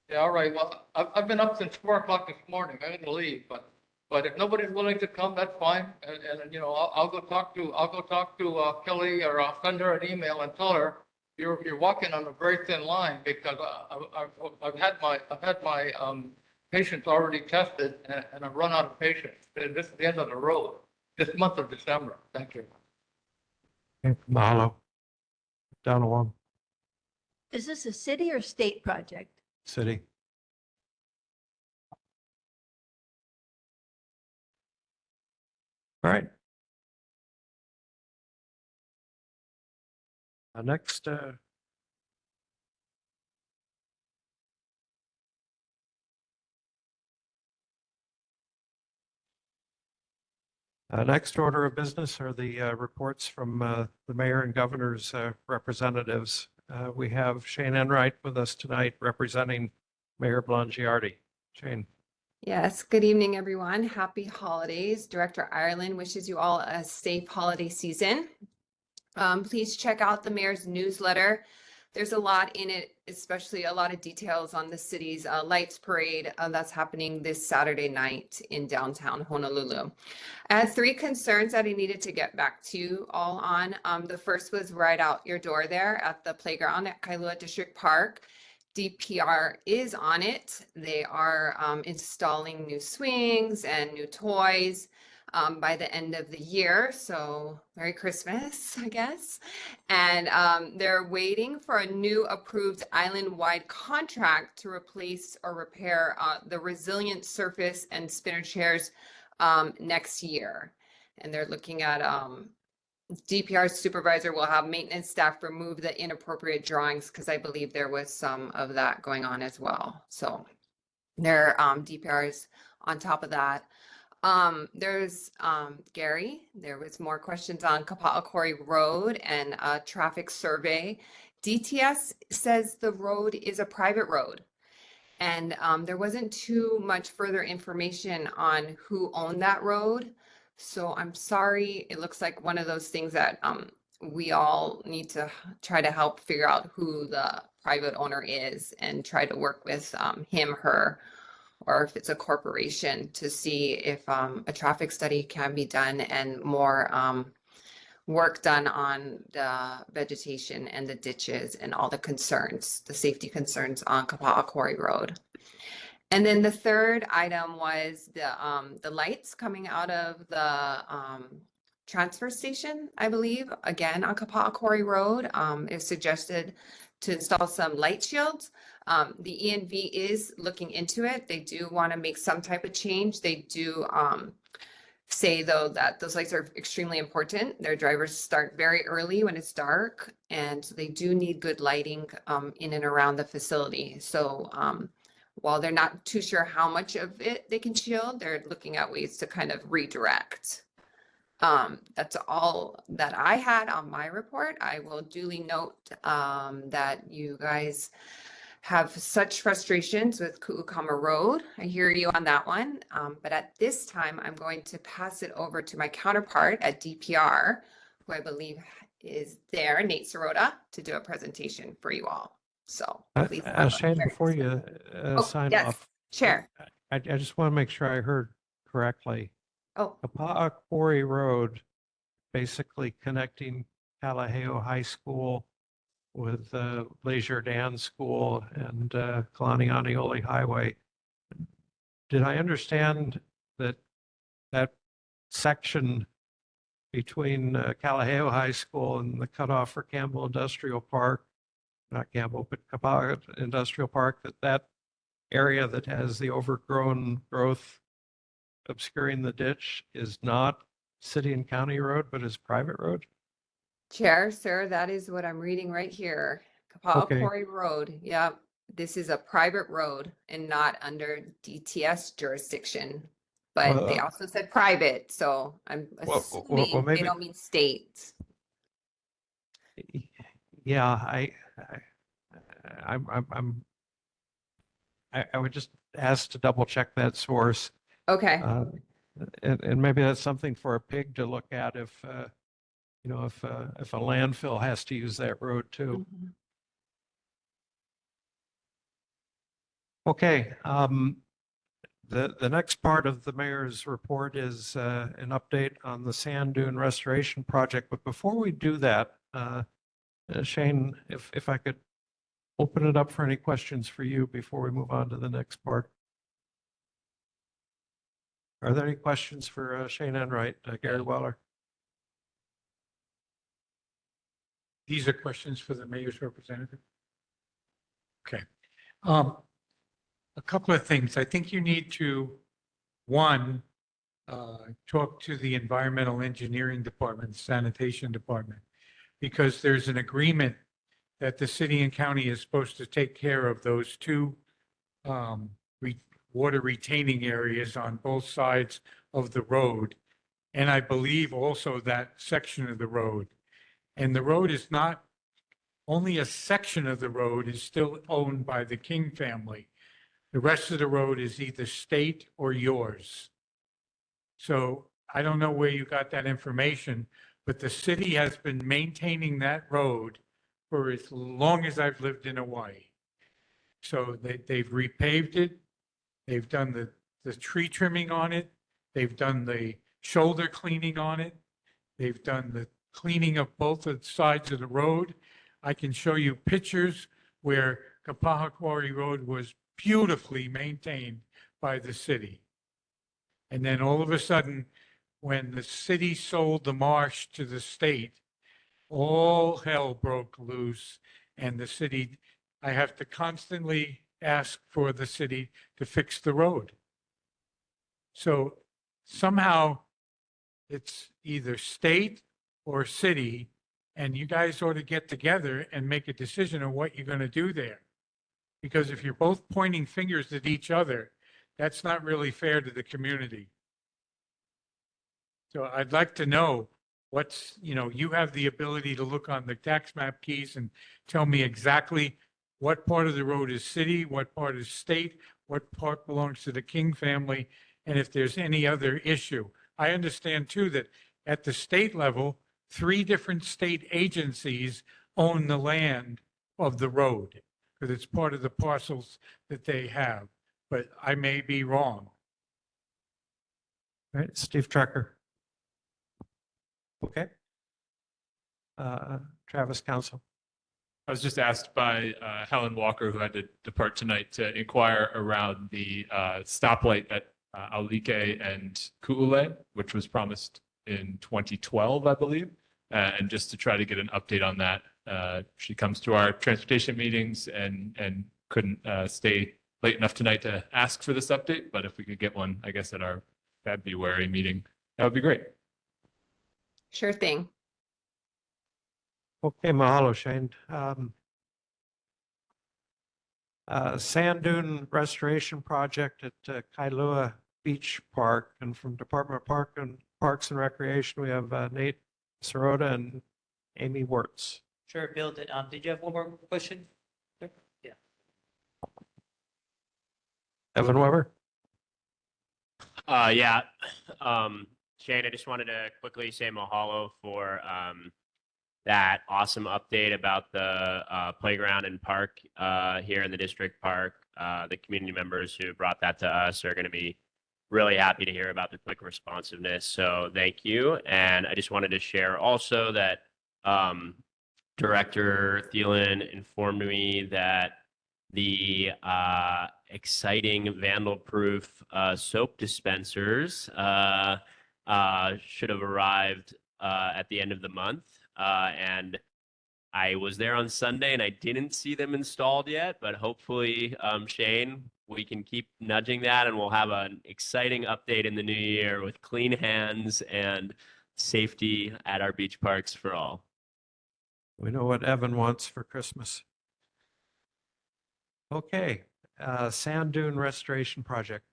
Yeah, all right. Well, I've been up since 4 o'clock this morning. I'm going to leave, but if nobody's willing to come, that's fine. And you know, I'll go talk to Kelly, or I'll send her an email and tell her you're walking on a very thin line, because I've had my patients already tested, and I've run out of patients. And this is the end of the road this month of December. Thank you. Okay, mahalo. Down along Is this a city or state project? city. All right. Next, next order of business are the reports from the mayor and governor's representatives. We have Shane Enright with us tonight representing Mayor Blangiardi. Shane. Yes, good evening, everyone. Happy holidays. Director Ireland wishes you all a safe holiday season. Please check out the mayor's newsletter. There's a lot in it, especially a lot of details on the city's lights parade that's happening this Saturday night in downtown Honolulu. I had 3 concerns that I needed to get back to you all on. The first was right out your door there at the playground at Kailua District Park. DPR is on it. They are installing new swings and new toys by the end of the year. So Merry Christmas, I guess. And they're waiting for a new approved island-wide contract to replace or repair the resilient surface and spinner chairs next year. And they're looking at DPR supervisor will have maintenance staff remove the inappropriate drawings because I believe there was some of that going on as well. So their DPR is on top of that. There's Gary, there was more questions on Kapa'akori Road and a traffic survey. DTS says the road is a private road. And there wasn't too much further information on who owned that road. So I'm sorry, it looks like one of those things that we all need to try to help figure out who the private owner is and try to work with him, her, or if it's a corporation to see if a traffic study can be done and more work done on the vegetation and the ditches and all the concerns, the safety concerns on Kapa'akori Road. And then the third item was the lights coming out of the transfer station, I believe, again on Kapa'akori Road. It suggested to install some light shields. The ENV is looking into it. They do want to make some type of change. They do say though that those lights are extremely important. Their drivers start very early when it's dark, and so they do need good lighting in and around the facility. So while they're not too sure how much of it they can shield, they're looking at ways to kind of redirect. That's all that I had on my report. I will duly note that you guys have such frustrations with Ku'ukama Road. I hear you on that one. But at this time, I'm going to pass it over to my counterpart at DPR, who I believe is there, Nate Sirota, to do a presentation for you all. So please. Shane, before you sign yes, off, Chair. I just want to make sure I heard correctly. Oh. Kapa'akori Road, basically connecting Kalaheo High School with Leisure Dance School and Kalani Aniole Highway. Did I understand that that section between Kalaheo High School and the cutoff for Campbell Industrial Park, not Campbell, but Kapa'a Industrial Park, that area that has the overgrown growth obscuring the ditch is not city and county road, but is private road? Chair, sir, that is what I'm reading right here. Kapa'akori Road. Yep. This is a private road and not under DTS jurisdiction. But they also said private, so I'm assuming they don't mean state. Yeah, I would just ask to double check that source. Okay. And maybe that's something for a pig to look at if if a landfill has to use that road too. Okay. The next part of the mayor's report is an update on the sand dune restoration project. But before we do that, Shane, if I could open it up for any questions for you before we move on to the next part. Are there any questions for Shane Enright, Gary Weller? These are questions for the mayor's representative. Okay. A couple of things. I think you need to, one, talk to the environmental engineering department, sanitation department, because there's an agreement that the city and county is supposed to take care of those two water retaining areas on both sides of the road. And I believe also that section of the road. And the road is not, only a section of the road is still owned by the King family. The rest of the road is either state or yours. So I don't know where you got that information, but the city has been maintaining that road for as long as I've lived in Hawaii. So they've repaved it. They've done the tree trimming on it. They've done the shoulder cleaning on it. They've done the cleaning of both the sides of the road. I can show you pictures where Kapaha Quarry Road was beautifully maintained by the city. And then all of a sudden, when the city sold the marsh to the state, all hell broke loose, and the city, I have to constantly ask for the city to fix the road. So somehow it's either state or city, and you guys ought to get together and make a decision on what you're going to do there. Because if you're both pointing fingers at each other, that's not really fair to the community. So I'd like to know what's, you have the ability to look on the tax map keys and tell me exactly what part of the road is city, what part is state, what part belongs to the King family, and if there's any other issue. I understand too that at the state level, 3 different state agencies own the land of the road because it's part of the parcels that they have, but I may be wrong. All right, Steve Trekker. Okay. Travis Council. I was just asked by Helen Walker, who had to depart tonight, to inquire around the stoplight at Aulike and Ku'ule, which was promised in 2012, I believe, and just to try to get an update on that. She comes to our transportation meetings and couldn't stay late enough tonight to ask for this update, but if we could get one, I guess, at our February meeting, that would be great. Sure thing. Okay, mahalo, Shane. Sand dune restoration project at Kailua Beach Park, and from Department of Parks and Recreation, we have Nate Sirota and Amy Wirtz. Sure, Bill, did you have one more question? Yeah. Evan Weber. Yeah. Shane, I just wanted to quickly say mahalo for that awesome update about the playground and park here in the district park. The community members who brought that to us are going to be really happy to hear about the quick responsiveness. So thank you. And I just wanted to share also that Director Thielen informed me that the exciting vandal-proof soap dispensers should have arrived at the end of the month. And I was there on Sunday and I didn't see them installed yet, but hopefully, Shane, we can keep nudging that and we'll have an exciting update in the new year with clean hands and safety at our beach parks for all. We know what Evan wants for Christmas. Okay, sand dune restoration project.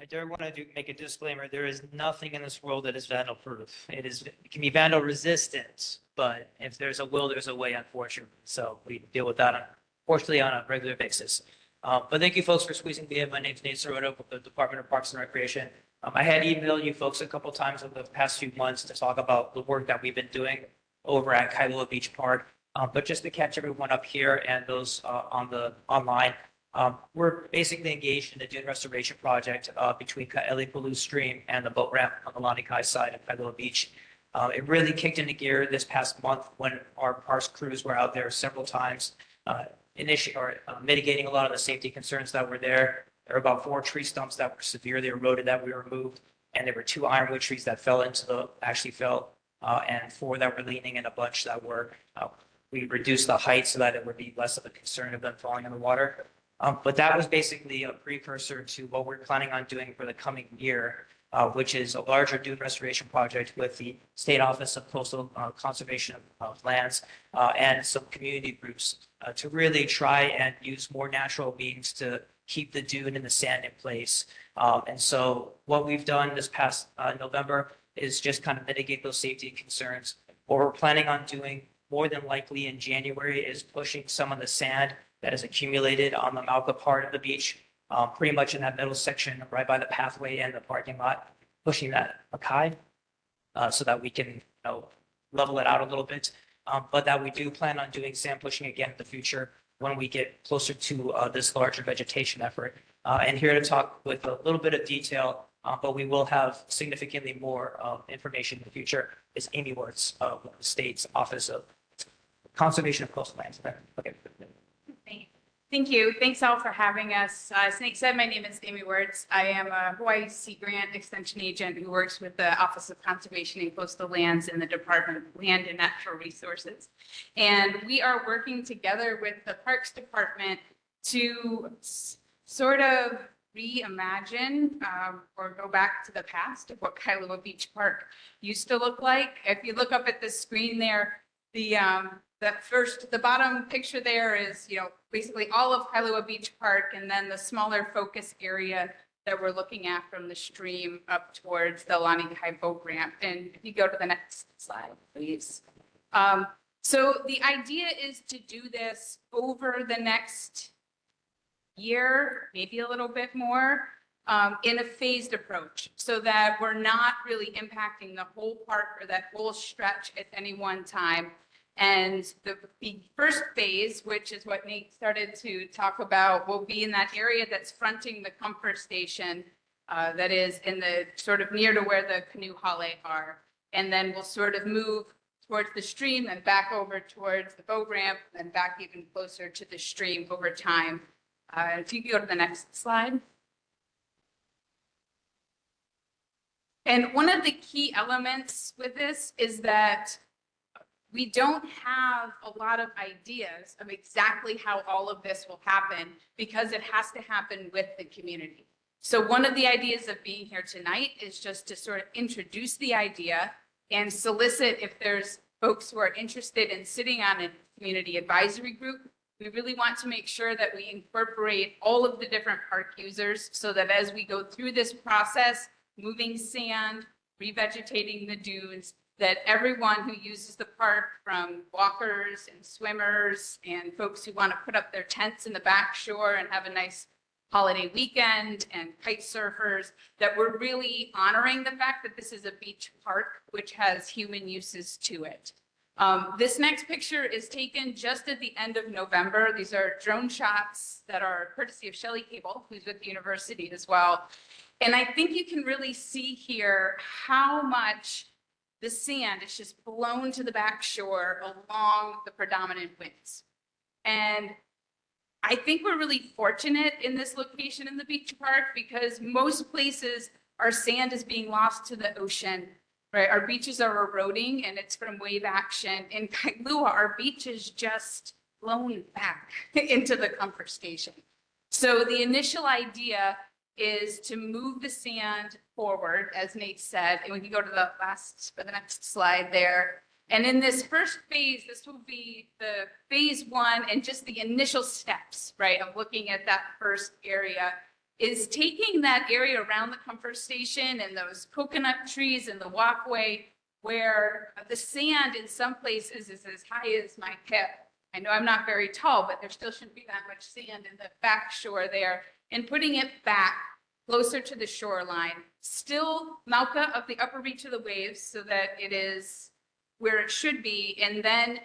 I do want to make a disclaimer. There is nothing in this world that is vandal proof. It can be vandal resistant, but if there's a will, there's a way, unfortunately. So we deal with that, unfortunately, on a regular basis. But thank you folks for squeezing me in. My name's Nate Sirota with the Department of Parks and Recreation. I had emailed you folks a couple times over the past few months to talk about the work that we've been doing over at Kailua Beach Park. But just to catch everyone up here and those online, we're basically engaged in a dune restoration project between Ka'elipulu Stream and the boat ramp on the Lanikai side of Kailua Beach. It really kicked into gear this past month when our parks crews were out there several times, mitigating a lot of the safety concerns that were there. There were about 4 tree stumps that were severely eroded that we removed, and there were 2 ironwood trees that fell, and 4 that were leaning, and a bunch that were. We reduced the height so that it would be less of a concern of them falling in the water. But that was basically a precursor to what we're planning on doing for the coming year. which is a larger dune restoration project with the State Office of Coastal Conservation of Lands and some community groups to really try and use more natural means to keep the dune and the sand in place. And so what we've done this past November is just kind of mitigate those safety concerns. What we're planning on doing more than likely in January is pushing some of the sand that is accumulated on the Malca part of the beach, pretty much in that middle section right by the pathway and the parking lot, pushing that high so that we can level it out a little bit. But that we do plan on doing sand pushing again in the future when we get closer to this larger vegetation effort. And here to talk with a little bit of detail, but we will have significantly more information in the future, is Amy Wertz of the state's Office of Conservation of Coastal Lands. Okay. Thank you. Thanks all for having us. As Nate said, my name is Amy Wertz. I am a Hawaii Sea Grant Extension Agent who works with the Office of Conservation and Coastal Lands in the Department of Land and Natural Resources. And we are working together with the Parks Department to sort of reimagine or go back to the past of what Kailua Beach Park used to look like. If you look up at the screen there, the bottom picture there is, basically all of Kailua Beach Park, and then the smaller focus area that we're looking at from the stream up towards the Lani Kai boat ramp. And if you go to the next slide, please. So the idea is to do this over the next year, maybe a little bit more, in a phased approach, so that we're not really impacting the whole park or that whole stretch at any one time. And the first phase, which is what Nate started to talk about, will be in that area that's fronting the comfort station, that is in the sort of near to where the canoe hale are. And then we'll sort of move towards the stream and back over towards the boat ramp and back even closer to the stream over time. If you could go to the next slide. And one of the key elements with this is that we don't have a lot of ideas of exactly how all of this will happen because it has to happen with the community. So one of the ideas of being here tonight is just to sort of introduce the idea and solicit if there's folks who are interested in sitting on a community advisory group. We really want to make sure that we incorporate all of the different park users so that as we go through this process, moving sand, revegetating the dunes, that everyone who uses the park, from walkers and swimmers and folks who want to put up their tents in the back shore and have a nice holiday weekend, and kite surfers, that we're really honoring the fact that this is a beach park which has human uses to it. This next picture is taken just at the end of November. These are drone shots that are courtesy of Shelley Cable, who's with the university as well. And I think you can really see here how much the sand is just blown to the back shore along the predominant winds. And I think we're really fortunate in this location in the beach park because most places our sand is being lost to the ocean, right? Our beaches are eroding and it's from wave action. In Kailua, our beach is just blown back into the comfort station. So the initial idea is to move the sand forward, as Nate said, and we can go to the next slide there. And in this first phase, this will be the phase one and just the initial steps, right, of looking at that first area, is taking that area around the comfort station and those coconut trees and the walkway where the sand in some places is as high as my hip. I know I'm not very tall, but there still shouldn't be that much sand in the back shore there, and putting it back closer to the shoreline, still Malca of the upper reach of the waves so that it is where it should be. And then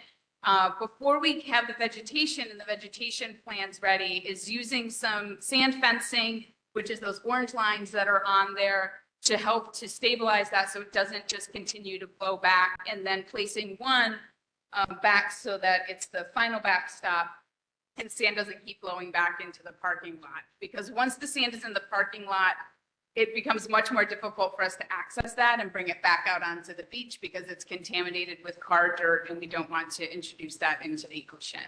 before we have the vegetation and the vegetation plans ready, is using some sand fencing, which is those orange lines that are on there, to help to stabilize that so it doesn't just continue to blow back, and then placing one back so that it's the final backstop and sand doesn't keep blowing back into the parking lot. Because once the sand is in the parking lot, it becomes much more difficult for us to access that and bring it back out onto the beach because it's contaminated with car dirt and we don't want to introduce that into the ocean.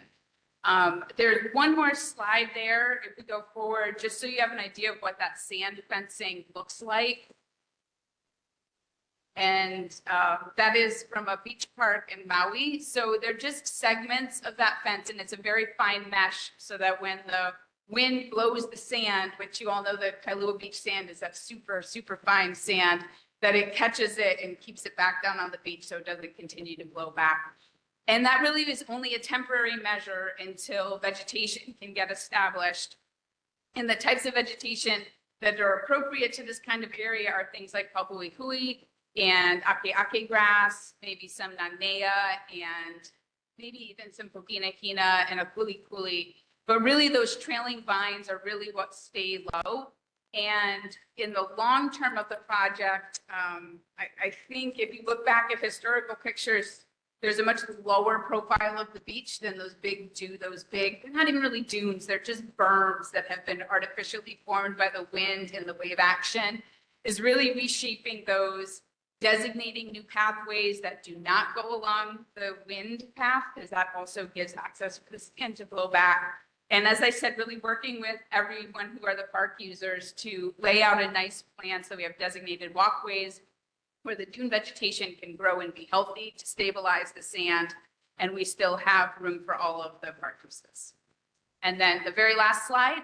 There's one more slide there, if we go forward, just so you have an idea of what that sand fencing looks like. And that is from a beach park in Maui. So they're just segments of that fence, and it's a very fine mesh so that when the wind blows the sand, which you all know that Kailua beach sand is that super, super fine sand, that it catches it and keeps it back down on the beach so it doesn't continue to blow back. And that really is only a temporary measure until vegetation can get established. And the types of vegetation that are appropriate to this kind of area are things like papuihui and ake grass, maybe some nanea, and maybe even some pokinakina and a kuli. But really those trailing vines are really what stay low. And in the long term of the project, I think if you look back at historical pictures, there's a much lower profile of the beach than those big, they're not even really dunes, they're just berms that have been artificially formed by the wind and the wave action, is really reshaping those, designating new pathways that do not go along the wind path, because that also gives access for the sand to blow back. And as I said, really working with everyone who are the park users to lay out a nice plan so we have designated walkways where the dune vegetation can grow and be healthy to stabilize the sand, and we still have room for all of the park uses. And then the very last slide,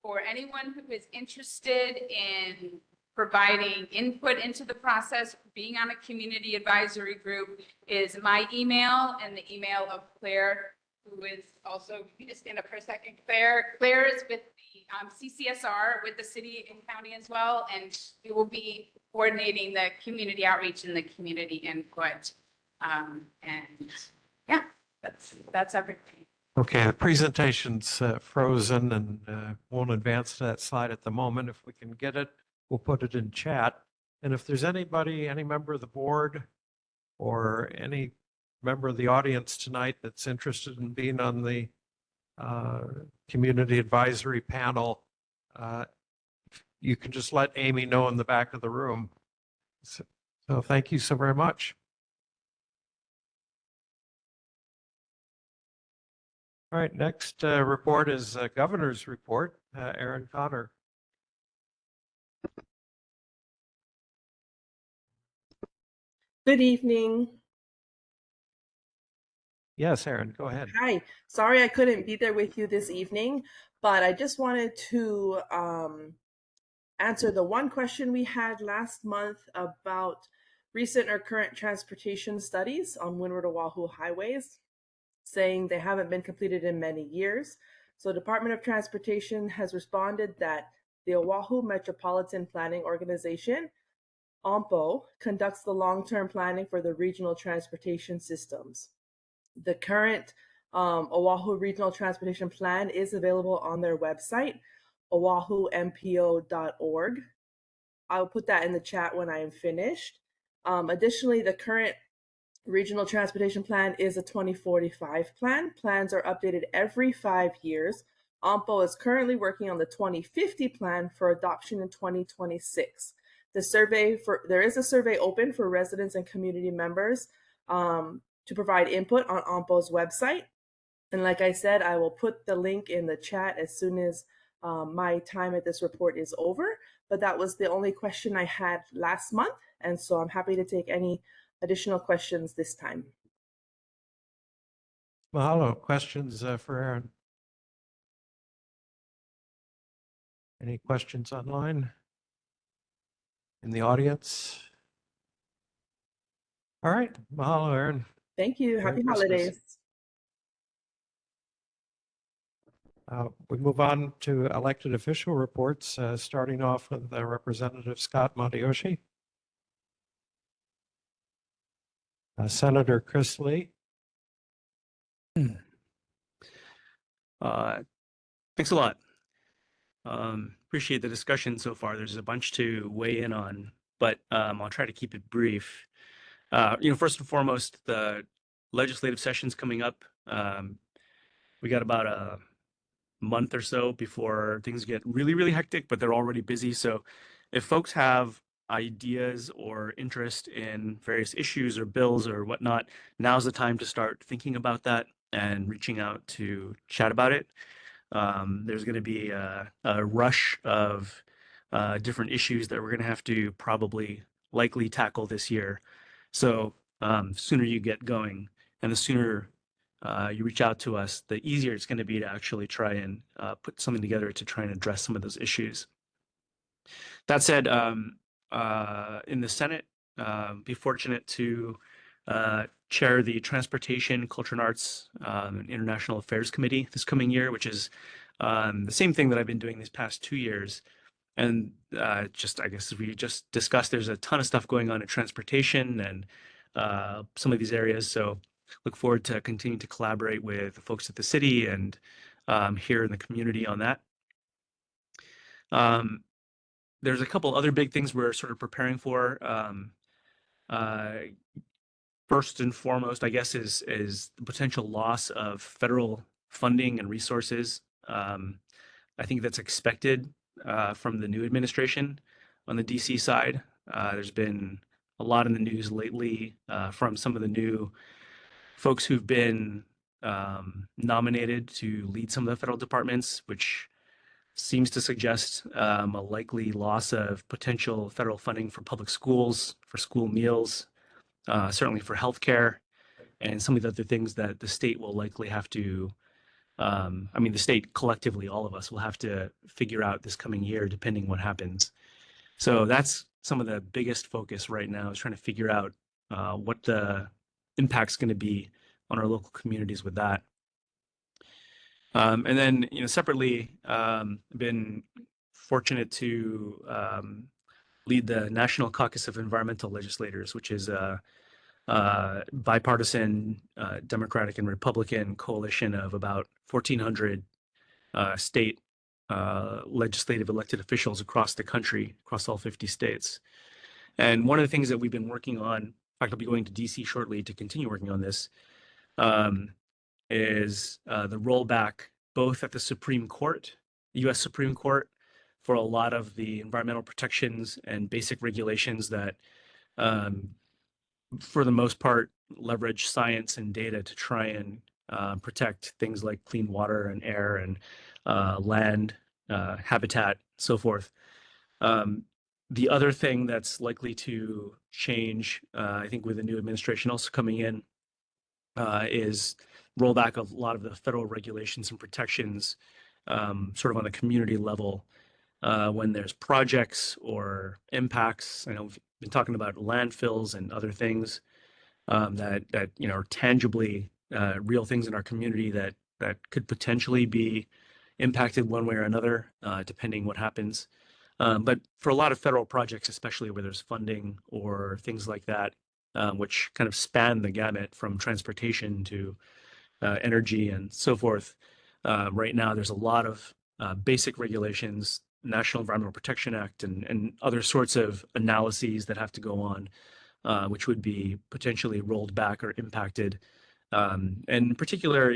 for anyone who is interested in providing input into the process, being on a community advisory group, is my email and the email of Claire, who is also, you just stand up for a second, Claire. Claire is with the CCSR, with the city and county as well, and we will be coordinating the community outreach and the community input. And yeah, that's everything. Okay, the presentation's frozen and won't advance to that slide at the moment. If we can get it, we'll put it in chat. And if there's anybody, any member of the board or any member of the audience tonight that's interested in being on the community advisory panel, you can just let Amy know in the back of the room. So thank you so very much. All right, next report is Governor's report. Aaron Connor. Good evening. Yes, Aaron, go ahead. Hi. Sorry I couldn't be there with you this evening, but I just wanted to answer the one question we had last month about recent or current transportation studies on Windward Oahu highways, saying they haven't been completed in many years. So Department of Transportation has responded that the Oahu Metropolitan Planning Organization, OMPO, conducts the long-term planning for the regional transportation systems. The current Oahu Regional Transportation Plan is available on their website, oahumpo.org. I'll put that in the chat when I am finished. Additionally, the current Regional Transportation Plan is a 2045 plan. Plans are updated every 5 years. OMPO is currently working on the 2050 plan for adoption in 2026. There is a survey open for residents and community members to provide input on OMPO's website. And like I said, I will put the link in the chat as soon as my time at this report is over. But that was the only question I had last month. And so I'm happy to take any additional questions this time. Mahalo. Questions for Aaron? Any questions online? In the audience? All right. Mahalo, Aaron. Thank you. Happy Merry Christmas. holidays. We move on to elected official reports, starting off with Representative Scott Matayoshi. Senator Chris Lee. Thanks a lot. Appreciate the discussion so far. There's a bunch to weigh in on, but I'll try to keep it brief. First and foremost, the legislative session's coming up. We got about a month or so before things get really, really hectic, but they're already busy. So if folks have ideas or interest in various issues or bills or whatnot, now's the time to start thinking about that and reaching out to chat about it. There's going to be a rush of different issues that we're going to have to probably likely tackle this year. So sooner you get going and the sooner you reach out to us, the easier it's going to be to actually try and put something together to try and address some of those issues. That said, in the Senate, be fortunate to chair the Transportation, Culture and Arts and International Affairs Committee this coming year, which is the same thing that I've been doing these past 2 years. And just, I guess, as we just discussed, there's a ton of stuff going on in transportation and some of these areas. So look forward to continuing to collaborate with the folks at the city and here in the community on that. There's a couple other big things we're sort of preparing for. First and foremost, I guess, is the potential loss of federal funding and resources. I think that's expected from the new administration on the DC side. There's been a lot in the news lately from some of the new folks who've been nominated to lead some of the federal departments, which seems to suggest a likely loss of potential federal funding for public schools, for school meals, certainly for healthcare, and some of the other things that the state will likely have to, I mean, the state collectively, all of us will have to figure out this coming year, depending what happens. So that's some of the biggest focus right now, is trying to figure out what the impact's going to be on our local communities with that. And then, separately, been fortunate to lead the National Caucus of Environmental Legislators, which is a bipartisan Democratic and Republican coalition of about 1,400 state legislative elected officials across the country, across all 50 states. And one of the things that we've been working on, in fact, I'll be going to DC shortly to continue working on this, is the rollback both at the Supreme Court, U.S. Supreme Court, for a lot of the environmental protections and basic regulations that, for the most part, leverage science and data to try and protect things like clean water and air and land, habitat, so forth. The other thing that's likely to change, I think, with the new administration also coming in, is rollback of a lot of the federal regulations and protections, sort of on a community level, when there's projects or impacts. I know we've been talking about landfills and other things that are tangibly real things in our community that could potentially be impacted one way or another, depending what happens. But for a lot of federal projects, especially where there's funding or things like that, which kind of span the gamut from transportation to energy and so forth. Right now, there's a lot of basic regulations, National Environmental Protection Act, and other sorts of analyses that have to go on, which would be potentially rolled back or impacted. And in particular,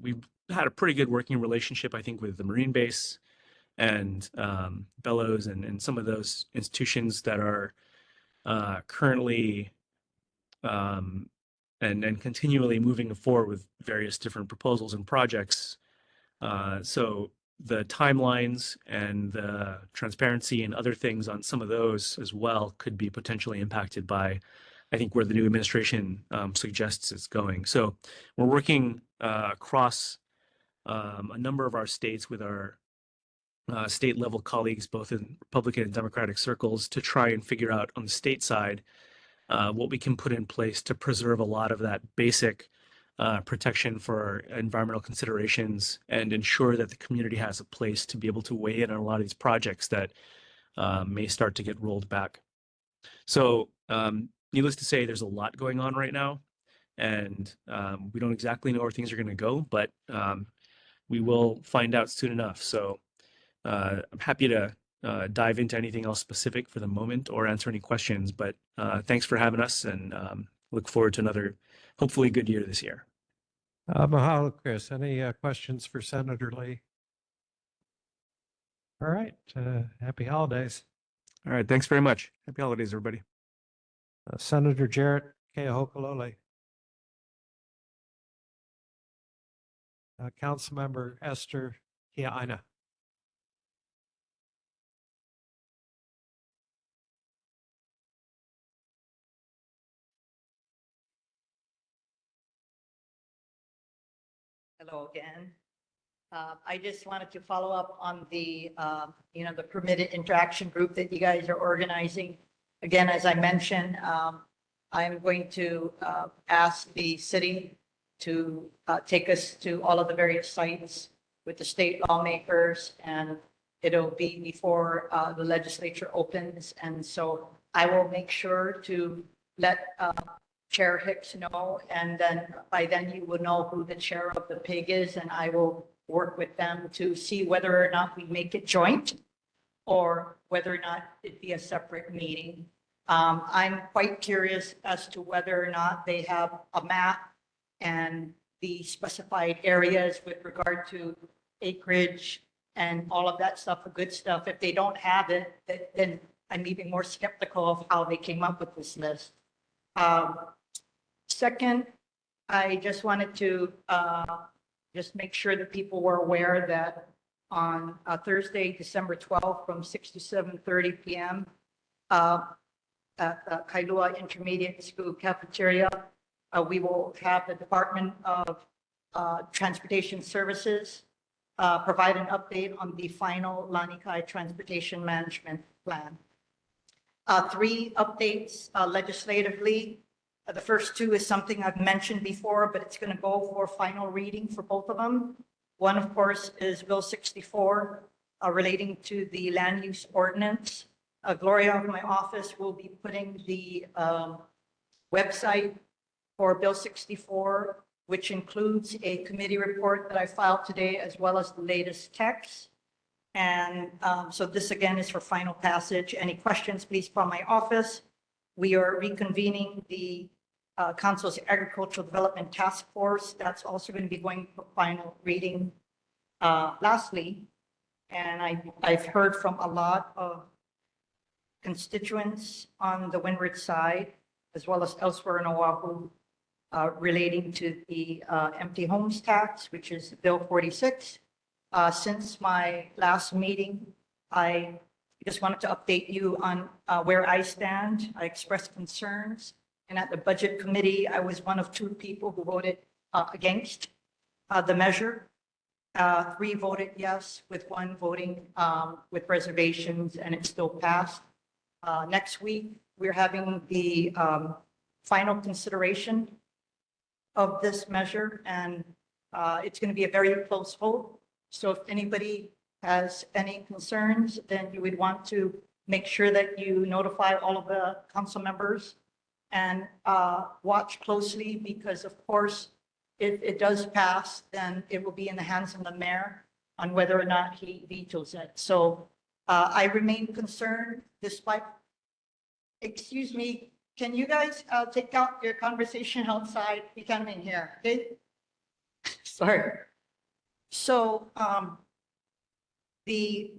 we've had a pretty good working relationship, I think, with the Marine base and Bellows and some of those institutions that are currently and continually moving forward with various different proposals and projects. So the timelines and the transparency and other things on some of those as well could be potentially impacted by, I think, where the new administration suggests it's going. So we're working across a number of our states with our state level colleagues, both in Republican and Democratic circles, to try and figure out on the state side what we can put in place to preserve a lot of that basic protection for environmental considerations and ensure that the community has a place to be able to weigh in on a lot of these projects that may start to get rolled back. So needless to say, there's a lot going on right now, and we don't exactly know where things are going to go, but we will find out soon enough. So I'm happy to dive into anything else specific for the moment or answer any questions, but thanks for having us, and look forward to another hopefully good year this year. Mahalo, Chris. Any questions for Senator Lee? All right. Happy holidays. All right. Thanks very much. Happy holidays, everybody. Senator Jarrett Keahokalole. Councilmember Esther Kiaina. Hello again. I just wanted to follow up on the, the permitted interaction group that you guys are organizing. Again, as I mentioned, I'm going to ask the city to take us to all of the various sites with the state lawmakers, and it'll be before the legislature opens. And so I will make sure to let Chair Hicks know, and then by then you will know who the chair of the PIG is, and I will work with them to see whether or not we make it joint or whether or not it be a separate meeting. I'm quite curious as to whether or not they have a map and the specified areas with regard to acreage and all of that stuff, the good stuff. If they don't have it, then I'm even more skeptical of how they came up with this list. Second, I just wanted to just make sure that people were aware that on Thursday, December 12th, from 6 to 7:30 p.m. At the Kailua Intermediate School cafeteria, we will have the Department of Transportation Services provide an update on the final Lanikai Transportation Management Plan. 3 updates legislatively. The first 2 is something I've mentioned before, but it's going to go for final reading for both of them. One, of course, is Bill 64 relating to the land use ordinance. Gloria of my office will be putting the website for Bill 64, which includes a committee report that I filed today, as well as the latest text. And so this again is for final passage. Any questions, please call my office. We are reconvening the Council's Agricultural Development Task Force. That's also going to be going for final reading. Lastly, and I've heard from a lot of constituents on the windward side, as well as elsewhere in Oahu, relating to the empty homes tax, which is Bill 46. Since my last meeting, I just wanted to update you on where I stand. I expressed concerns, and at the Budget Committee, I was one of 2 people who voted against the measure. 3 voted yes, with 1 voting with reservations, and it still passed. Next week, we're having the final consideration of this measure, and it's going to be a very close vote. So if anybody has any concerns, then you would want to make sure that you notify all of the council members and watch closely, because of course, if it does pass, then it will be in the hands of the mayor on whether or not he vetoes it. So I remain concerned despite, excuse me, can you guys take out your conversation outside? You can't come in here, okay? Sorry. So the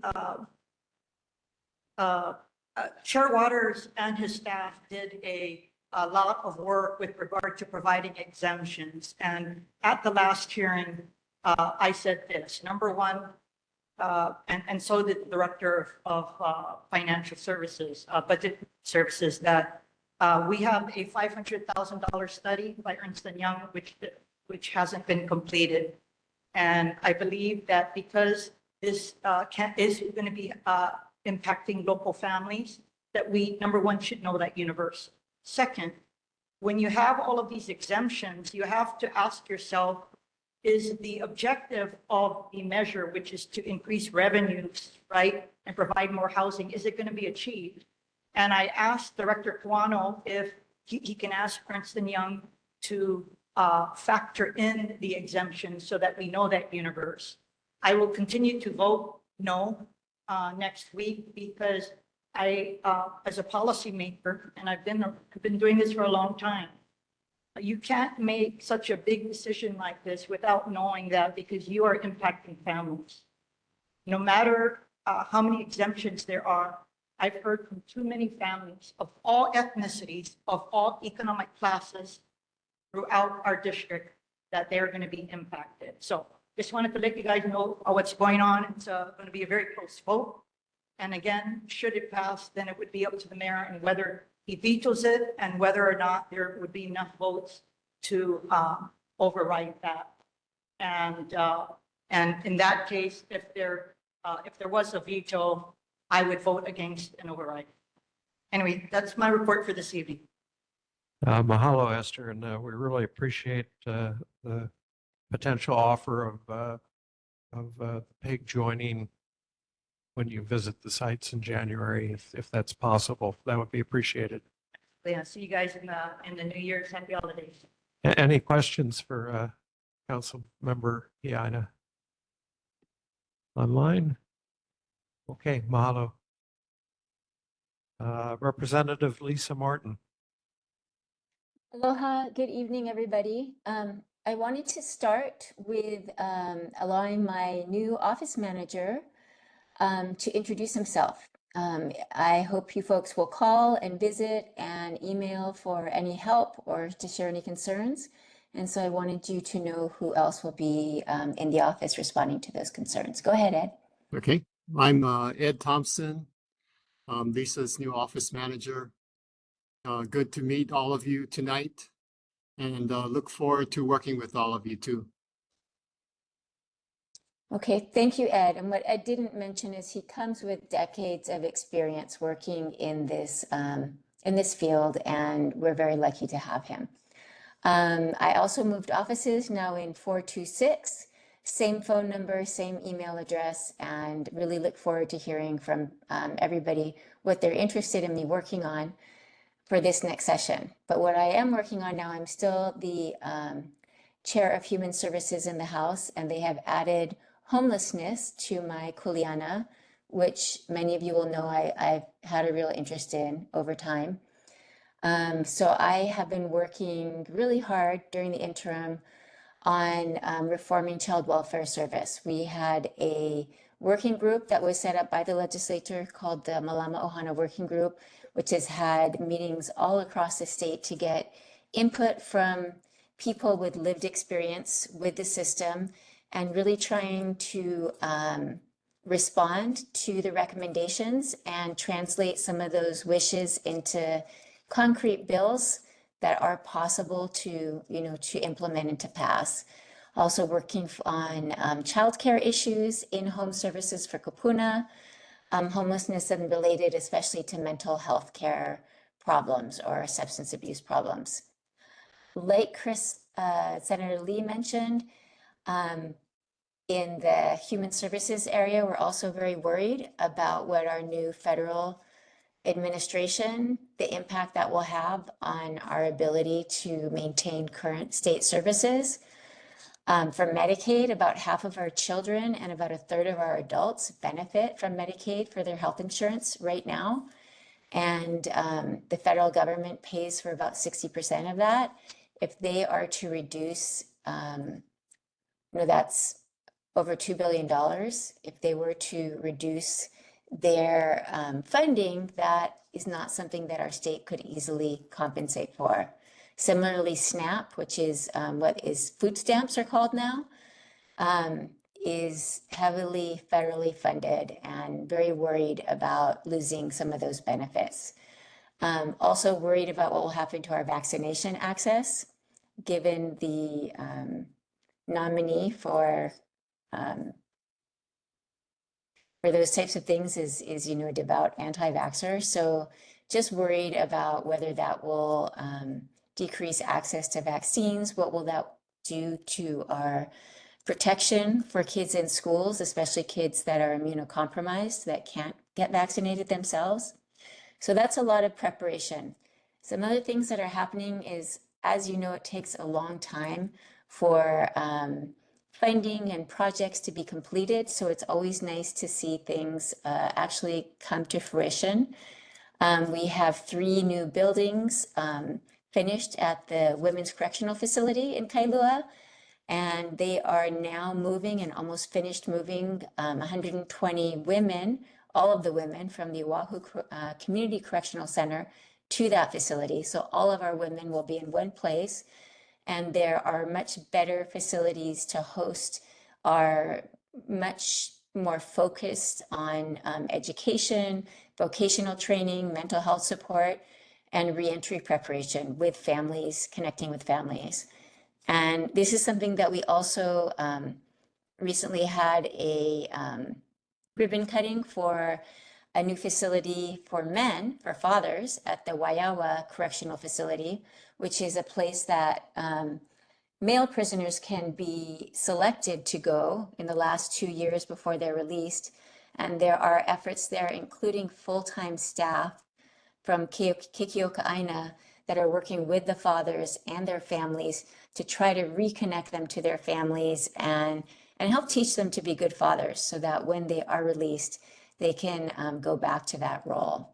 Chair Waters and his staff did a lot of work with regard to providing exemptions. And at the last hearing, I said this, number one, and so did the Director of Financial Services, Budget Services, that we have a $500,000 study by Ernst & Young, which hasn't been completed. And I believe that because this is going to be impacting local families, that we, number one, should know that universe. Second, when you have all of these exemptions, you have to ask yourself, is the objective of the measure, which is to increase revenues, right, and provide more housing, is it going to be achieved? And I asked Director Kawano if he can ask Ernst & Young to factor in the exemption so that we know that universe. I will continue to vote no next week, because I, as a policymaker, and I've been doing this for a long time, you can't make such a big decision like this without knowing that, because you are impacting families. No matter how many exemptions there are, I've heard from too many families of all ethnicities, of all economic classes throughout our district, that they're going to be impacted. So just wanted to let you guys know what's going on. It's going to be a very close vote. And again, should it pass, then it would be up to the mayor and whether he vetoes it and whether or not there would be enough votes to override that. And in that case, if there was a veto, I would vote against an override. Anyway, that's my report for this evening. Mahalo, Esther, and we really appreciate the potential offer of the PIG joining when you visit the sites in January, if that's possible. That would be appreciated. Yeah, see you guys in the New Year's. Happy holidays. Any questions for Council Member Yaina? Online? Okay, mahalo. Representative Lisa Martin. Aloha, good evening, everybody. I wanted to start with allowing my new office manager to introduce himself. I hope you folks will call and visit and email for any help or to share any concerns. And so I wanted you to know who else will be in the office responding to those concerns. Go ahead, Ed. Okay, I'm Ed Thompson, Lisa's new office manager. Good to meet all of you tonight and look forward to working with all of you too. Okay, thank you, Ed. And what Ed didn't mention is he comes with decades of experience working in this field, and we're very lucky to have him. I also moved offices, now in 426, same phone number, same email address, and really look forward to hearing from everybody what they're interested in me working on for this next session. But what I am working on now, I'm still the Chair of Human Services in the House, and they have added homelessness to my kuleana, which many of you will know I've had a real interest in over time. So I have been working really hard during the interim on reforming child welfare service. We had a working group that was set up by the legislature called the Malama Ohana Working Group, which has had meetings all across the state to get input from people with lived experience with the system and really trying to respond to the recommendations and translate some of those wishes into concrete bills that are possible to implement and to pass. Also working on childcare issues, in-home services for kupuna, homelessness and related, especially to mental health care problems or substance abuse problems. Like Senator Lee mentioned, in the human services area, we're also very worried about what our new federal administration, the impact that will have on our ability to maintain current state services. For Medicaid, about half of our children and about a third of our adults benefit from Medicaid for their health insurance right now. And the federal government pays for about 60% of that. If they are to reduce, that's over $2 billion. If they were to reduce their funding, that is not something that our state could easily compensate for. Similarly, SNAP, which is what is food stamps are called now, is heavily federally funded and very worried about losing some of those benefits. Also worried about what will happen to our vaccination access, given the nominee for those types of things is a devout anti-vaxxer. So just worried about whether that will decrease access to vaccines. What will that do to our protection for kids in schools, especially kids that are immunocompromised that can't get vaccinated themselves? So that's a lot of preparation. Some other things that are happening is, as you know, it takes a long time for funding and projects to be completed. So it's always nice to see things actually come to fruition. We have 3 new buildings finished at the Women's Correctional Facility in Kailua, and they are now moving and almost finished moving 120 women, all of the women from the Oahu Community Correctional Center to that facility. So all of our women will be in one place, and there are much better facilities to host our much more focused on education, vocational training, mental health support, and reentry preparation with families, connecting with families. And this is something that we also recently had a ribbon cutting for a new facility for men, for fathers, at the Waiawa Correctional Facility, which is a place that male prisoners can be selected to go in the last 2 years before they're released. And there are efforts there, including full-time staff from Kikioka Aina that are working with the fathers and their families to try to reconnect them to their families and help teach them to be good fathers so that when they are released, they can go back to that role.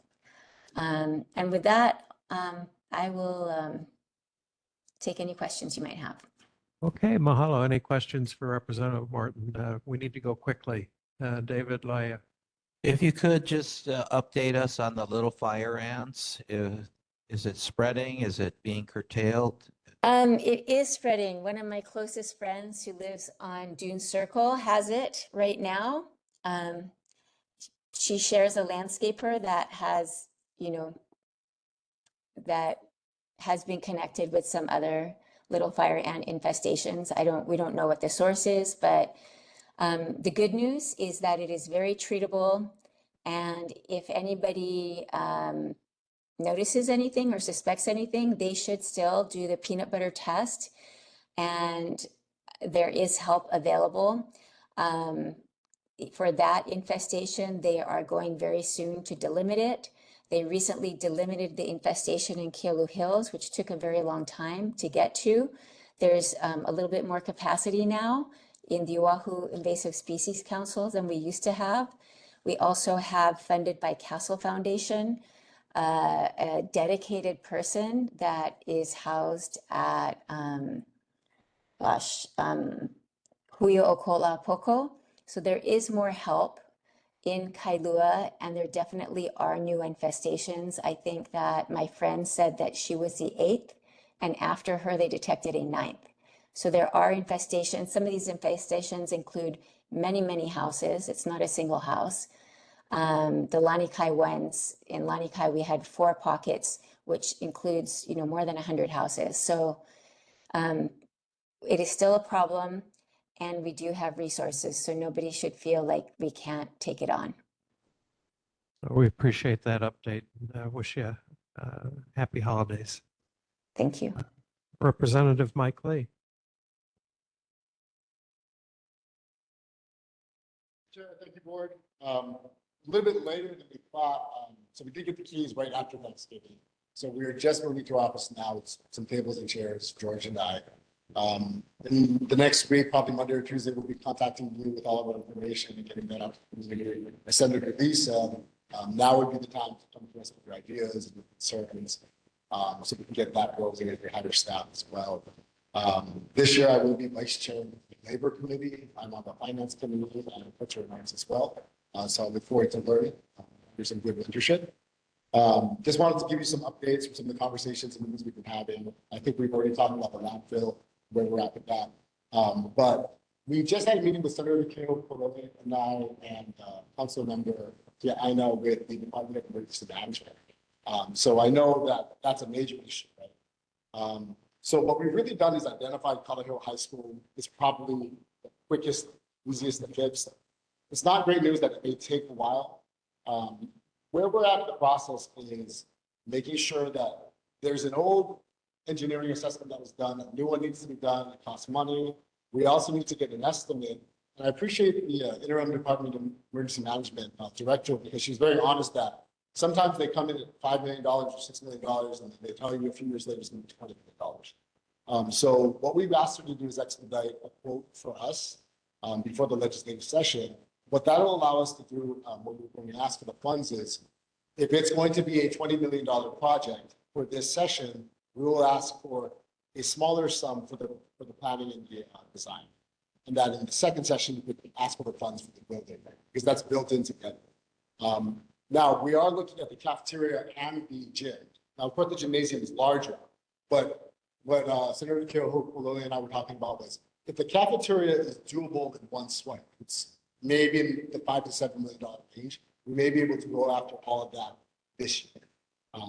And with that, I will take any questions you might have. Okay, mahalo. Any questions for Representative Martin? We need to go quickly. David Laya. If you could just update us on the little fire ants. Is it spreading? Is it being curtailed? It is spreading. One of my closest friends who lives on Dune Circle has it right now. She shares a landscaper that has, that has been connected with some other little fire ant infestations. We don't know what the source is, but the good news is that it is very treatable. And if anybody notices anything or suspects anything, they should still do the peanut butter test. And there is help available. For that infestation, they are going very soon to delimit it. They recently delimited the infestation in Kailua Hills, which took a very long time to get to. There's a little bit more capacity now in the Oahu Invasive Species Council than we used to have. We also have, funded by Castle Foundation, a dedicated person that is housed at Huio Okola Poko. So there is more help in Kailua, and there definitely are new infestations. I think that my friend said that she was the 8th, and after her, they detected a 9th. So there are infestations. Some of these infestations include many, many houses. It's not a single house. The Lanikai ones, in Lanikai, we had 4 pockets, which includes, more than 100 houses. So it is still a problem, and we do have resources, so nobody should feel like we can't take it on. We appreciate that update. Wish you happy holidays. Thank you. Representative Mike Lee. Chair, thank you, board. A little bit later than we thought. So we did get the keys right after Thanksgiving. So we are just moving to office now with some tables and chairs, George and I. In the next week, probably Monday or Tuesday, we'll be contacting you with all of our information and getting that up. I send it to Lisa. Now would be the time to come to us with your ideas and your concerns, so we can get that rolling and have your staff as well. This year, I will be vice chair of the Labor Committee. I'm on the Finance Committee and Culture and Arts as well. So I look forward to learning. There's some good leadership. Just wanted to give you some updates from some of the conversations and meetings we've been having. I think we've already talked about the landfill, where we're at with that. But we just had a meeting with Senator Kailua and I and Council Member Aina with the Department of Emergency Management. So I know that that's a major issue, right? So what we've really done is identified Kalaheo High School is probably the quickest, easiest to fix. It's not great news that it may take a while. Where we're at in the process is making sure that there's an old engineering assessment that was done, a new one needs to be done, it costs money. We also need to get an estimate. And I appreciate the interim Department of Emergency Management director, because she's very honest that sometimes they come in at $5 million or $6 million and they tell you a few years later it's going to be $20 million. So what we've asked her to do is expedite a quote for us before the legislative session. What that will allow us to do when we ask for the funds is, if it's going to be a $20 million project for this session, we will ask for a smaller sum for the planning and the design. And that in the second session, we could ask for the funds for the building, because that's built in together. Now, we are looking at the cafeteria and the gym. Now, of course, the gymnasium is larger, but what Senator Kailua and I were talking about was, if the cafeteria is doable in one swipe, it's maybe in the $5 to $7 million range, we may be able to go after all of that this year.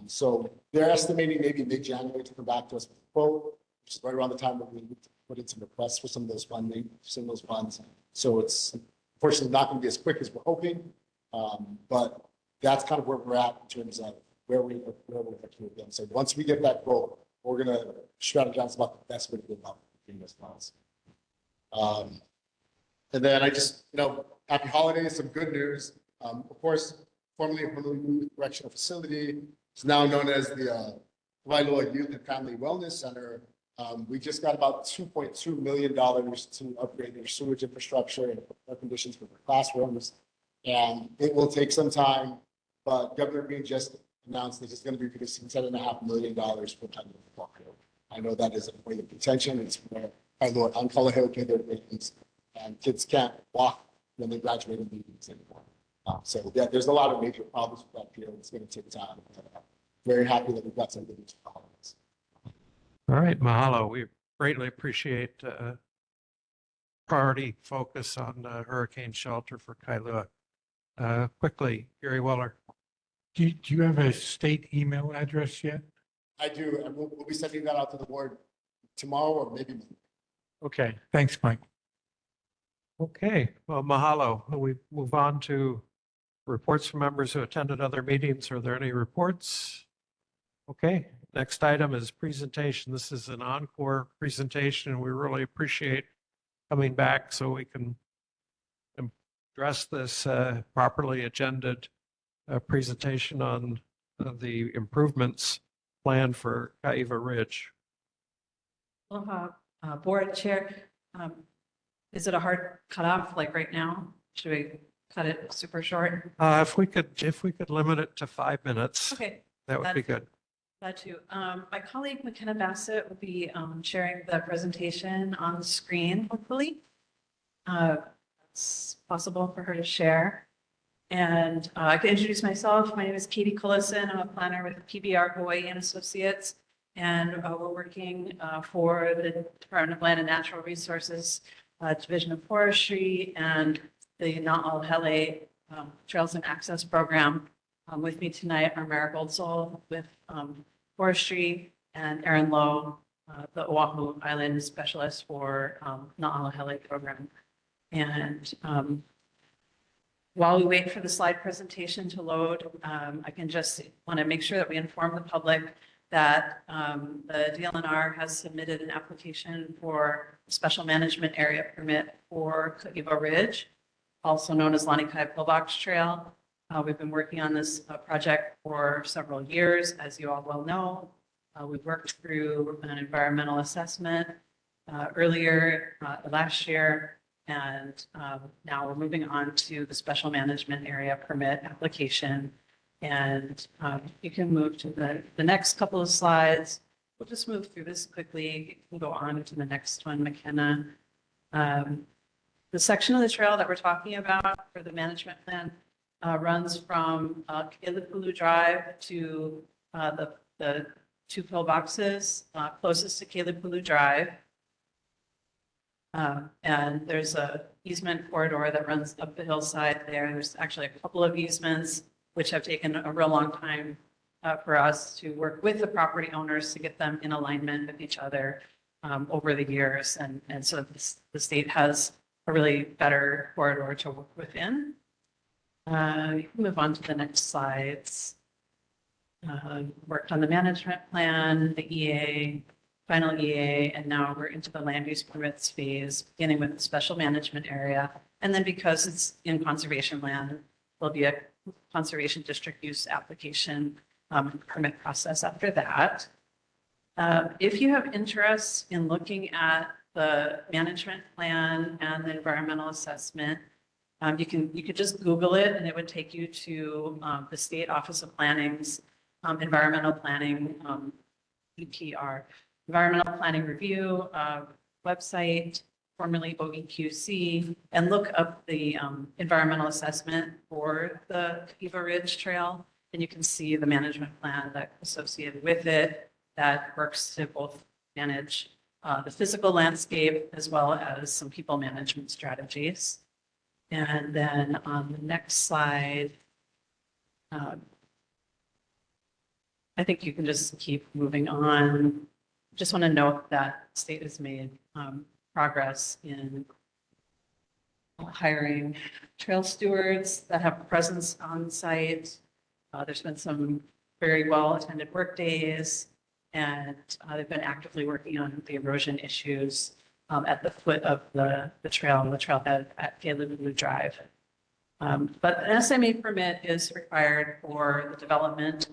So they're estimating maybe mid-January to come back to us with a quote, which is right around the time when we put in some requests for some of those funding, some of those funds. So it's unfortunately not going to be as quick as we're hoping. But that's kind of where we're at in terms of where we're working with them. So once we get that goal, we're going to strategize about the best way to go about getting those funds. And then I just, happy holidays, some good news. Of course, formerly Honolulu Correctional Facility, it's now known as the Kailua Youth and Family Wellness Center. We just got about $2.2 million to upgrade their sewage infrastructure and air conditions for their classrooms. And it will take some time, but Governor Green just announced that he's going to be producing $7.5 million for Kailua. I know that is a point of contention. It's where Kailua and Kalaheo pay their maintenance, and kids can't walk when they graduate in meetings anymore. So yeah, there's a lot of major problems with that field. It's going to take time. Very happy that we've got some good news for this. All right, mahalo. We greatly appreciate priority focus on hurricane shelter for Kailua. Quickly, Gary Weller. Do you have a state email address yet? I do, and we'll be sending that out to the board tomorrow or maybe Monday. Okay, thanks, Mike. Okay, well, mahalo. We move on to reports from members who attended other meetings. Are there any reports? Okay, next item is presentation. This is an encore presentation. We really appreciate coming back so we can address this properly agended presentation on the improvements planned for Kaiva Ridge. Aloha, Board Chair. Is it a hard cutoff like right now? Should we cut it super short? If we could limit it to 5 minutes, Okay. that would be good. Glad to. My colleague McKenna Bassett will be sharing the presentation on the screen, hopefully. It's possible for her to share. And I can introduce myself. My name is Katie Cullison. I'm a planner with PBR Hawaii and Associates. And we're working for the Department of Land and Natural Resources Division of Forestry and the Na'alhele Trails and Access Program. With me tonight are Marigold Soul with Forestry and Aaron Lowe, the Oahu Island Specialist for Na'alhele Program. And while we wait for the slide presentation to load, I can just want to make sure that we inform the public that the DLNR has submitted an application for a special management area permit for Kaiva Ridge, also known as Lanikai Pillbox Trail. We've been working on this project for several years, as you all well know. We've worked through an environmental assessment earlier last year, and now we're moving on to the special management area permit application. And you can move to the next couple of slides. We'll just move through this quickly. We'll go on to the next one, McKenna. The section of the trail that we're talking about for the management plan runs from Kailua Drive to the two pillboxes closest to Kailua Drive. And there's a easement corridor that runs up the hillside there. There's actually a couple of easements which have taken a real long time for us to work with the property owners to get them in alignment with each other over the years. And so the state has a really better corridor to work within. You can move on to the next slides. Worked on the management plan, the EA, final EA, and now we're into the land use permits phase, beginning with the special management area. And then because it's in conservation land, there'll be a conservation district use application permit process after that. If you have interest in looking at the management plan and the environmental assessment, you could just Google it and it would take you to the State Office of Planning's Environmental Planning EPR, Environmental Planning Review website, formerly OEQC, and look up the environmental assessment for the Kaiva Ridge Trail, and you can see the management plan that's associated with it that works to both manage the physical landscape as well as some people management strategies. And then on the next slide, I think you can just keep moving on. just want to note that state has made progress in hiring trail stewards that have a presence on site. There's been some very well attended work days, and they've been actively working on the erosion issues at the foot of the trail and the trailhead at Kailua Drive. But an SMA permit is required for the development,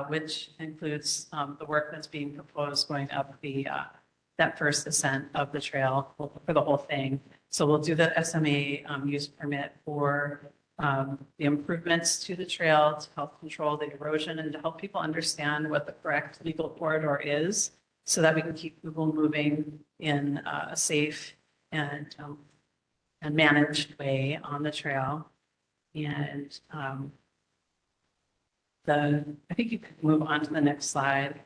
which includes the work that's being proposed going up that first ascent of the trail for the whole thing. So we'll do the SMA use permit for the improvements to the trail to help control the erosion and to help people understand what the correct legal corridor is, so that we can keep people moving in a safe and managed way on the trail. And I think you could move on to the next slide.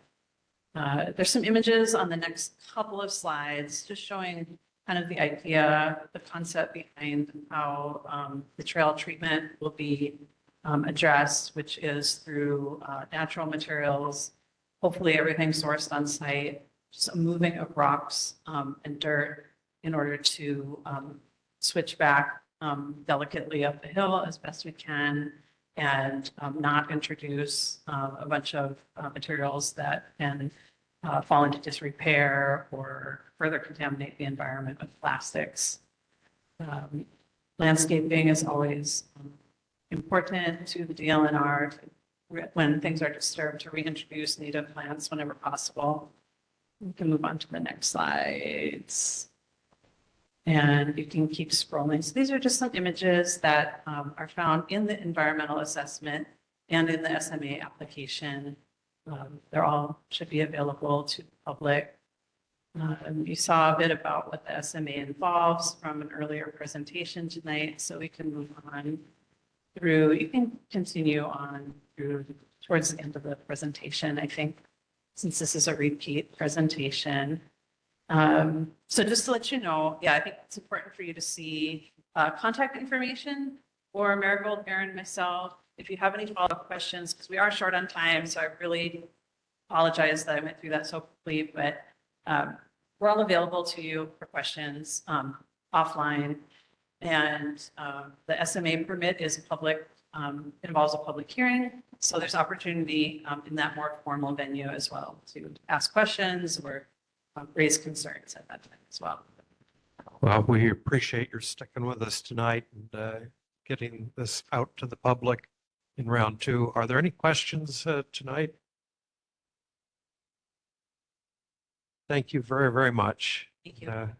There's some images on the next couple of slides, just showing kind of the idea, the concept behind how the trail treatment will be addressed, which is through natural materials, hopefully everything sourced on site, just a moving of rocks and dirt in order to switch back delicately up the hill as best we can, and not introduce a bunch of materials that can fall into disrepair or further contaminate the environment with plastics. Landscaping is always important to the DLNR when things are disturbed, to reintroduce native plants whenever possible. We can move on to the next slides. And you can keep scrolling. So these are just some images that are found in the environmental assessment and in the SMA application. They're all should be available to the public. You saw a bit about what the SMA involves from an earlier presentation tonight, so we can move on through. You can continue on through towards the end of the presentation, I think, since this is a repeat presentation. So just to let you know, yeah, I think it's important for you to see contact information for Marigold, Aaron, myself. If you have any follow-up questions, because we are short on time, so I really apologize that I went through that so quickly, but we're all available to you for questions offline. And the SMA permit is public, involves a public hearing. So there's opportunity in that more formal venue as well to ask questions or raise concerns at that time as well. Well, we appreciate your sticking with us tonight and getting this out to the public in round two. Are there any questions tonight? Thank you very, very much. Thank you.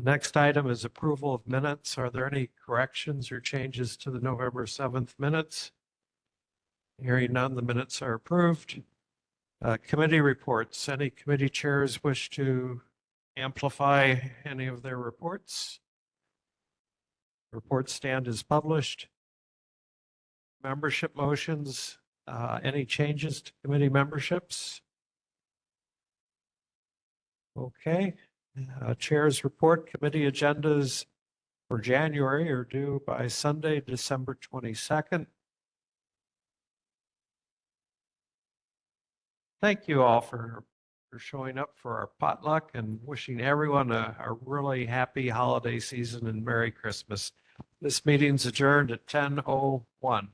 Next item is approval of minutes. Are there any corrections or changes to the November 7th minutes? Hearing none, the minutes are approved. Committee reports. Any committee chairs wish to amplify any of their reports? Report stand is published. Membership motions. Any changes to committee memberships? Okay. Chair's report. Committee agendas for January are due by Sunday, December 22nd. Thank you all for showing up for our potluck and wishing everyone a really happy holiday season and Merry Christmas. This meeting's adjourned at 10:01.